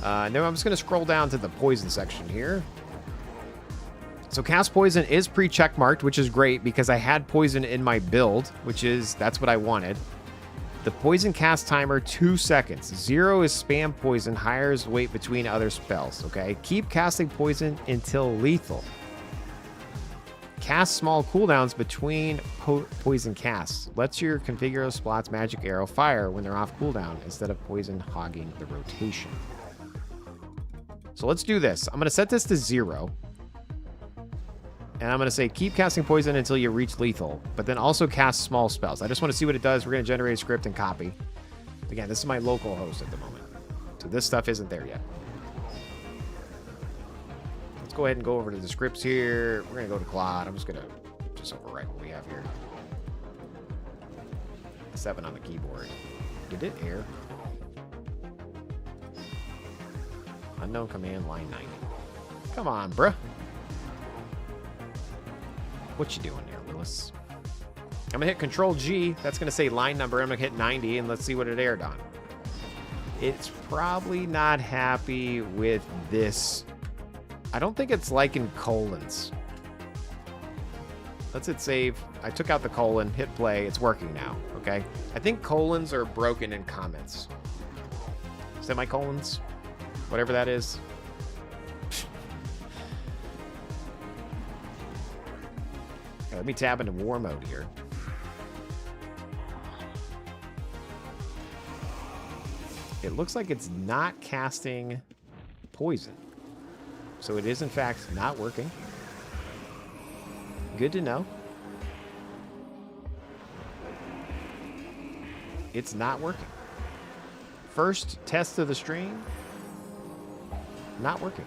Now I'm just going to scroll down to the poison section here. So cast poison is pre-check marked, which is great because I had poison in my build, that's what I wanted. The poison cast timer 2 seconds. 0 is spam poison, higher is wait between other spells. Okay, keep casting poison until lethal. Cast small cooldowns between poison casts. Lets your configure slots magic arrow fire when they're off cooldown instead of poison hogging the rotation. So let's do this. I'm going to set this to 0. And I'm going to say keep casting poison until you reach lethal, but then also cast small spells. I just want to see what it does. We're going to generate a script and copy. Again, this is my local host at the moment. So this stuff isn't there yet. Let's go ahead and go over to the scripts here. We're going to go to Claude. I'm just going to overwrite what we have here. 7 on the keyboard. Did it air? Unknown command, line 90. Come on, bruh. What you doing there, Willis? I'm going to hit Control G. That's going to say line number. I'm going to hit 90, and let's see what it aired on. It's probably not happy with this. I don't think it's liking colons. Let's hit save. I took out the colon, hit play. It's working now, okay? I think colons are broken in comments. Semicolons? Whatever that is. Okay, let me tab into war mode here. It looks like it's not casting poison. So it is, in fact, not working. Good to know. It's not working. First test of the stream. Not working.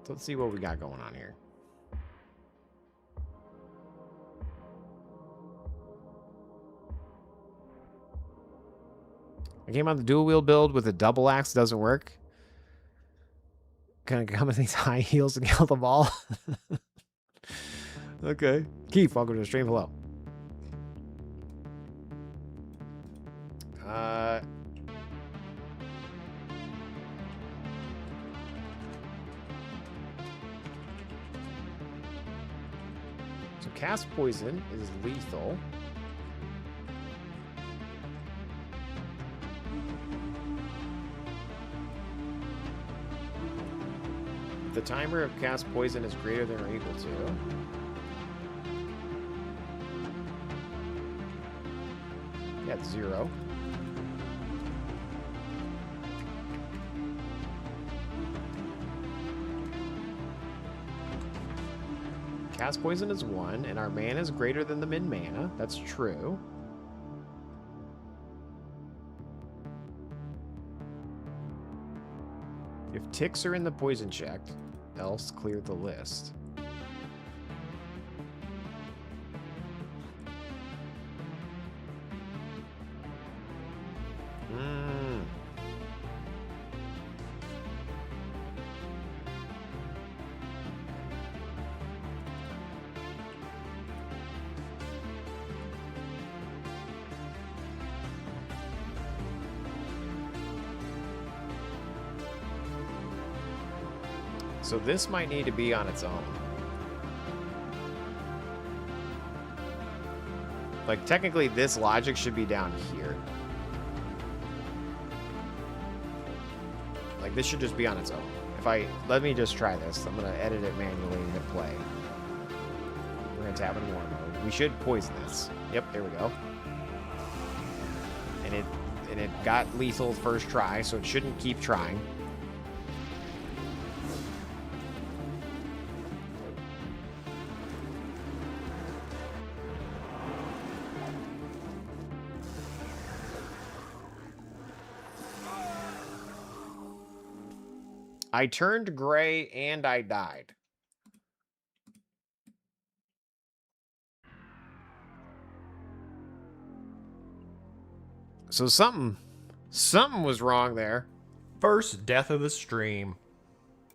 So let's see what we got going on here. I came on the dual wheel build with a double axe. Doesn't work. Gonna come with these high heels and kill them all. Okay. Keith, welcome to the stream. Hello. So cast poison is lethal. The timer of cast poison is greater than or equal to. Yeah, it's 0. Cast poison is 1, and our mana is greater than the min mana. That's true. If ticks are in the poison check, else clear the list. So this might need to be on its own. Like, technically, this logic should be down here. Like, this should just be on its own. Let me just try this. I'm going to edit it manually and hit play. We're going to tap in war mode. We should poison this. Yep, there we go. And it got lethal first try, so it shouldn't keep trying. I turned gray and I died. So something was wrong there. First death of the stream.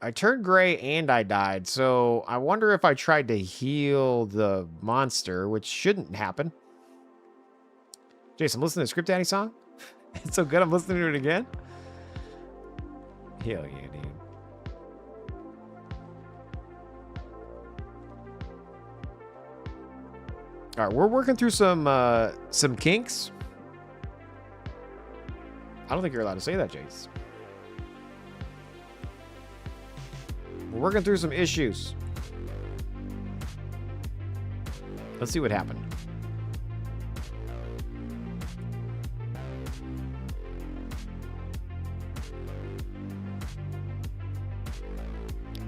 I turned gray and I died. So I wonder if I tried to heal the monster, which shouldn't happen. Jason, listen to the Script Daddy song. It's so good I'm listening to it again. Hell yeah, dude. All right, we're working through some kinks. I don't think you're allowed to say that, Jace. We're working through some issues. Let's see what happened.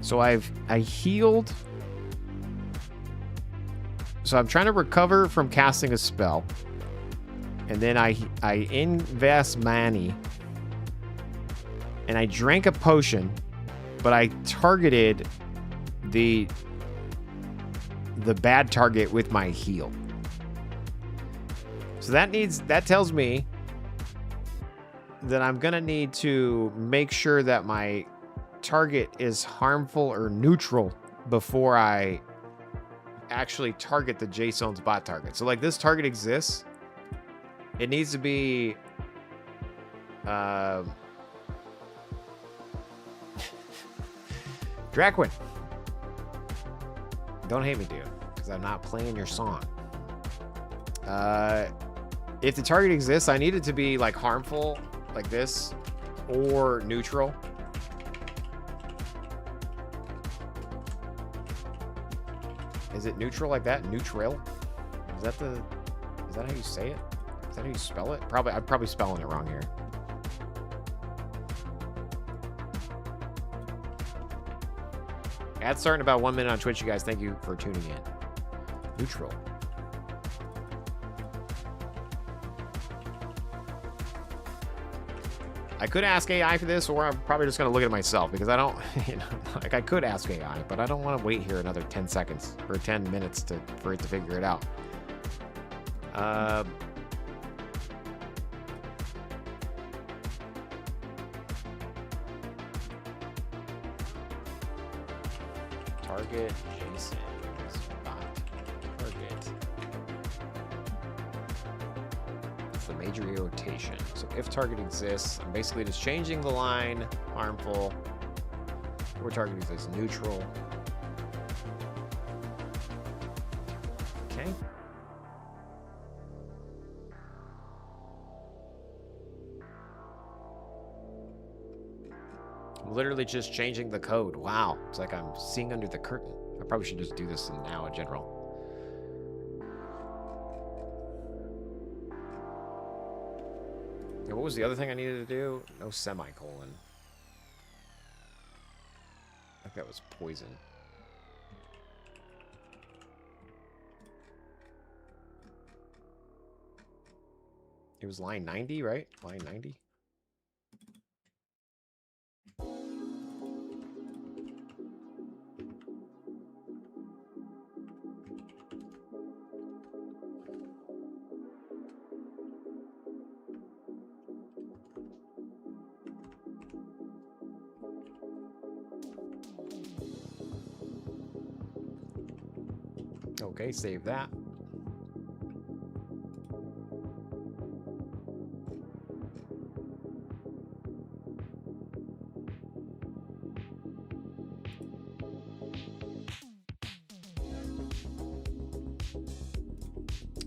So I healed. So I'm trying to recover from casting a spell. And then I invest money. And I drank a potion, but I targeted the bad target with my heal. So that tells me that I'm gonna need to make sure that my target is harmful or neutral before I actually target the JSON's bot target. So like this target exists. It needs to be Draquin. Don't hate me, dude, because I'm not playing your song. If the target exists, I need it to be like harmful, like this, or neutral. Is it neutral like that? Neutral? Is that how you say it? Is that how you spell it? I'm probably spelling it wrong here. Ad's starting about 1 minute on Twitch, you guys. Thank you for tuning in. Neutral. I could ask AI for this, or I'm probably just going to look at it myself, because I don't, like I could ask AI, but I don't want to wait here another 10 seconds or 10 minutes for it to figure it out. Target Jason. Spot target. It's the Magery rotation. So if target exists, I'm basically just changing the line harmful. Or target exists neutral. Okay. I'm literally just changing the code. Wow. It's like I'm seeing under the curtain. I probably should just do this now in general. Yeah, what was the other thing I needed to do? No semicolon. I think that was poison. It was line 90, right? Line 90? Okay, save that.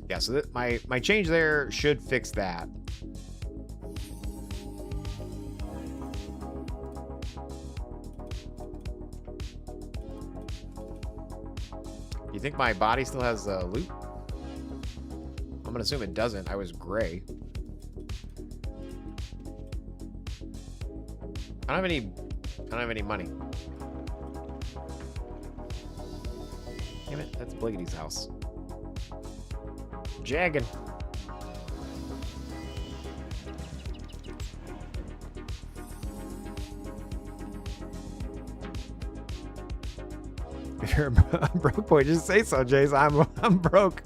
Yeah, so my change there should fix that. You think my body still has loot? I'm gonna assume it doesn't. I was gray. I don't have any money. Damn it, that's Bliggity's house. Jagging. If you're a broke boy, just say so, Jace. I'm broke.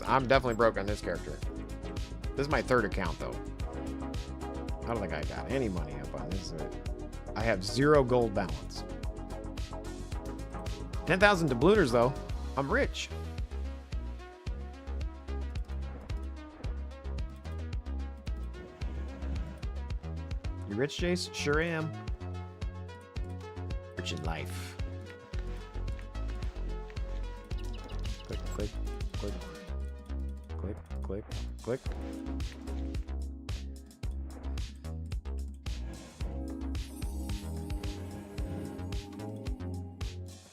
I'm definitely broke on this character. This is my third account though. I don't think I got any money up on this. I have 0 gold balance. 10,000 doublooners though. I'm rich. You rich, Jace? Sure am. Rich in life. Click, click, click. Click, click, click.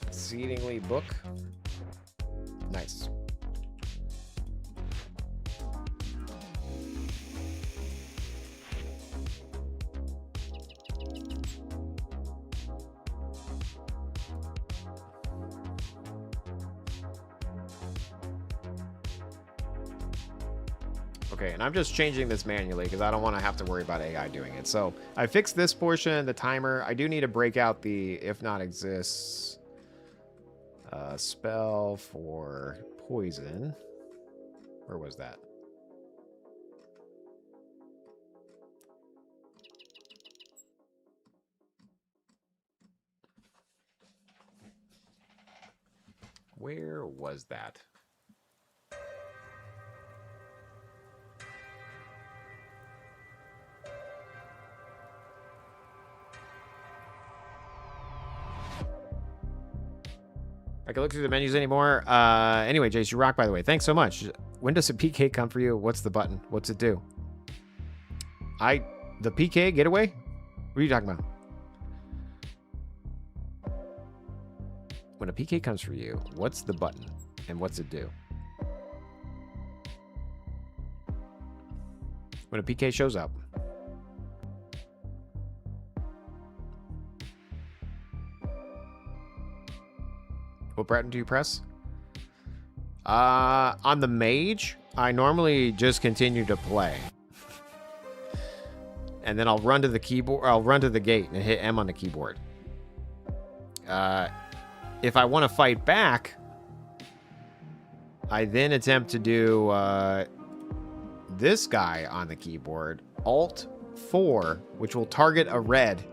Exceedingly book. Nice. Okay, and I'm just changing this manually because I don't want to have to worry about AI doing it. So I fixed this portion, the timer. I do need to break out the if not exists spell for poison. Where was that? Where was that? I can look through the menus anymore. Anyway, Jace, you rock, by the way. Thanks so much. When does a PK come for you? What's the button? What's it do? The PK getaway? What are you talking about? When a PK comes for you, what's the button? And what's it do? When a PK shows up. What button do you press? On the Mage, I normally just continue to play. And then I'll run to the keyboard, or I'll run to the gate and hit M on the keyboard. If I want to fight back, I then attempt to do this guy on the keyboard, Alt 4, which will target a red.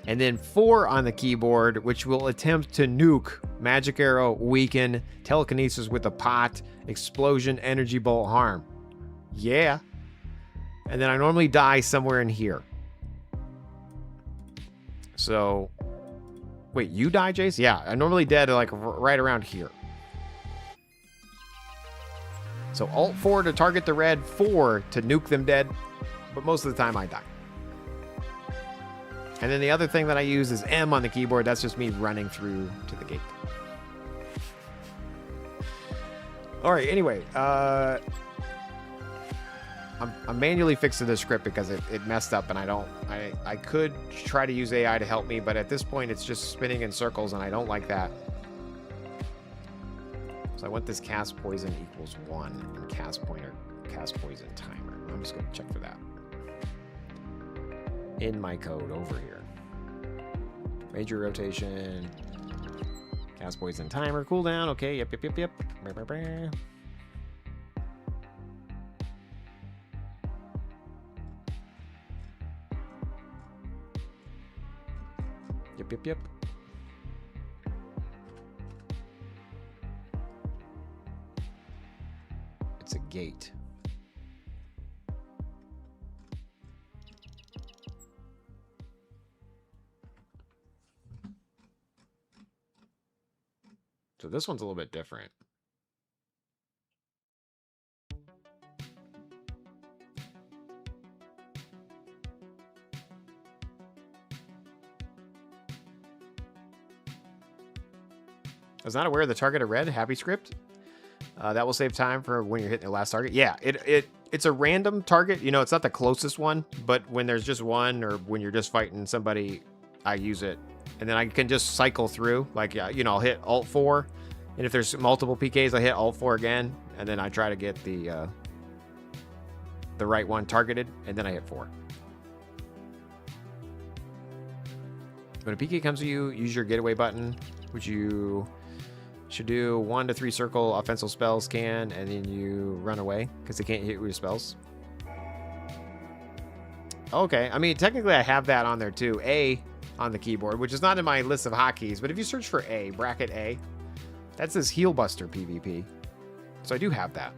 And then 4 on the keyboard, which will attempt to nuke, magic arrow, weaken, telekinesis with a pot, explosion, energy bolt, harm. Yeah. And then I normally die somewhere in here. So, wait, you die, Jace? Yeah, I normally dead like right around here. So Alt 4 to target the red, 4 to nuke them dead, but most of the time I die. And then the other thing that I use is M on the keyboard. That's just me running through to the gate. All right, anyway. I'm manually fixing the script because it messed up, and I could try to use AI to help me, but at this point it's just spinning in circles, and I don't like that. So I want this cast poison equals 1 and cast poison timer. I'm just going to check for that. In my code over here. Major rotation. Cast poison timer. Cooldown. Okay. Yep. Yep. It's a gate. So this one's a little bit different. I was not aware of the target I read. Happy script. That will save time for when you're hitting the last target. Yeah, it's a random target. You know, it's not the closest one, but when there's just one or when you're just fighting somebody, I use it. And then I can just cycle through. Like, you know, I'll hit Alt 4. And if there's multiple PKs, I hit Alt 4 again. And then I try to get the right one targeted. And then I hit 4. When a PK comes to you, use your getaway button, which you should do 1 to 3 circle offensive spells and then you run away because they can't hit you with spells. Okay, I mean, technically I have that on there too. A on the keyboard, which is not in my list of hotkeys, but if you search for A, bracket A, that says Heal Buster PvP. So I do have that.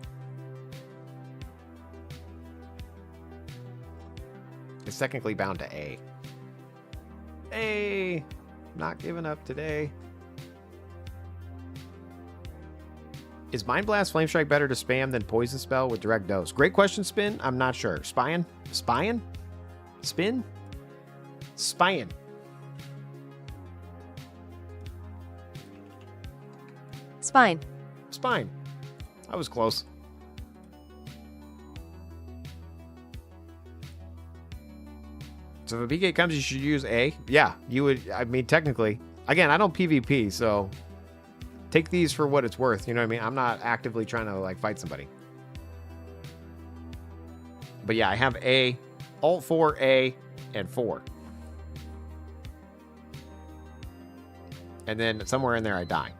It's technically bound to A. A! Not giving up today. Is Mind Blast Flame Strike better to spam than Poison Spell with direct dose? Great question, Spin. I'm not sure. Spying? Spying? Spin? Spying. Spine. Spine. I was close. So if a PK comes, you should use A. Yeah, you would. I mean, technically. Again, I don't PvP, so take these for what it's worth. You know what I mean? I'm not actively trying to, like, fight somebody. But yeah, I have A, Alt 4, A, and 4. And then somewhere in there, I die.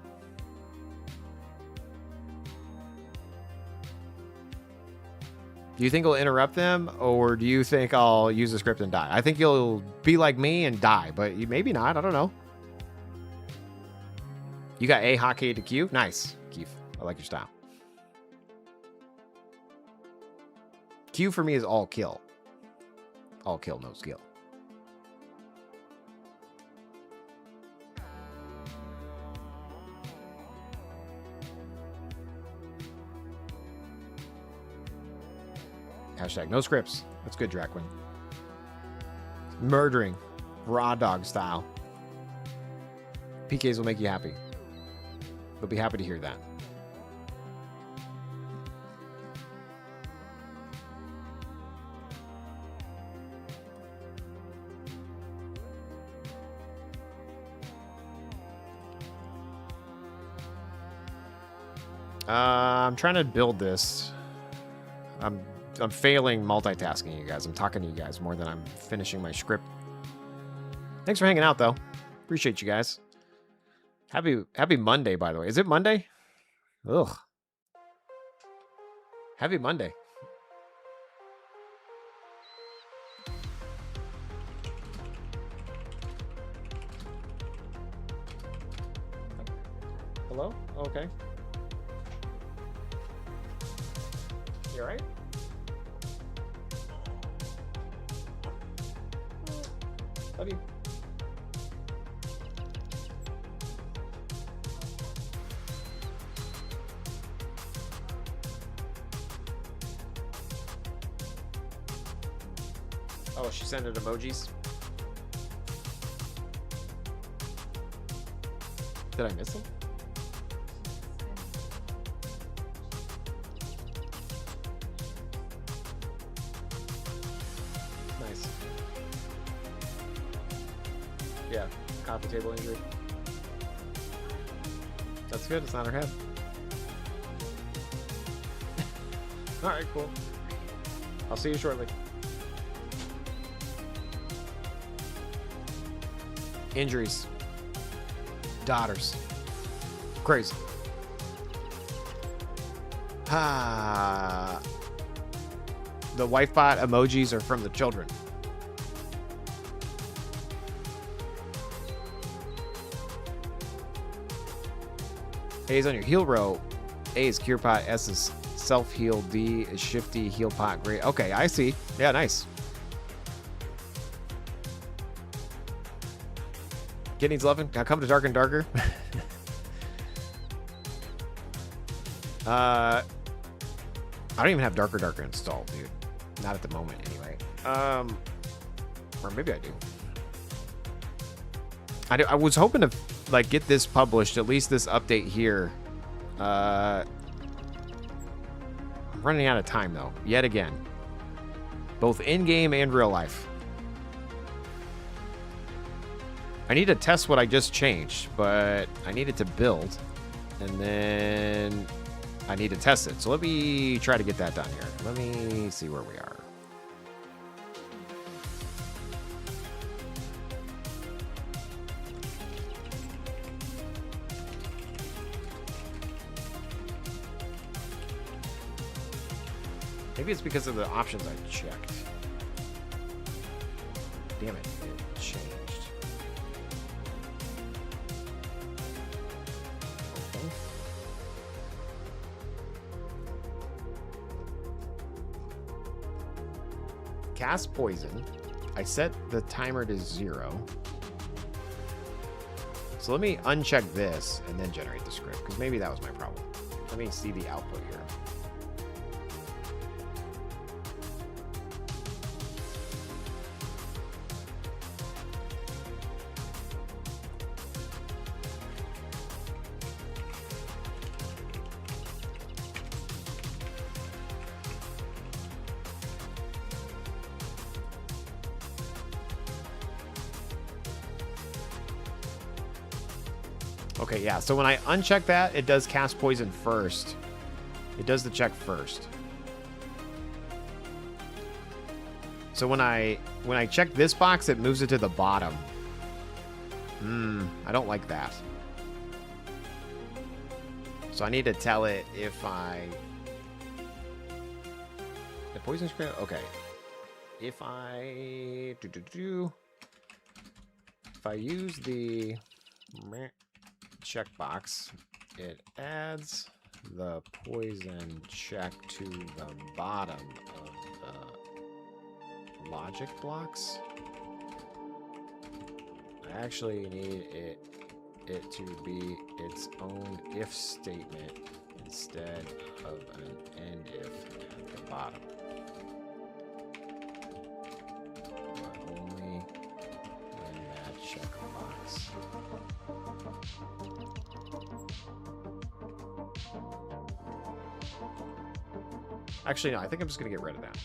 Do you think it'll interrupt them, or do you think I'll use the script and die? I think you'll be like me and die, but you maybe not. I don't know. You got A hotkey to Q? Nice, Keith. I like your style. Q for me is all kill. All kill, no skill. Hashtag no scripts. That's good, Drakwin. Murdering. Raw dog style. PKs will make you happy. They'll be happy to hear that. I'm trying to build this. I'm failing multitasking, you guys. I'm talking to you guys more than I'm finishing my script. Thanks for hanging out, though. Appreciate you guys. Happy Monday, by the way. Is it Monday? Ugh. Happy Monday. Hello? Okay. You alright? Love you. Oh, she sent it emojis. Did I miss them? Nice. Yeah, coffee table injury. That's good, it's not her head. Alright, cool. I'll see you shortly. Injuries. Daughters. Crazy. Ah. The wife bot emojis are from the children. A is on your heal row. A is cure pot. S is self-heal. D is shifty. Heal pot. Great. Okay, I see. Yeah, nice. Kid needs loving. Now come to Dark and Darker. I don't even have Darker Darker installed, dude. Not at the moment, anyway. Or maybe I do. I was hoping to like get this published, at least this update here. I'm running out of time though, yet again. Both in-game and real life. I need to test what I just changed, but I need it to build. And then I need to test it. So let me try to get that done here. Let me see where we are. Maybe it's because of the options I checked. Damn it, it changed. Okay. Cast poison. I set the timer to 0. So let me uncheck this and then generate the script, because maybe that was my problem. Let me see the output here. Okay, yeah, so when I uncheck that, it does cast poison first. It does the check first. So when I check this box, it moves it to the bottom. I don't like that. So I need to tell it if the poison script, okay. If I if I use the checkbox, it adds the poison check to the bottom of the logic blocks. I actually need it to be its own if statement instead of an end if at the bottom. But only when that checkbox. Actually, no, I think I'm just going to get rid of that.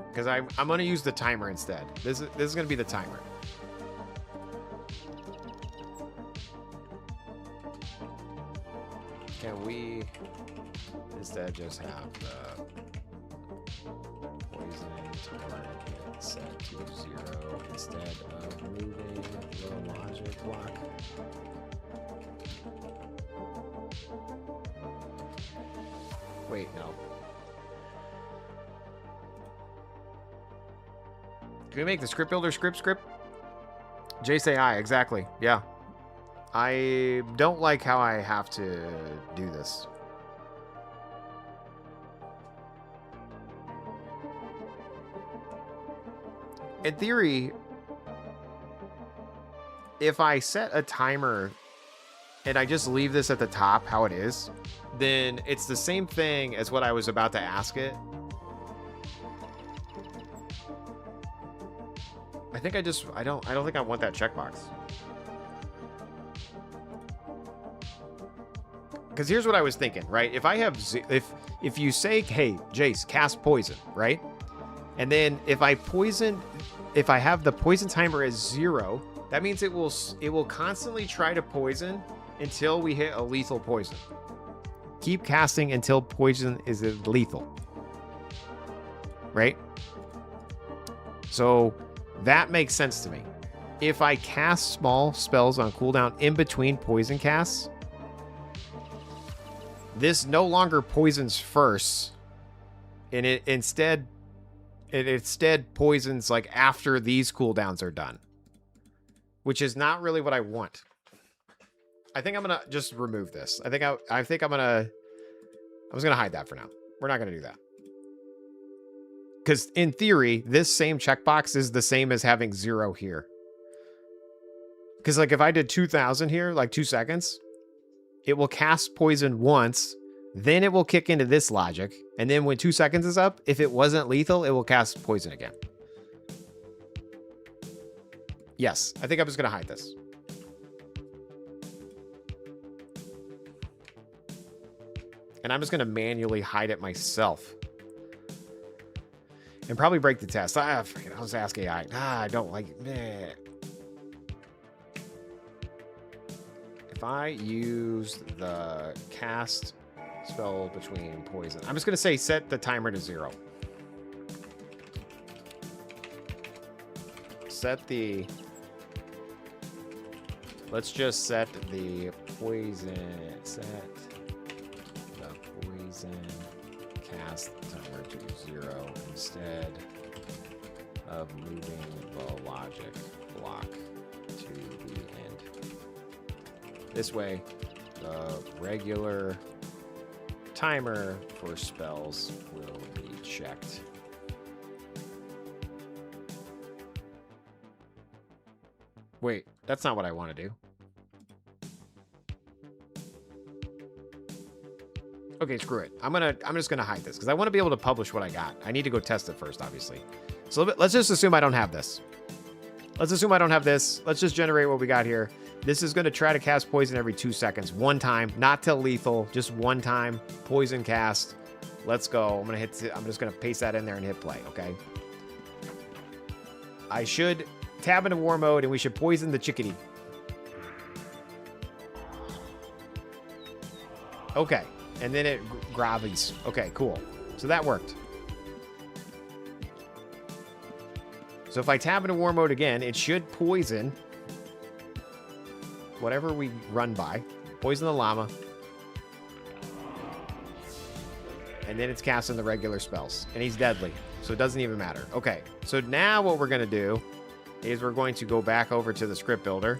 Because I'm going to use the timer instead. This is going to be the timer. Can we instead just have the poison timer get set to 0 instead of moving the logic block? Wait, no. Can we make the script builder script? Jace AI, exactly. Yeah. I don't like how I have to do this. In theory, if I set a timer and I just leave this at the top how it is, then it's the same thing as what I was about to ask it. I think I don't think I want that checkbox. Because here's what I was thinking, right? If I have, if you say, hey, Jace, cast poison, right? And then if I have the poison timer as 0, that means it will constantly try to poison until we hit a lethal poison. Keep casting until poison is lethal. Right? So that makes sense to me. If I cast small spells on cooldown in between poison casts, this no longer poisons first and it instead poisons like after these cooldowns are done, which is not really what I want. I think I'm gonna just remove this. I think I'm just gonna hide that for now. We're not gonna do that. Because in theory, this same checkbox is the same as having 0 here. Because like if I did 2000 here, like 2 seconds, it will cast poison once, then it will kick into this logic, and then when 2 seconds is up, if it wasn't lethal, it will cast poison again. Yes, I think I'm just gonna hide this. And I'm just gonna manually hide it myself. And probably break the test. Freaking, I'll just ask AI. I don't like it. If I use the cast spell between poison, I'm just going to say set the timer to 0. Let's just set the poison. Set the poison cast timer to 0 instead of moving the logic block to the end. This way, the regular timer for spells will be checked. Wait, that's not what I want to do. Okay, screw it. I'm just gonna hide this because I want to be able to publish what I got. I need to go test it first, obviously. So let's just assume I don't have this. Let's assume I don't have this. Let's just generate what we got here. This is gonna try to cast poison every 2 seconds, one time, not till lethal, just one time. Poison cast. Let's go. I'm just gonna paste that in there and hit play. Okay. I should tab into war mode and we should poison the chickadee. Okay. And then it gravies. Okay, cool. So that worked. So if I tab into war mode again, it should poison whatever we run by. Poison the llama. And then it's casting the regular spells. And he's deadly. So it doesn't even matter. Okay. So now what we're going to do is we're going to go back over to the script builder.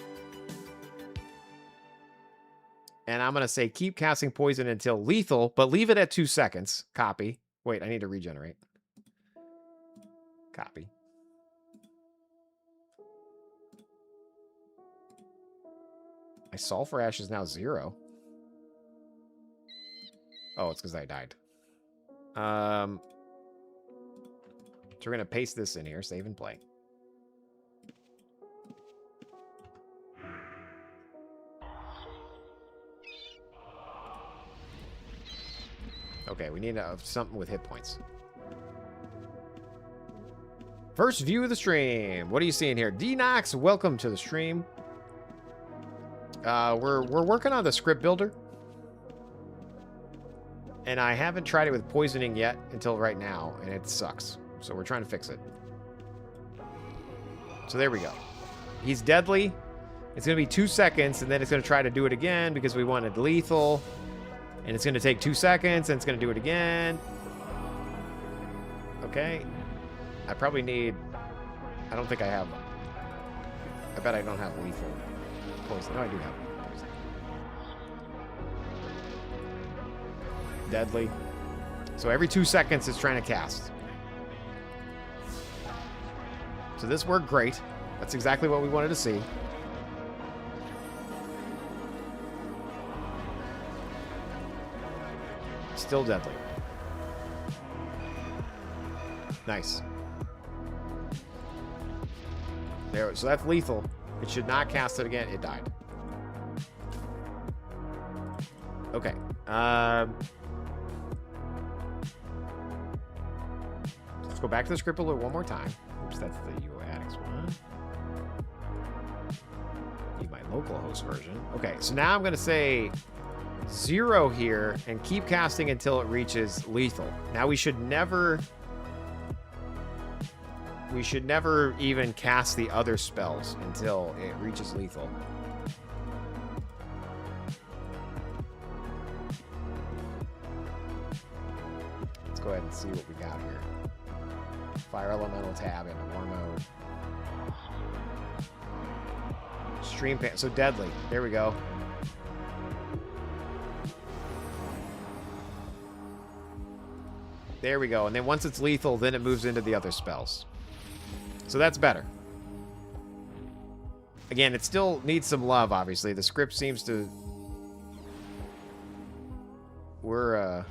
And I'm going to say keep casting poison until lethal, but leave it at 2 seconds. Copy. Wait, I need to regenerate. Copy. My sulfur ash is now 0. Oh, it's because I died. So we're going to paste this in here. Save and play. Okay, we need something with hit points. First view of the stream. What are you seeing here? D-Nox, welcome to the stream. We're working on the script builder. And I haven't tried it with poisoning yet until right now, and it sucks. So we're trying to fix it. So there we go. He's deadly. It's going to be 2 seconds, and then it's going to try to do it again because we wanted lethal. And it's going to take 2 seconds, and it's going to do it again. Okay. I probably need... I don't think I have... I bet I don't have lethal poison. No, I do have poison. Deadly. So every 2 seconds, it's trying to cast. So this worked great. That's exactly what we wanted to see. Still deadly. Nice. There, so that's lethal. It should not cast it again. It died. Okay. Let's go back to the script builder one more time. Oops, that's the UOAddicts one. Need my localhost version. Okay, so now I'm going to say 0 here and keep casting until it reaches lethal. Now we should never even cast the other spells until it reaches lethal. Let's go ahead and see what we got here. Fire elemental tab into war mode. Stream pan. So deadly. There we go. There we go. And then once it's lethal, then it moves into the other spells. So that's better. Again, it still needs some love, obviously. The script seems to... We're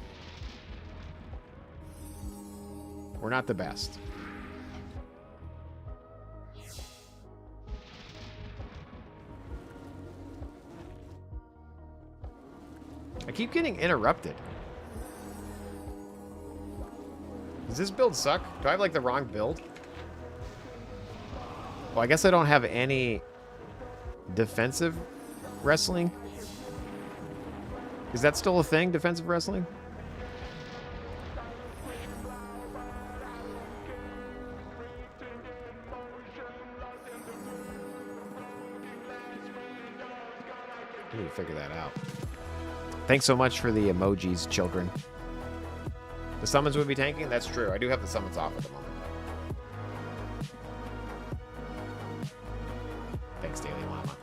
not the best. I keep getting interrupted. Does this build suck? Do I have, like, the wrong build? Well, I guess I don't have any defensive wrestling. Is that still a thing, defensive wrestling? I need to figure that out. Thanks so much for the emojis, children. The summons would be tanking? That's true. I do have the summons off at the moment. Thanks, Daily Llama.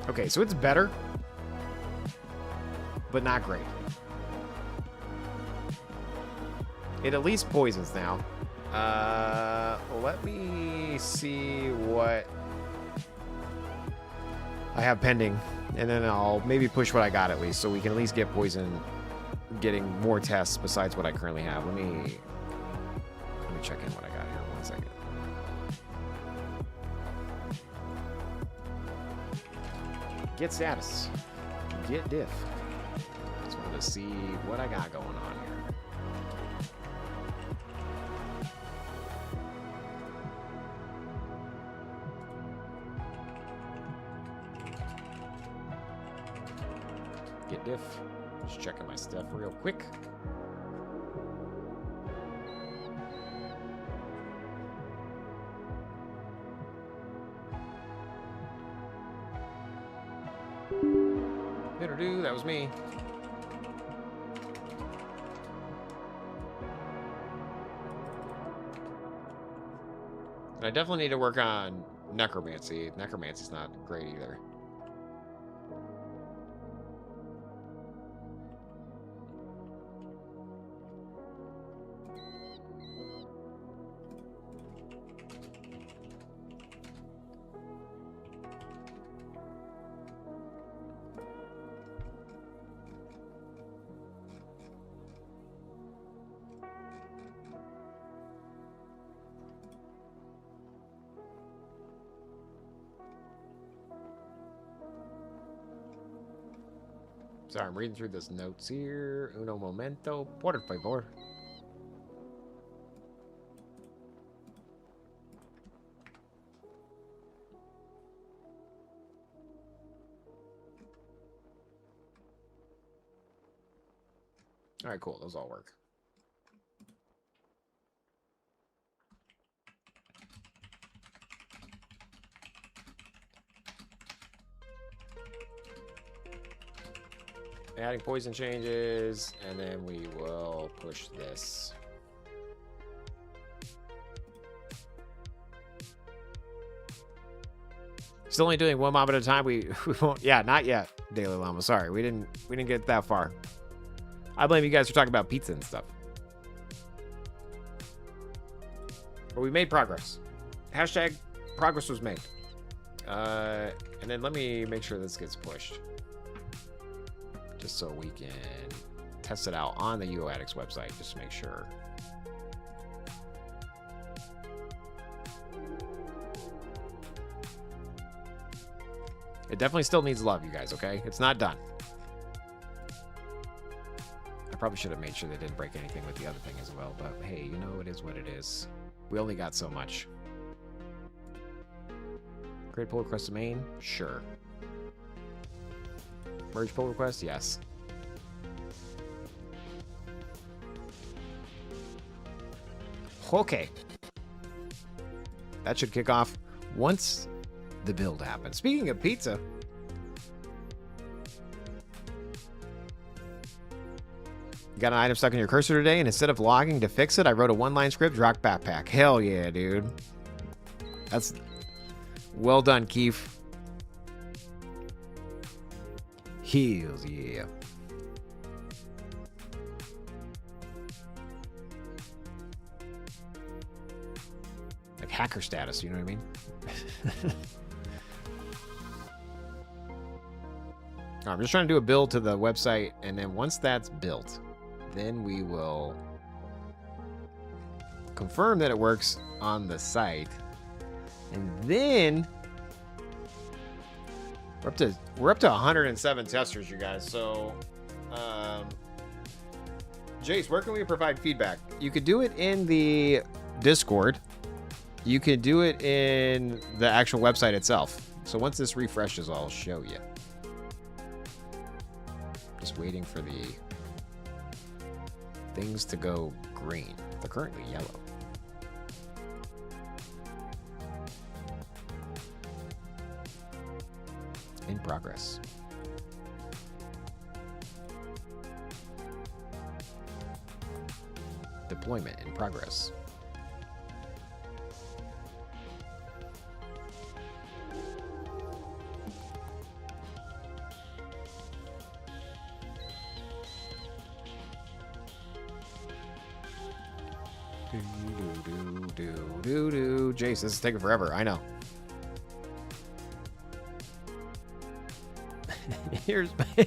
Okay, so it's better, but not great. It at least poisons now. Let me see what I have pending, and then I'll maybe push what I got at least, so we can at least get poison, getting more tests besides what I currently have. Let me check in what I got here. 1 second. Get status. Get diff. Just wanted to see what I got going on here. Get diff. Just checking my stuff real quick. Do that was me. And I definitely need to work on necromancy. Necromancy's not great either. Sorry, I'm reading through this notes here. Uno momento, por favor. All right, cool. Those all work. Adding poison changes, and then we will push this. Still only doing one mob at a time. We won't. Yeah, not yet, Daily Llama. Sorry, we didn't get that far. I blame you guys for talking about pizza and stuff. But we made progress. Hashtag progress was made. And then let me make sure this gets pushed, just so we can test it out on the UOAddicts website, just to make sure. It definitely still needs love, you guys, okay? It's not done. I probably should have made sure they didn't break anything with the other thing as well, but hey, you know, it is what it is. We only got so much. Create pull request to main? Sure. Merge pull request? Yes. Okay. That should kick off once the build happens. Speaking of pizza, You got an item stuck in your cursor today, and instead of logging to fix it, I wrote a one-line script, drop backpack. Hell yeah, dude. That's well done, Keith. Heals, yeah. Like hacker status, you know what I mean? I'm just trying to do a build to the website, and then once that's built, then we will confirm that it works on the site, and then we're up to 107 testers, you guys. So, Jace, where can we provide feedback? You could do it in the Discord. You could do it in the actual website itself. So once this refreshes, I'll show you. Just waiting for the things to go green. They're currently yellow. In progress. Deployment in progress. Jace, this is taking forever. I know. Here's my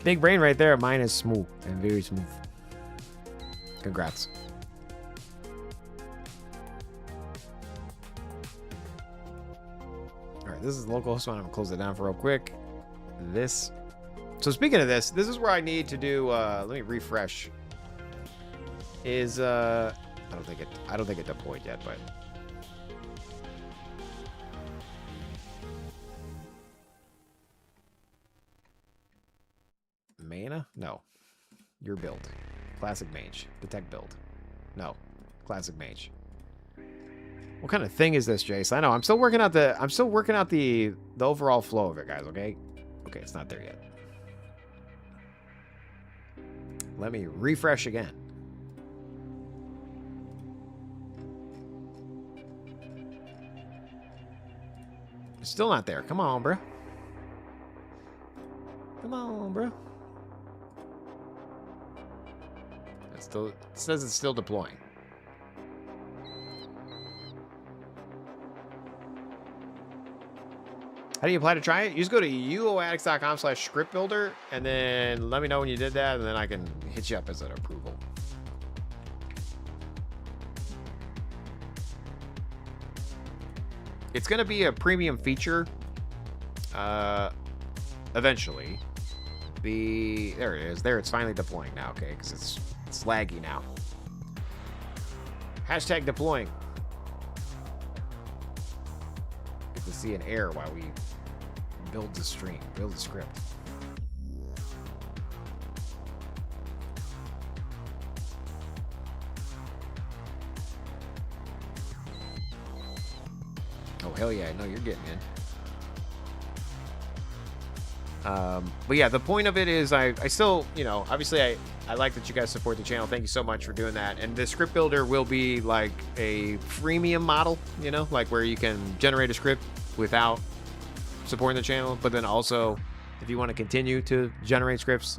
big brain right there. Mine is smooth and very smooth. Congrats. All right, this is the local host one. I'm gonna close it down for real quick. So speaking of this is where I need to do. Let me refresh. I don't think it deployed yet, but. Mana? No. Your build. Classic Mage. Detect build. No. Classic Mage. What kind of thing is this, Jace? I know. I'm still working out the overall flow of it, guys, okay? Okay, it's not there yet. Let me refresh again. It's still not there. Come on, bro. Come on, bro. It says it's still deploying. How do you apply to try it? You just go to UOAddicts.com/script builder and then let me know when you did that, and then I can hit you up as an approval. It's going to be a premium feature eventually. There it is. There, it's finally deploying now, okay? Because it's laggy now. Hashtag deploying. Get to see an error while we build the stream, build the script. Oh, hell yeah, I know you're getting in. But yeah, the point of it is I still, you know, obviously I like that you guys support the channel. Thank you so much for doing that. And the script builder will be like a freemium model, you know, like where you can generate a script without supporting the channel. But then also, if you want to continue to generate scripts,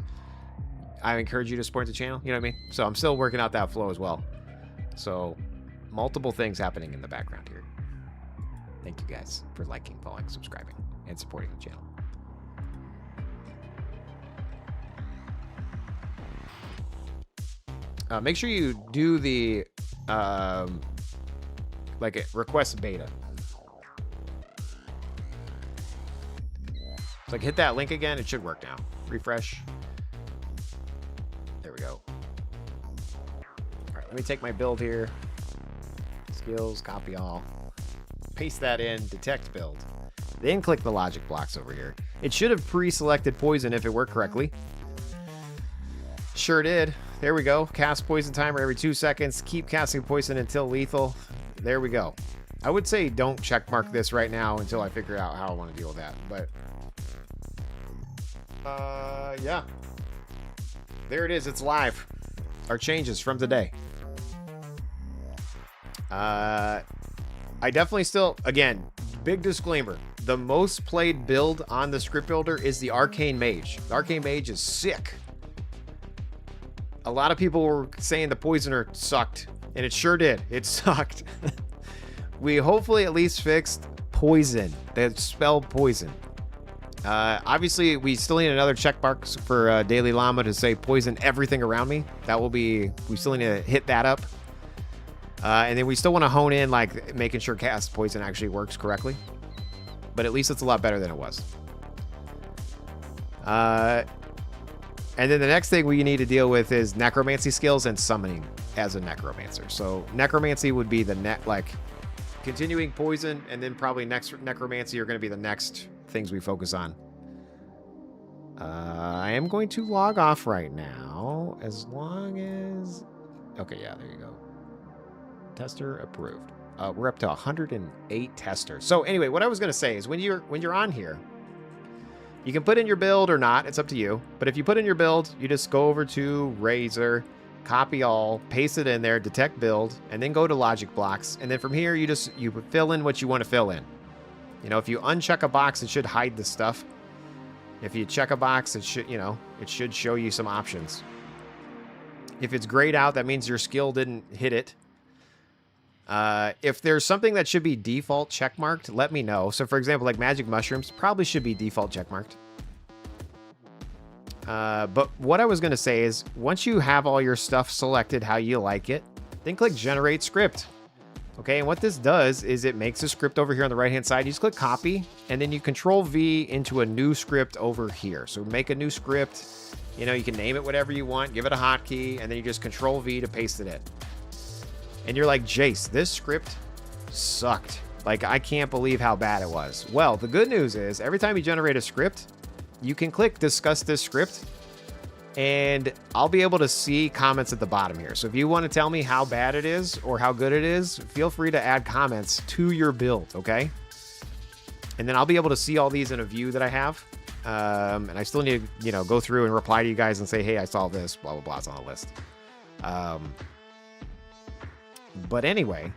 I encourage you to support the channel. You know what I mean? So I'm still working out that flow as well. So multiple things happening in the background here. Thank you guys for liking, following, subscribing, and supporting the channel. Make sure you do the like a request beta. So like hit that link again. It should work now. Refresh. There we go. All right, let me take my build here. Skills, copy all. Paste that in, detect build. Then click the logic blocks over here. It should have pre-selected poison if it worked correctly. Sure did. There we go. Cast poison timer every 2 seconds. Keep casting poison until lethal. There we go. I would say don't checkmark this right now until I figure out how I want to deal with that. But yeah. There it is. It's live. Our changes from today. I definitely still, again, big disclaimer. The most played build on the script builder is the Arcane Mage. The Arcane Mage is sick. A lot of people were saying the Poisoner sucked, and it sure did. It sucked. We hopefully at least fixed Poison. They spelled Poison. Obviously, we still need another checkmark for Daily Llama to say poison everything around me. That will be, we still need to hit that up. And then we still want to hone in, like, making sure cast poison actually works correctly. But at least it's a lot better than it was. And then the next thing we need to deal with is necromancy skills and summoning as a necromancer. So necromancy would be the continuing poison, and then probably next necromancy are going to be the next things we focus on. I am going to log off right now, as long as... Okay, yeah, there you go. Tester approved. We're up to 108 testers. So anyway, what I was going to say is when you're on here, you can put in your build or not. It's up to you. But if you put in your build, you just go over to Razor, copy all, paste it in there, detect build, and then go to logic blocks. And then from here, you fill in what you want to fill in. You know, if you uncheck a box, it should hide the stuff. If you check a box, it should, it should show you some options. If it's grayed out, that means your skill didn't hit it. If there's something that should be default checkmarked, let me know. So for example, like magic mushrooms probably should be default checkmarked. But what I was going to say is once you have all your stuff selected how you like it, then click generate script. Okay, and what this does is it makes a script over here on the right hand side. You just click copy, and then you control V into a new script over here. So make a new script. You know, you can name it whatever you want, give it a hotkey, and then you just control V to paste it in. And you're like, Jace, this script sucked. Like, I can't believe how bad it was. Well, the good news is every time you generate a script, you can click discuss this script, and I'll be able to see comments at the bottom here. So if you want to tell me how bad it is or how good it is, feel free to add comments to your build, okay? And then I'll be able to see all these in a view that I have. And I still need to, go through and reply to you guys and say, hey, I saw this, blah, blah, blah, it's on the list. But anyway,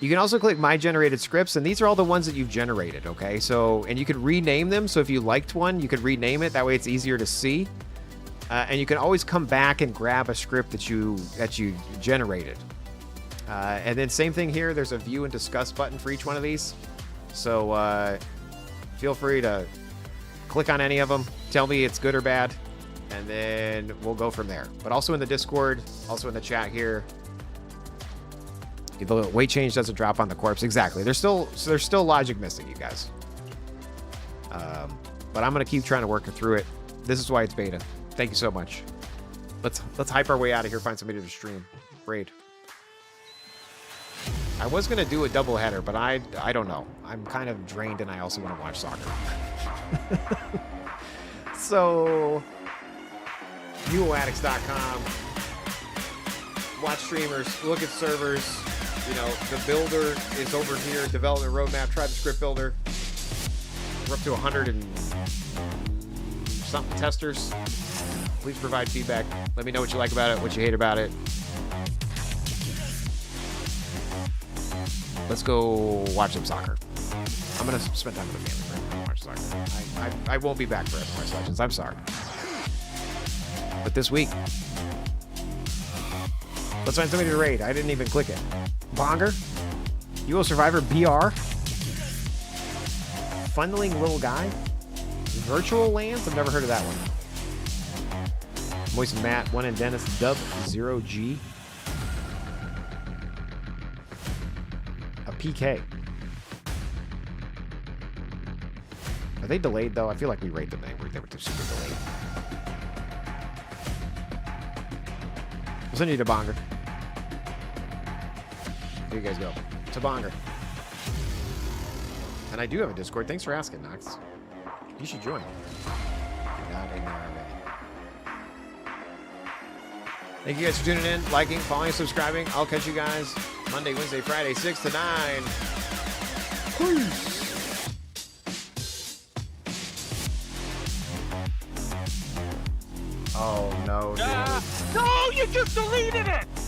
you can also click My Generated Scripts, and these are all the ones that you've generated, okay? So, and you could rename them. So if you liked one, you could rename it. That way it's easier to see. And you can always come back and grab a script that you generated. And then same thing here. There's a View and Discuss button for each one of these. So feel free to click on any of them. Tell me it's good or bad. And then we'll go from there. But also in the Discord, also in the chat here. The weight change doesn't drop on the corpse. Exactly. There's still logic missing, you guys. But I'm going to keep trying to work through it. This is why it's beta. Thank you so much. Let's hype our way out of here. Find somebody to stream. Raid. I was going to do a double header, but I don't know. I'm kind of drained, and I also want to watch soccer. So, UOAddicts.com. Watch streamers. Look at servers. The builder is over here. Development roadmap. Try the script builder. We're up to 100 and something testers. Please provide feedback. Let me know what you like about it, what you hate about it. Let's go watch some soccer. I'm going to spend time with the family. Right? Watch soccer. I won't be back for FMS Legends. I'm sorry. But this week, let's find somebody to raid. I didn't even click it. Bonger? UO Survivor BR? Funneling Little Guy? Virtual Lands? I've never heard of that one. Moist Matt, 1 and Dennis, Dub 0G. A PK. Are they delayed though? I feel like we raid them. They were too super delayed. I'll send you to Bonger. Here you guys go. To Bonger. And I do have a Discord. Thanks for asking, Nox. You should join. You're not in there already. Thank you guys for tuning in, liking, following, subscribing. I'll catch you guys Monday, Wednesday, Friday, 6 to 9. Peace. Oh no, dude. No, you just deleted it!